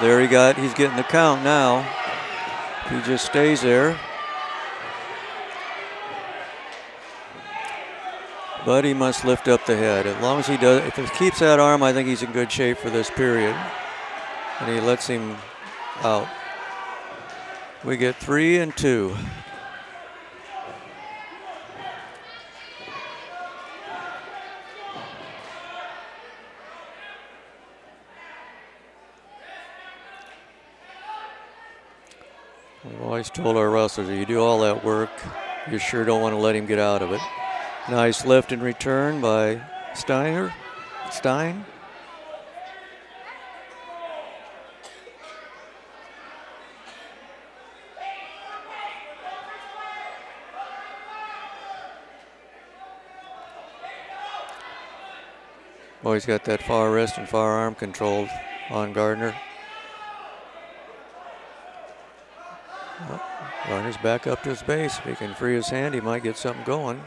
There he's getting the count now. If he just stays there. But he must lift up the head. As long as he does, if he keeps that arm, I think he's in good shape for this period. And he lets him out. We get 3 and 2. We've always told our wrestlers, you do all that work, you sure don't want to let him get out of it. Nice lift and return by Stein. Oh, he's got that far wrist and far arm controlled on Gardner. Well, Gardner's back up to his base. If he can free his hand, he might get something going.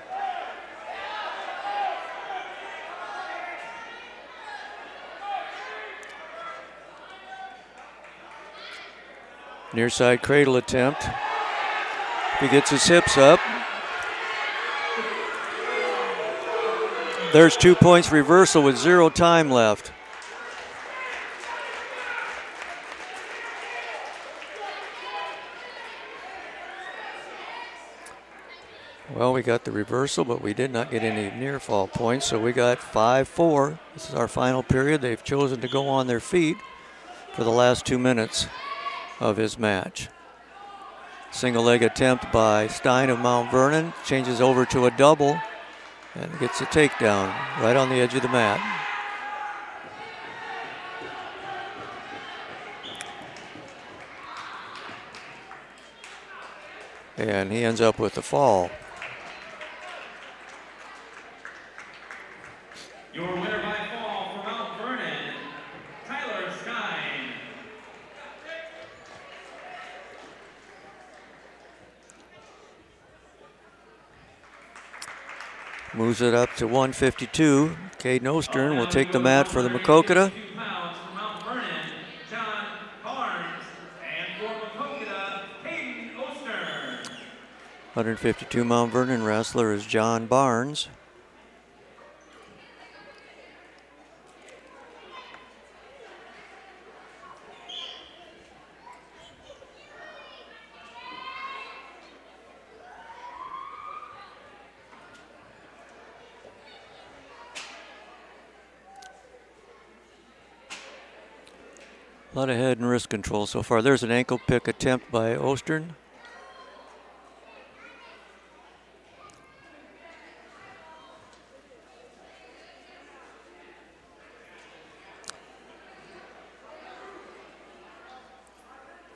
Near side cradle attempt. He gets his hips up. There's 2 points reversal with 0 time left. Well, we got the reversal, but we did not get any near fall points, so we got 5-4. This is our final period. They've chosen to go on their feet for the last 2 minutes of his match. Single leg attempt by Stein of Mount Vernon, changes over to a double and gets a takedown right on the edge of the mat. And he ends up with the fall.
Your winner by fall for Mount Vernon, Tyler Stein.
Moves it up to 152. Caden Ostern will take the mat for the Maquoketa. 152 Mount Vernon wrestler is John Barnes. A lot of head and wrist control so far. There's an ankle pick attempt by Ostern.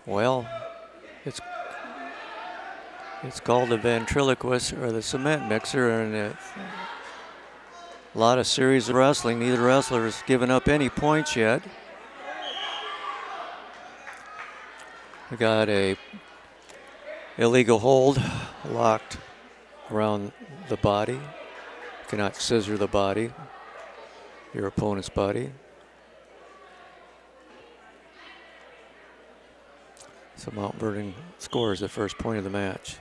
Well, it's called the ventriloquist or the cement mixer, and a lot of series of wrestling. Neither wrestler has given up any points yet. We got a illegal hold locked around the body. You cannot scissor the body, your opponent's body. So Mount Vernon scores the first point of the match.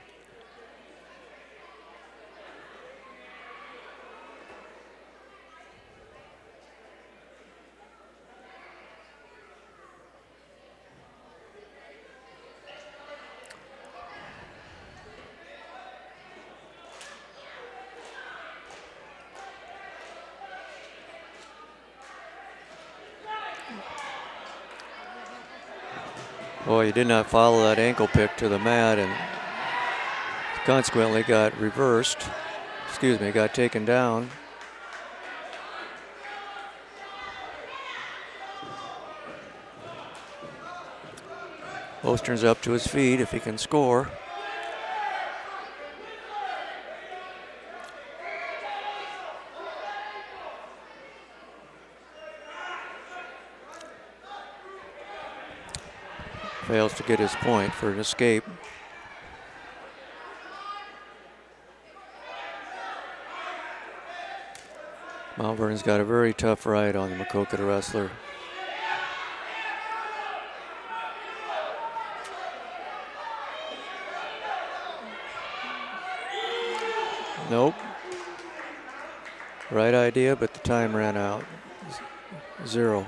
Boy, he did not follow that ankle pick to the mat and consequently got reversed. Excuse me, got taken down. Ostern's up to his feet if he can score. Fails to get his point for an escape. Mount Vernon's got a very tough ride on the Maquoketa wrestler. Nope. Right idea, but the time ran out. 0.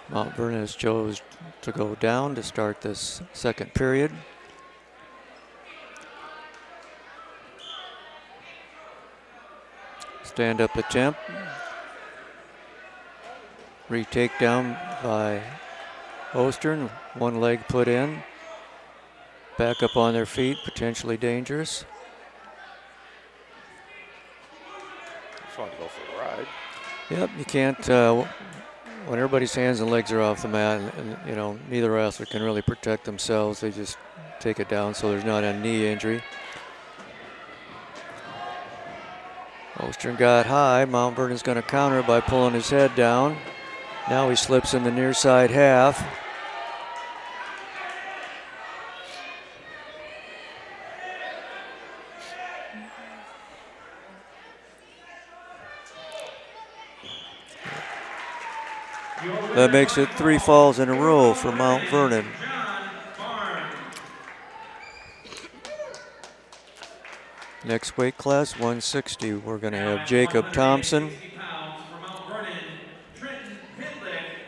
Mount Vernon has chose to go down to start this second period. Stand up attempt. Retake down by Ostern. One leg put in. Back up on their feet, potentially dangerous.
Just want to go for a ride.
Yep, you can't, when everybody's hands and legs are off the mat, and you know, neither wrestler can really protect themselves. They just take it down so there's not a knee injury. Ostern got high. Mount Vernon's going to counter by pulling his head down. Now he slips in the near side half. That makes it 3 falls in a row for Mount Vernon. Next weight class, 160. We're going to have Jacob Thompson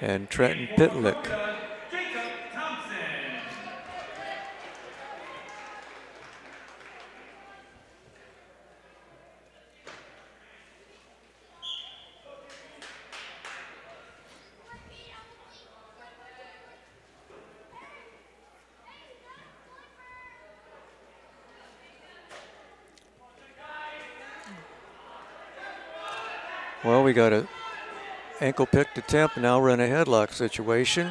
and Trenton Pitlick. Well, we got a ankle picked attempt, now we're in a headlock situation.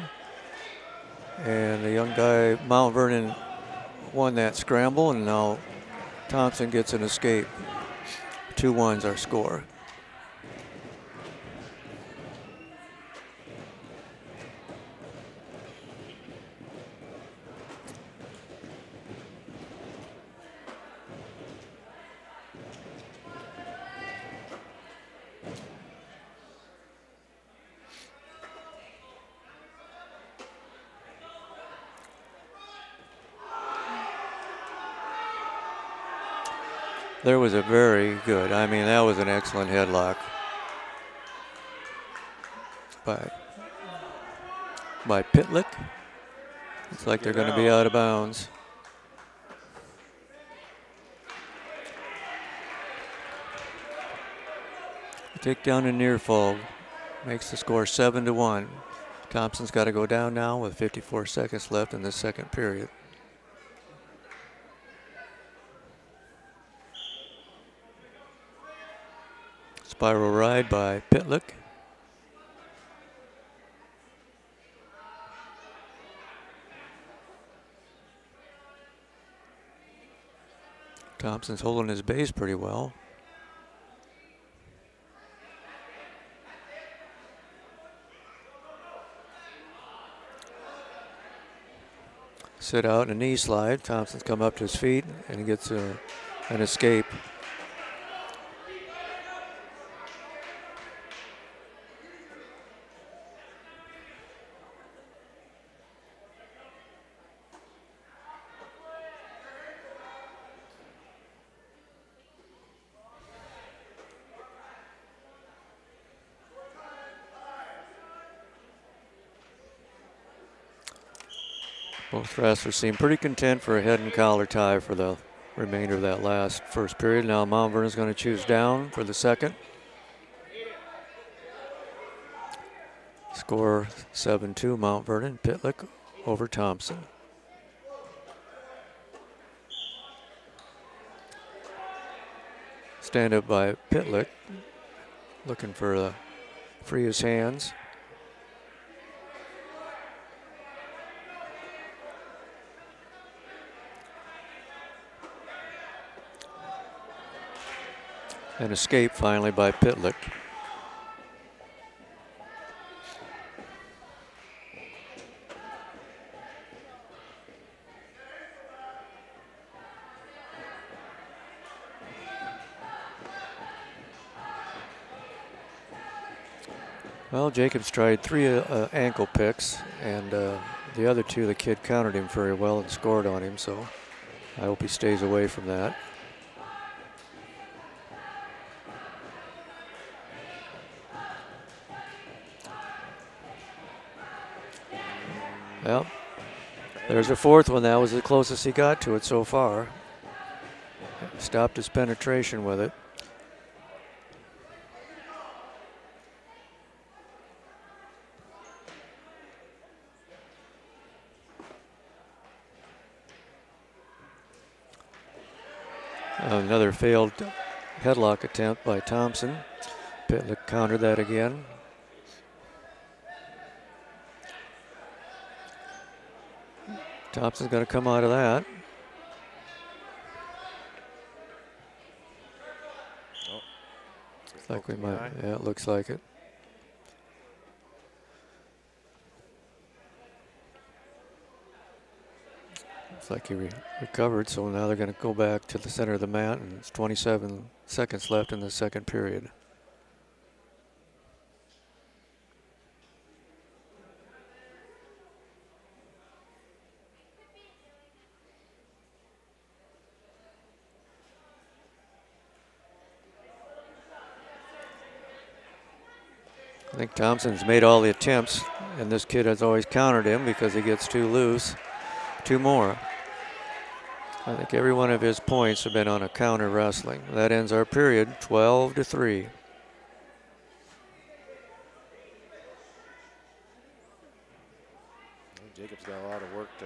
And the young guy, Mount Vernon, won that scramble, and now Thompson gets an escape. 2-1's our score. There was a very good, I mean, that was an excellent headlock by Pitlick. It's like they're going to be out of bounds. Take down a near fall makes the score 7-1. Thompson's got to go down now with 54 seconds left in the second period. Spiral ride by Pitlick. Thompson's holding his base pretty well. Sit out in a knee slide. Thompson's come up to his feet and he gets an escape. Both wrestlers seem pretty content for a head and collar tie for the remainder of that last first period. Now Mount Vernon's going to choose down for the second. Score 7-2 Mount Vernon. Pitlick over Thompson. Stand up by Pitlick, looking for free his hands. An escape finally by Pitlick. Well, Jacobs tried 3 ankle picks, and the other 2, the kid countered him very well and scored on him, so I hope he stays away from that. Well, there's a fourth one. That was the closest he got to it so far. Stopped his penetration with it. Another failed headlock attempt by Thompson. Pitlick countered that again. Thompson's going to come out of that.
Oh,
Looks like we might. Yeah, it looks like it. Looks like he recovered, so now they're going to go back to the center of the mat, and it's 27 seconds left in the second period. I think Thompson's made all the attempts, and this kid has always countered him because he gets too loose. 2 more. I think every one of his points have been on a counter wrestling. That ends our period, 12-3.
Jacob's got a lot of work to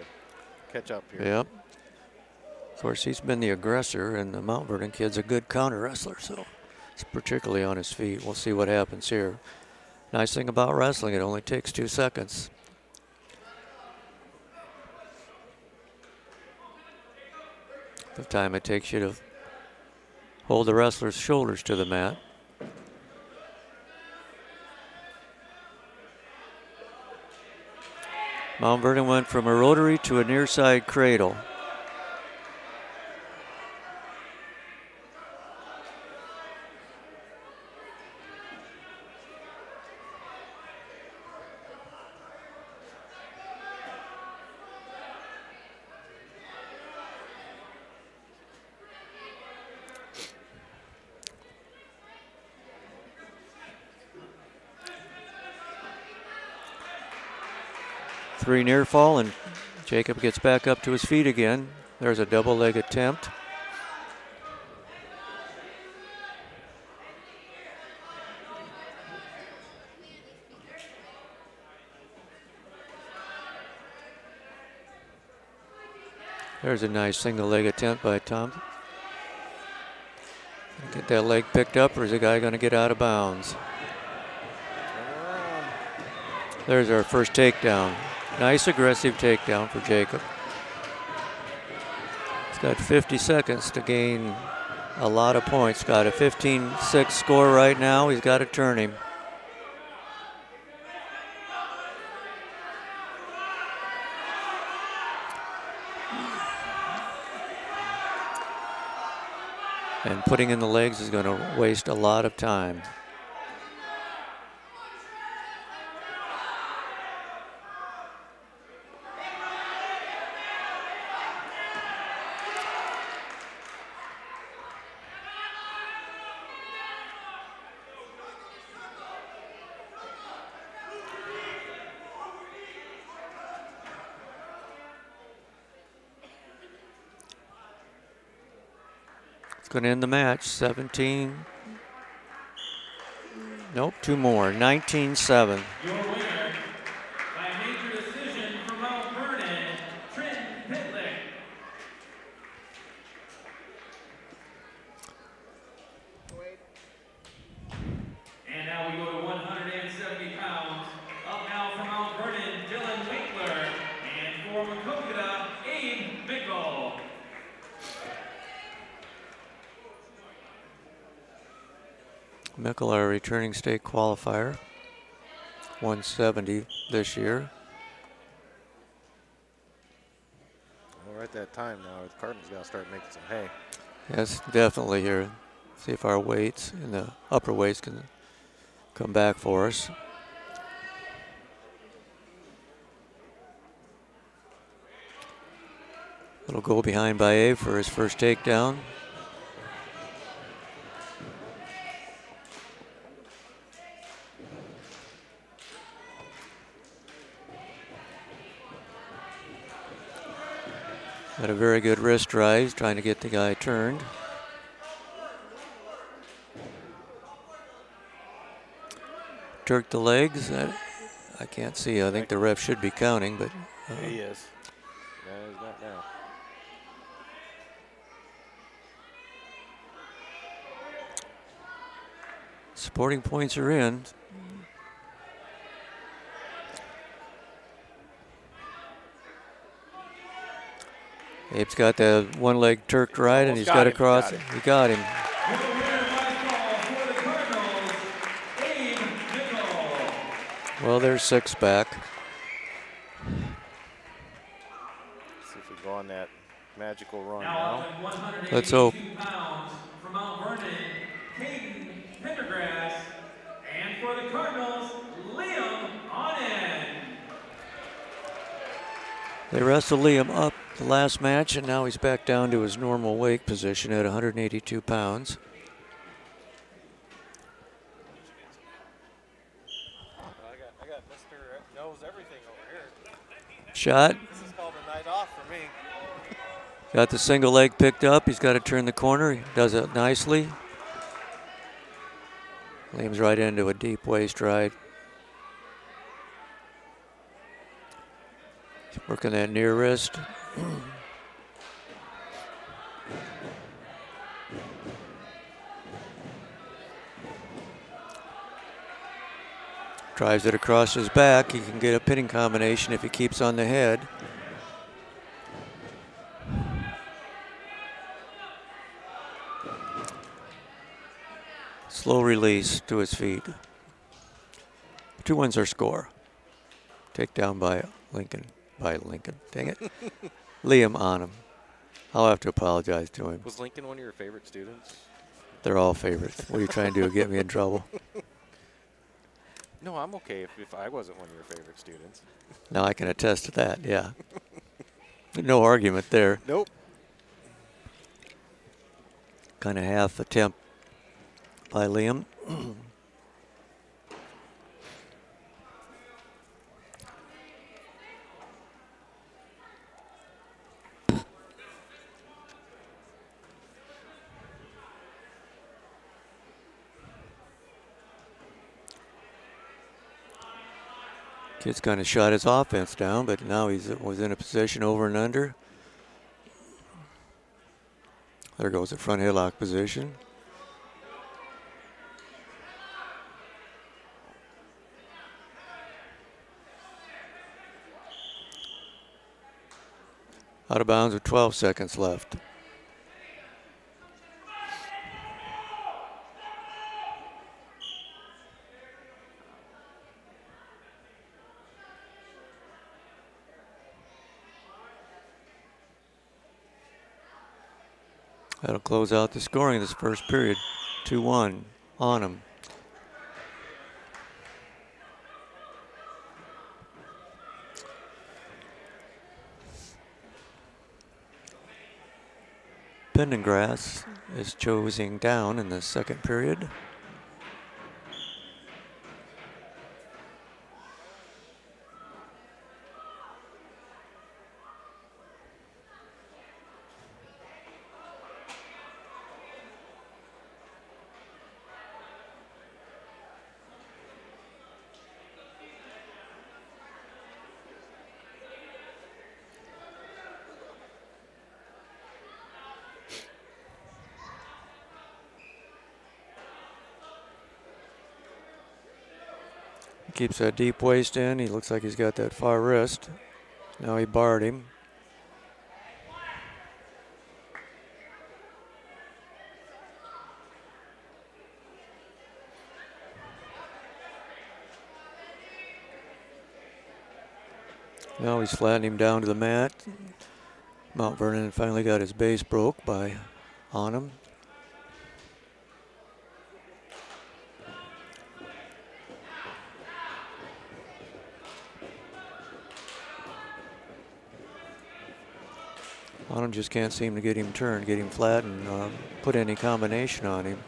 catch up here.
Yep. Of course, he's been the aggressor, and the Mount Vernon kid's a good counter wrestler, so it's particularly on his feet. We'll see what happens here. Nice thing about wrestling, it only takes 2 seconds. The time it takes you to hold the wrestler's shoulders to the mat. Mount Vernon went from a rotary to a near side cradle. Three near fall, and Jacob gets back up to his feet again. There's a double leg attempt. There's a nice single leg attempt by Thompson. Get that leg picked up, or is the guy going to get out of bounds? There's our first takedown. Nice aggressive takedown for Jacob. He's got 50 seconds to gain a lot of points. Got a 15-6 score right now. He's got to turn him. And putting in the legs is going to waste a lot of time. It's going to end the match. 17. Nope, 2 more. 19-7.
Your winner by major decision from Mount Vernon, Trenton Pitlick. And now we go to 170 pounds. Up now from Mount Vernon, Dylan Winkler. And for Maquoketa, Abe Bickle.
Mickle, our returning state qualifier. 170 this year.
Well, we're at that time now. The Cardinals got to start making some hay.
Yes, definitely here. See if our weights in the upper weights can come back for us. Little goal behind by Abe for his first takedown. Had a very good wrist rise, trying to get the guy turned. Jerk the legs. I can't see. I think the ref should be counting, but
He is. No, he's not now.
supporting points are in. Abe's got the one leg Turk right, and he's got to cross. He got him. Well, there's 6 back.
See if we go on that magical run now.
Let's hope.
From Mount Vernon, Caden Pendergrass, and for the Cardinals, Liam Onen.
They wrestled Liam up the last match, and now he's back down to his normal weight position at 182 pounds.
I got Mr. Knows Everything over here.
Shot.
This is called a night off for me.
Got the single leg picked up. He's got to turn the corner. He does it nicely. Liam's right into a deep waist ride. Working that near wrist. Drives it across his back. He can get a pinning combination if he keeps on the head. Slow release to his feet. 2-1's our score. Takedown by Lincoln. Dang it. Liam on him. I'll have to apologize to him.
Was Lincoln one of your favorite students?
They're all favorites. What are you trying to do? Get me in trouble?
No, I'm okay if I wasn't one of your favorite students.
Now I can attest to that, yeah. No argument there.
Nope.
Kind of half attempt by Liam. Kid's kind of shot his offense down, but now he was in a position over and under. There goes the front headlock position. Out of bounds with 12 seconds left. That'll close out the scoring of this first period. 2-1 on him. Pendergrass is choosing down in the second period. He keeps that deep waist in. He looks like he's got that far wrist. Now he barred him. Now he's flattening him down to the mat. Mount Vernon finally got his base broke on him. Bonham just can't seem to get him turned, get him flat, and put any combination on him.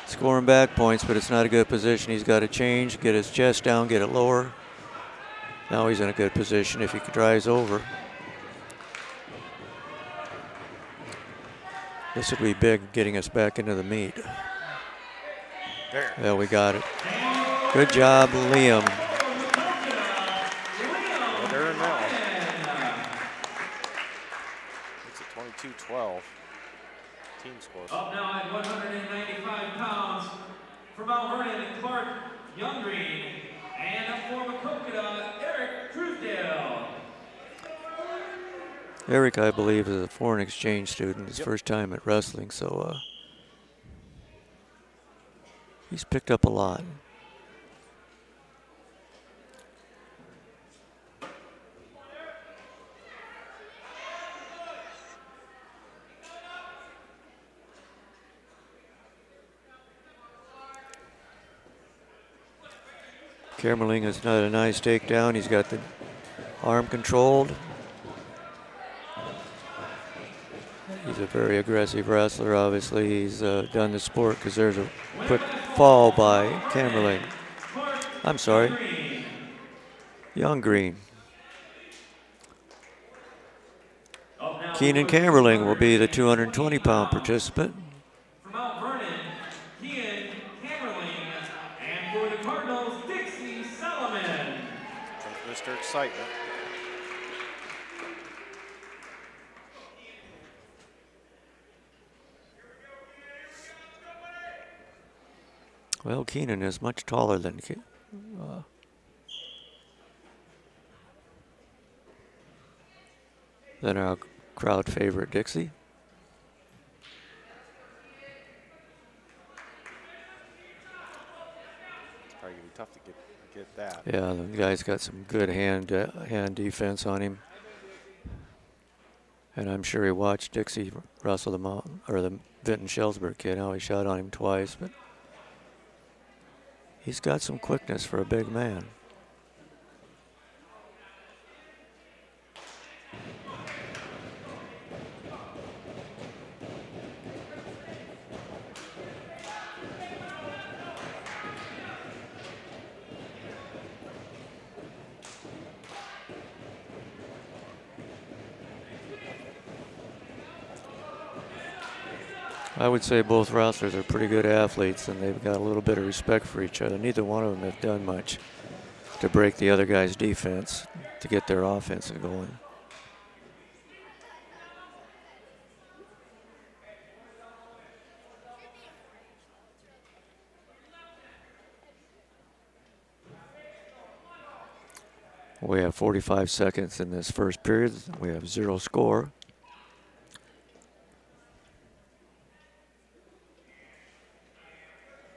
Scoring back points, but it's not a good position. He's got to change, get his chest down, get it lower. Now he's in a good position if he drives over. This would be big, getting us back into the meet. There we got it. Good job, Liam.
They're in now. It's a 22-12 team score.
Up now at 195 pounds for Mount Vernon, Clark Younggreen. And up for Maquoketa, Eric Truesdale.
Eric, I believe, is a foreign exchange student, his first time at wrestling, so he's picked up a lot. Camerling has done a nice takedown. He's got the arm controlled. He's a very aggressive wrestler, obviously. He's done the sport because there's a quick fall by Camerling. I'm sorry, Younggreen. Keenan Camerling will be the 220-pound participant.
For Mount Vernon, Keenan Camerling. And for the Cardinals, Dixie Solomon.
Comes Mr. Excitement.
Well, Keenan is much taller than our crowd favorite, Dixie.
It's probably gonna be tough to get that.
Yeah, the guy's got some good hand defense on him. And I'm sure he watched Dixie wrestle the Vinton-Shellsburg kid. How he shot on him twice, but he's got some quickness for a big man. I would say both wrestlers are pretty good athletes, and they've got a little bit of respect for each other. Neither one of them have done much to break the other guy's defense to get their offense going. We have 45 seconds in this first period. We have 0 score.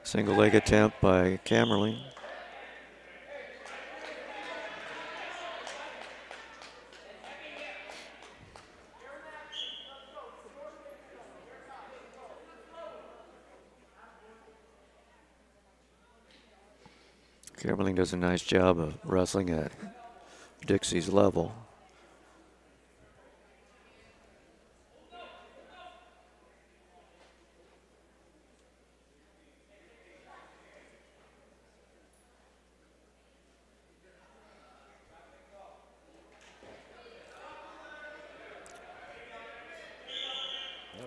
Single leg attempt by Camerling. Camerling does a nice job of wrestling at Dixie's level.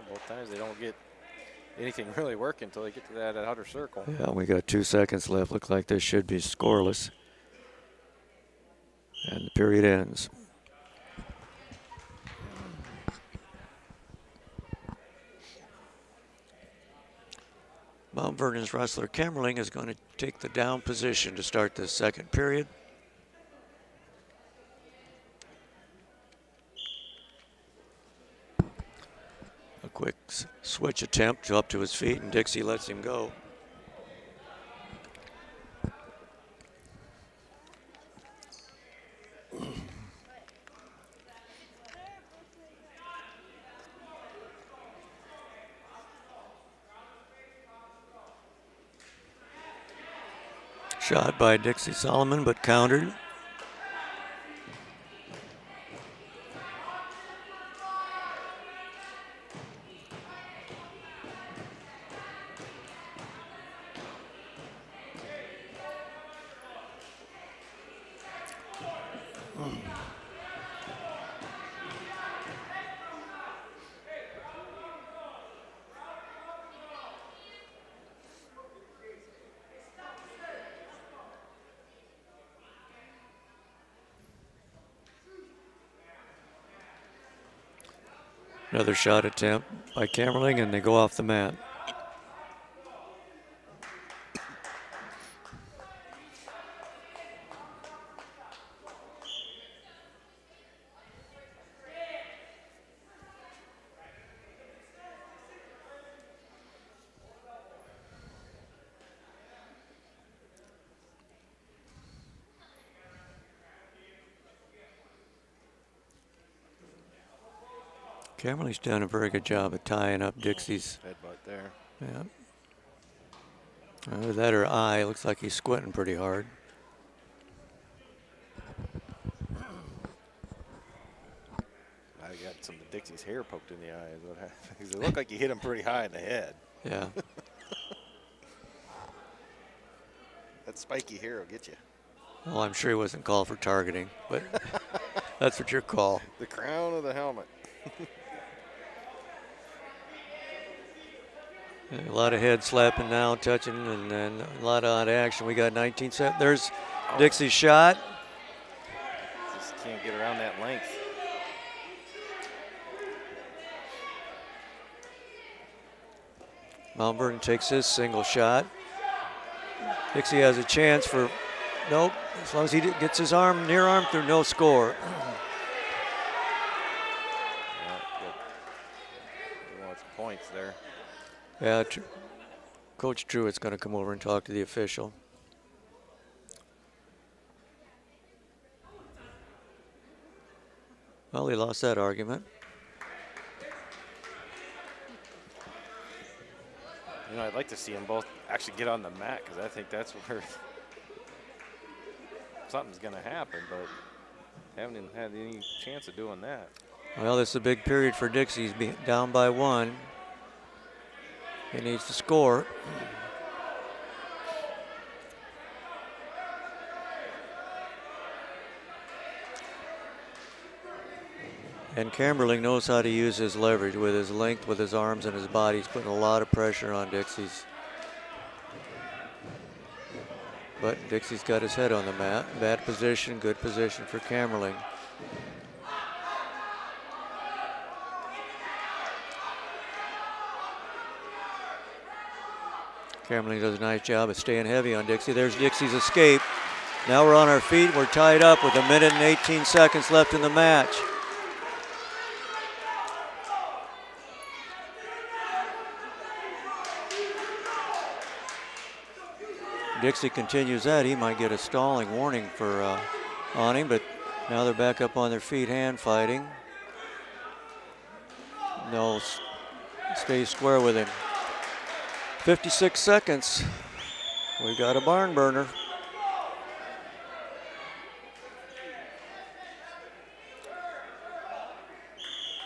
Both times they don't get anything really working until they get to that outer circle.
Yeah, we got 2 seconds left. Look like this should be scoreless. And the period ends. Mount Vernon's wrestler Kemmerling is going to take the down position to start the second period. A quick switch attempt up to his feet, and Dixie lets him go. Shot by Dixie Solomon, but countered. Another shot attempt by Kemmerling, and they go off the mat. Kemmerling's done a very good job of tying up Dixie's
headbutt there.
Yeah. Either that or eye. Looks like he's squinting pretty hard.
I got some of Dixie's hair poked in the eye. Is what happened. It looked like you hit him pretty high in the head.
Yeah.
That spiky hair will get you.
Well, I'm sure he wasn't called for targeting, but that's what you're called.
The crown of the helmet.
A lot of head slapping now, touching, and then a lot of odd action. We got 19 seconds. There's Dixie's shot.
Just can't get around that length.
Mount Vernon takes his single shot. Dixie has a chance for, nope, as long as he gets his arm, near arm through, no score.
He wants points there.
Yeah, Coach Truitt's going to come over and talk to the official. Well, he lost that argument.
You know, I'd like to see them both actually get on the mat, because I think that's where something's going to happen, but haven't even had any chance of doing that.
Well, this is a big period for Dixie. He's being down by 1. He needs to score. And Kemmerling knows how to use his leverage with his length, with his arms and his body. He's putting a lot of pressure on Dixie's. But Dixie's got his head on the mat. Bad position, good position for Kemmerling. Kemmerling does a nice job of staying heavy on Dixie. There's Dixie's escape. Now we're on our feet. We're tied up with 1 minute and 18 seconds left in the match. Dixie continues that. He might get a stalling warning for on him, but now they're back up on their feet, hand fighting. No, stay square with him. 56 seconds. We've got a barn burner.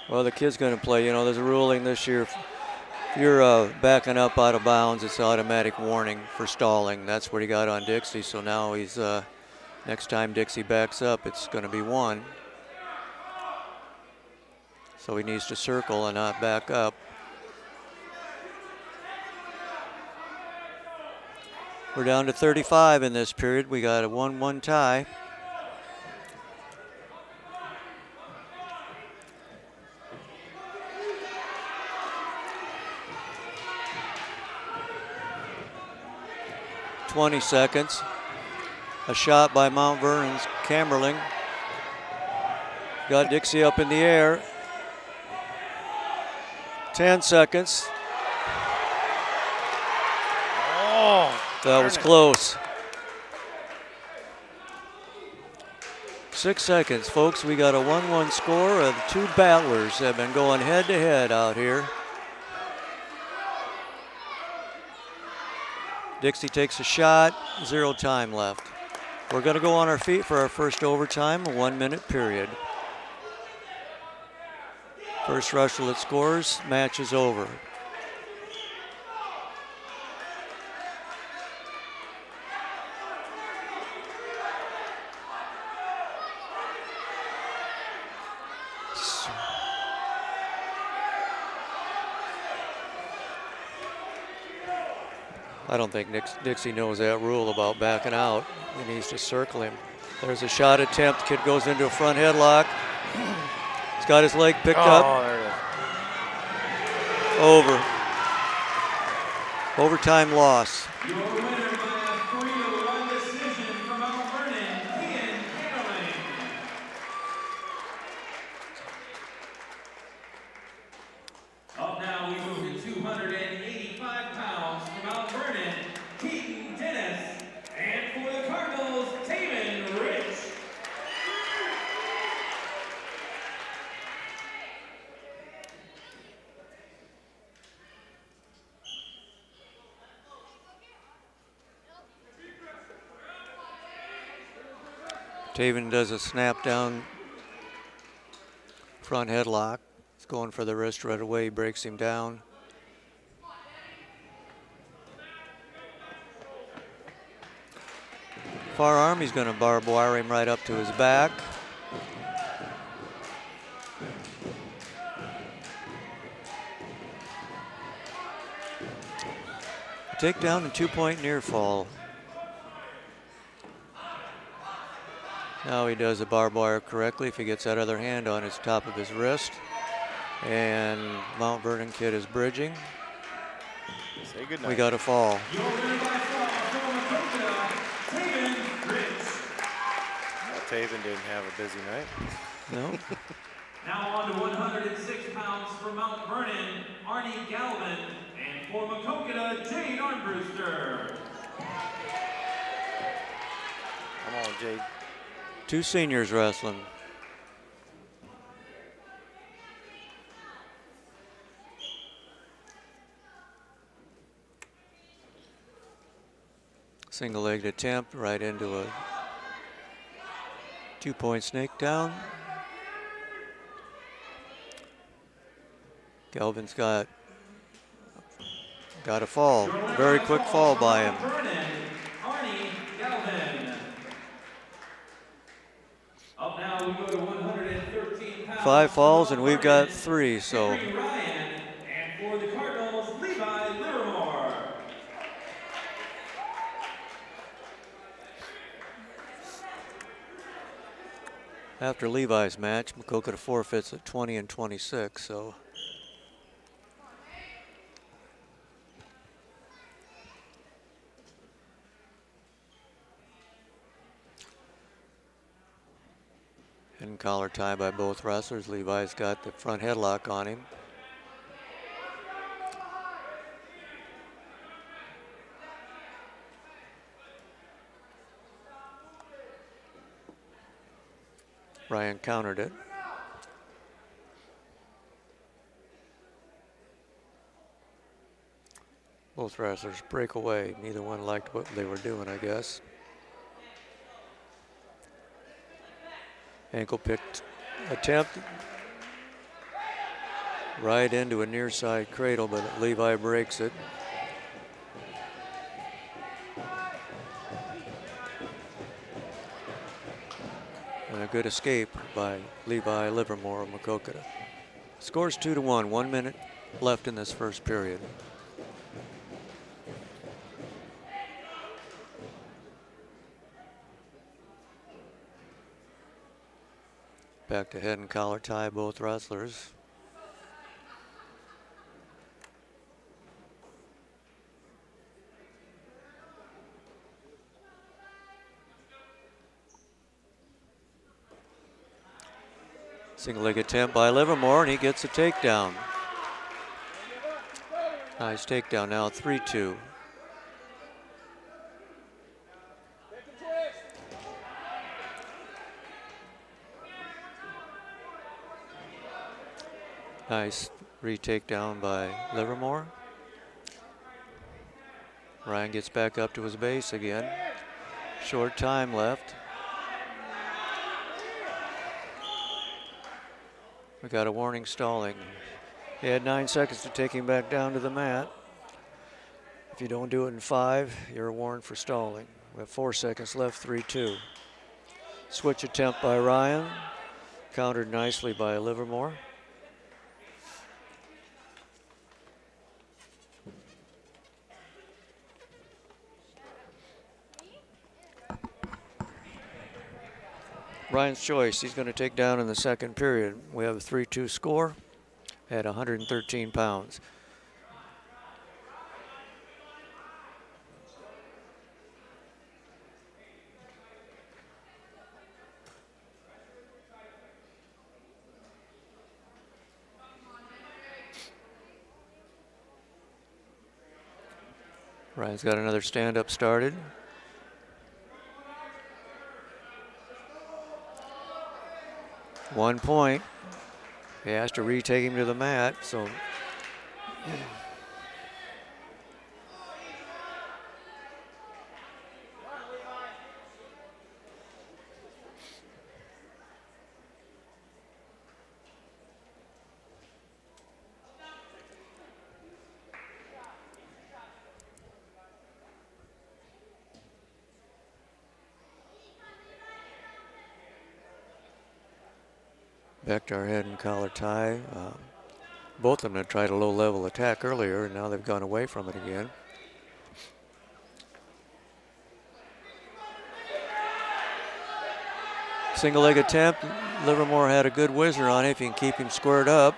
Well, the kid's going to play. You know, there's a ruling this year. If you're backing up out of bounds, it's automatic warning for stalling. That's what he got on Dixie. So now he's, next time Dixie backs up, it's going to be 1. So he needs to circle and not back up. We're down to 35 in this period. We got a 1-1 tie. 20 seconds. A shot by Mount Vernon's Camerling. Got Dixie up in the air. 10 seconds.
Oh,
that was close. 6 seconds, folks. We got a 1-1 score, and two battlers have been going head to head out here. Dixie takes a shot, 0 time left. We're going to go on our feet for our first overtime, a 1-minute period. First rusher that scores, match is over. I don't think Dixie knows that rule about backing out. He needs to circle him. There's a shot attempt. Kid goes into a front headlock. He's got his leg picked up.
There it is.
Over. Overtime loss.
Your winner by a 3-1 decision from Mount Vernon, Ian Camerling. Up now, we move to 285 pounds from Mount Vernon, Keaton Dennis. And for the Cardinals, Taven Rich.
Taven does a snap down front headlock. He's going for the wrist right away, breaks him down. Far arm, he's going to barbed wire him right up to his back. Takedown and 2-point near fall. Now he does the barbed wire correctly if he gets that other hand on his top of his wrist. And Mount Vernon kid is bridging.
Say goodnight.
We got a fall.
Your winner by fall from Maquoketa, Taven Rich.
Taven didn't have a busy night.
No.
Now on to 106 pounds for Mount Vernon, Arnie Galvin. And for Maquoketa, Jade Armbruster.
Come on, Jade.
Two seniors wrestling. Single-legged attempt right into a 2-point snake down. Galvin's got a fall. Very quick fall by him.
Arnie Galvin. Up now we go to 113 pounds.
5 falls and we've got 3, so.
Ryan, and for the Cardinals, Levi Livermore.
After Levi's match, Maquoketa forfeits at 20 and 26, so. And collar tie by both wrestlers. Levi's got the front headlock on him. Ryan countered it. Both wrestlers break away. Neither one liked what they were doing, I guess. Ankle picked attempt. Right into a near side cradle, but Levi breaks it. And a good escape by Levi Livermore of Maquoketa. Scores 2-1, 1 minute left in this first period. Back to head and collar tie both wrestlers. Single leg attempt by Livermore, and he gets a takedown. Nice takedown now, 3-2. Nice retake down by Livermore. Ryan gets back up to his base again. Short time left. We got a warning stalling. He had 9 seconds to take him back down to the mat. If you don't do it in 5, you're warned for stalling. We have 4 seconds left, 3-2. Switch attempt by Ryan. Countered nicely by Livermore. Ryan's choice, he's going to take down in the second period. We have a 3-2 score at 113 pounds. Ryan's got another stand-up started. One point. He has to retake him to the mat, so. Back to our head and collar tie. Both of them had tried a low-level attack earlier, and now they've gone away from it again. Single leg attempt. Livermore had a good whizzer on it if you can keep him squared up.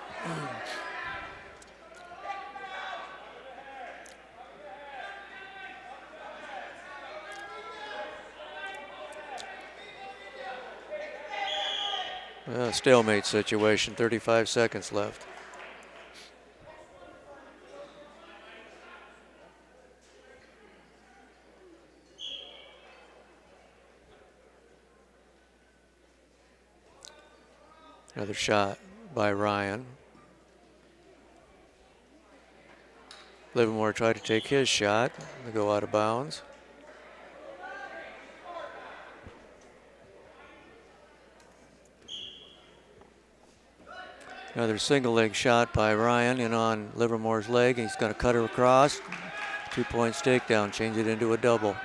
Stalemate situation, 35 seconds left. Another shot by Ryan. Livermore tried to take his shot to go out of bounds. Another single leg shot by Ryan in on Livermore's leg. He's going to cut her across. 2 points takedown, change it into a double.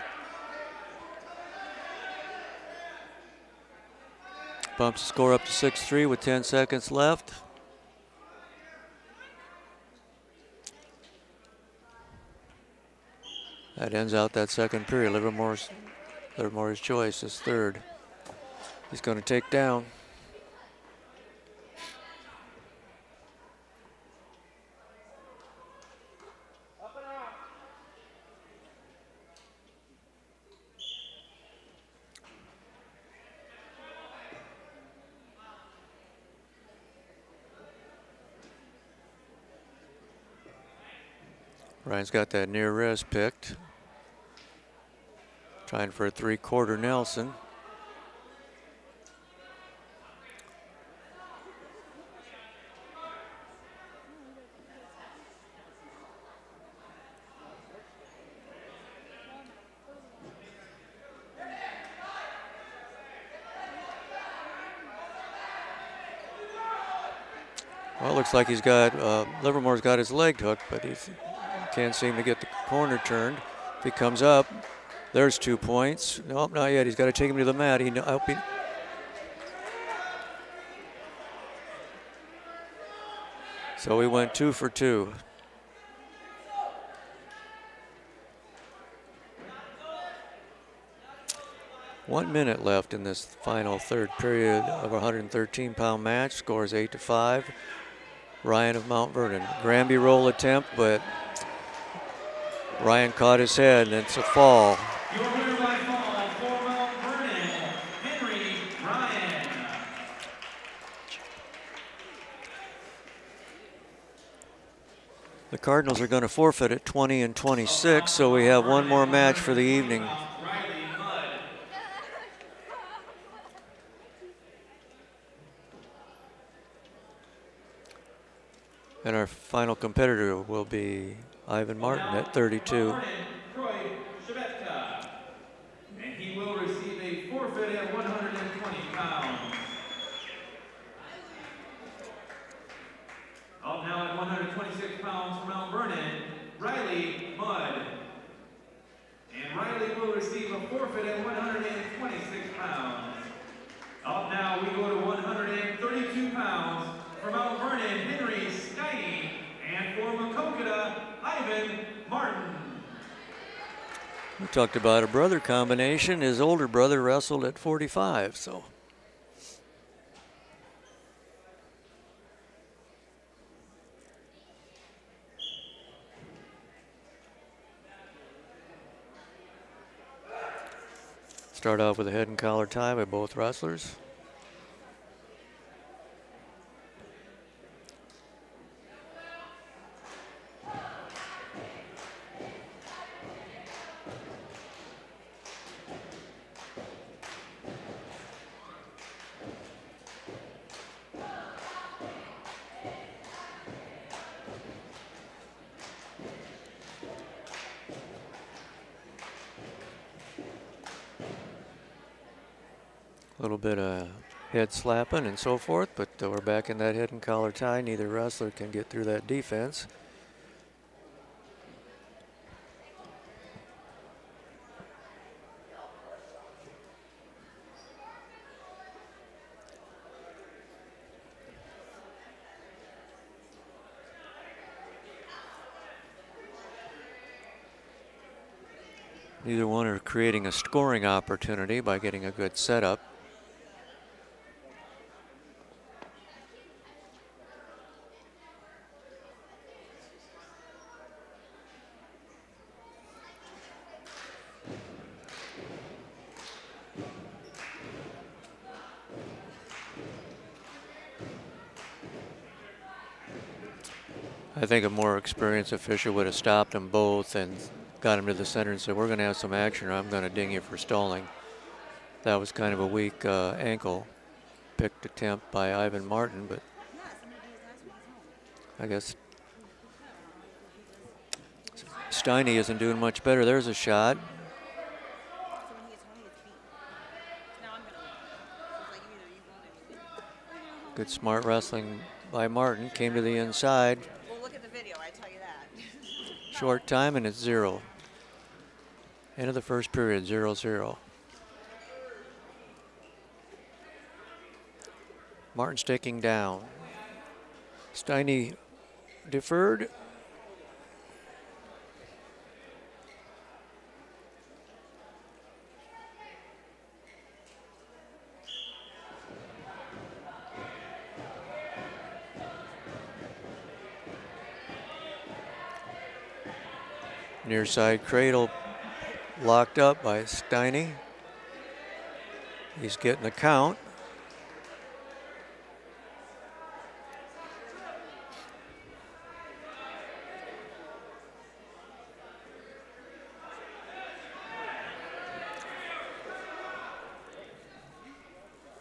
Bumps the score up to 6-3 with 10 seconds left. That ends out that second period. Livermore's choice is third. He's going to take down. Ryan's got that near wrist picked. Trying for a 3/4 Nelson. Well, it looks like he's got, Livermore's got his leg hooked, but he can't seem to get the corner turned. If he comes up, there's 2 points. Nope, not yet. He's got to take him to the mat. So he went 2 for 2. One minute left in this final third period of a 113-pound match. Score is 8-5. Ryan of Mount Vernon. Granby roll attempt, but Ryan caught his head, and it's a fall.
Your winner by fall for Mount Vernon, Henry Ryan.
The Cardinals are going to forfeit at 20 and 26, so we have one more match for the evening. And our final competitor will be Ivan Martin at 32.
And he will receive a forfeit at 120 pounds. Up now at 126 pounds from Mount Vernon, Riley Mudd. And Riley will receive a forfeit at 126 pounds. Up now we go to 132 pounds for Mount Vernon, Henry Steiny. And for Maquoketa, Ivan Martin.
We talked about a brother combination. His older brother wrestled at 45, so. Start off with a head and collar tie by both wrestlers. A little bit of head slapping and so forth, but we're back in that head and collar tie. Neither wrestler can get through that defense. Neither one are creating a scoring opportunity by getting a good setup. I think a more experienced official would have stopped them both and got him to the center and said, we're going to have some action or I'm going to ding you for stalling. That was kind of a weak ankle picked attempt by Ivan Martin, but I guess Steiny isn't doing much better. There's a shot. Good smart wrestling by Martin. Came to the inside.
Well, look at the video, I tell you that.
Short time and it's 0. End of the first period, 0-0. Martin's taking down. Steiny deferred. Near side cradle locked up by Steiny. He's getting the count.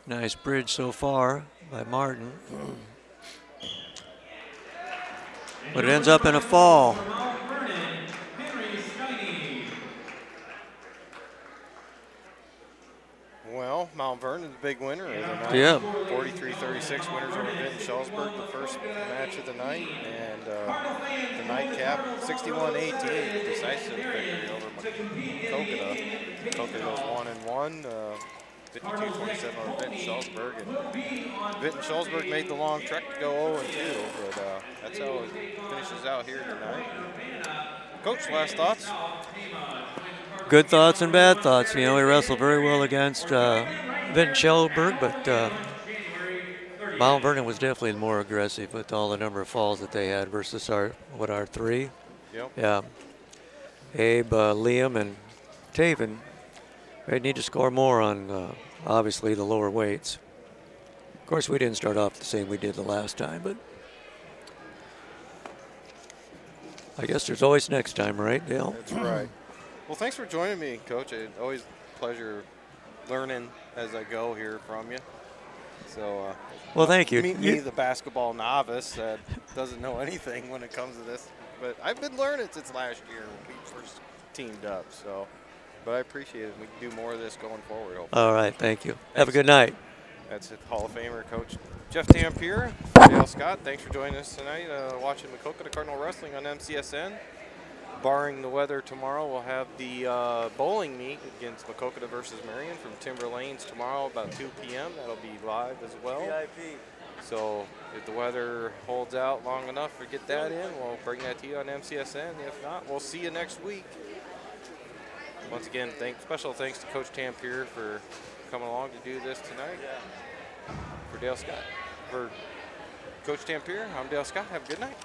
Nice bridge so far by Martin. But it ends up in a fall.
Well, Mount Vernon's big winner of the night.
Yeah.
43-36 winners over Vinton-Shellsburg, the first match of the night. And the nightcap, 61-18, decisive victory over Maquoketa. Maquoketa goes 1-1, 52-27 over Vinton-Shellsburg. And Vinton-Shellsburg made the long trek to go 0-2, but that's how it finishes out here tonight. Coach, last thoughts?
Good thoughts and bad thoughts. You know, we wrestled very well against Vinton-Shellsburg, but Mount Vernon was definitely more aggressive with all the number of falls that they had versus our 3.
Yep.
Yeah. Abe, Liam, and Taven. They need to score more on, obviously, the lower weights. Of course, we didn't start off the same we did the last time, but I guess there's always next time, right, Dale?
That's right. Well, thanks for joining me, Coach. It's always a pleasure learning as I go here from you. So,
well, thank you.
Me, the basketball novice that doesn't know anything when it comes to this, but I've been learning since last year when we first teamed up. So, but I appreciate it. We can do more of this going forward. Hopefully.
All right, thank you. Have a good night.
That's it, Hall of Famer Coach Jeff Tampier, Dale Scott. Thanks for joining us tonight, watching Maquoketa Cardinal Wrestling on MCSN. Barring the weather tomorrow, we'll have the bowling meet against Maquoketa versus Marion from Timber Lanes tomorrow about 2 p.m. That'll be live as well.
VIP.
So if the weather holds out long enough to get that in, we'll bring that to you on MCSN. If not, we'll see you next week. Once again, special thanks to Coach Tampier for coming along to do this tonight. For Dale Scott, for Coach Tampier, I'm Dale Scott. Have a good night.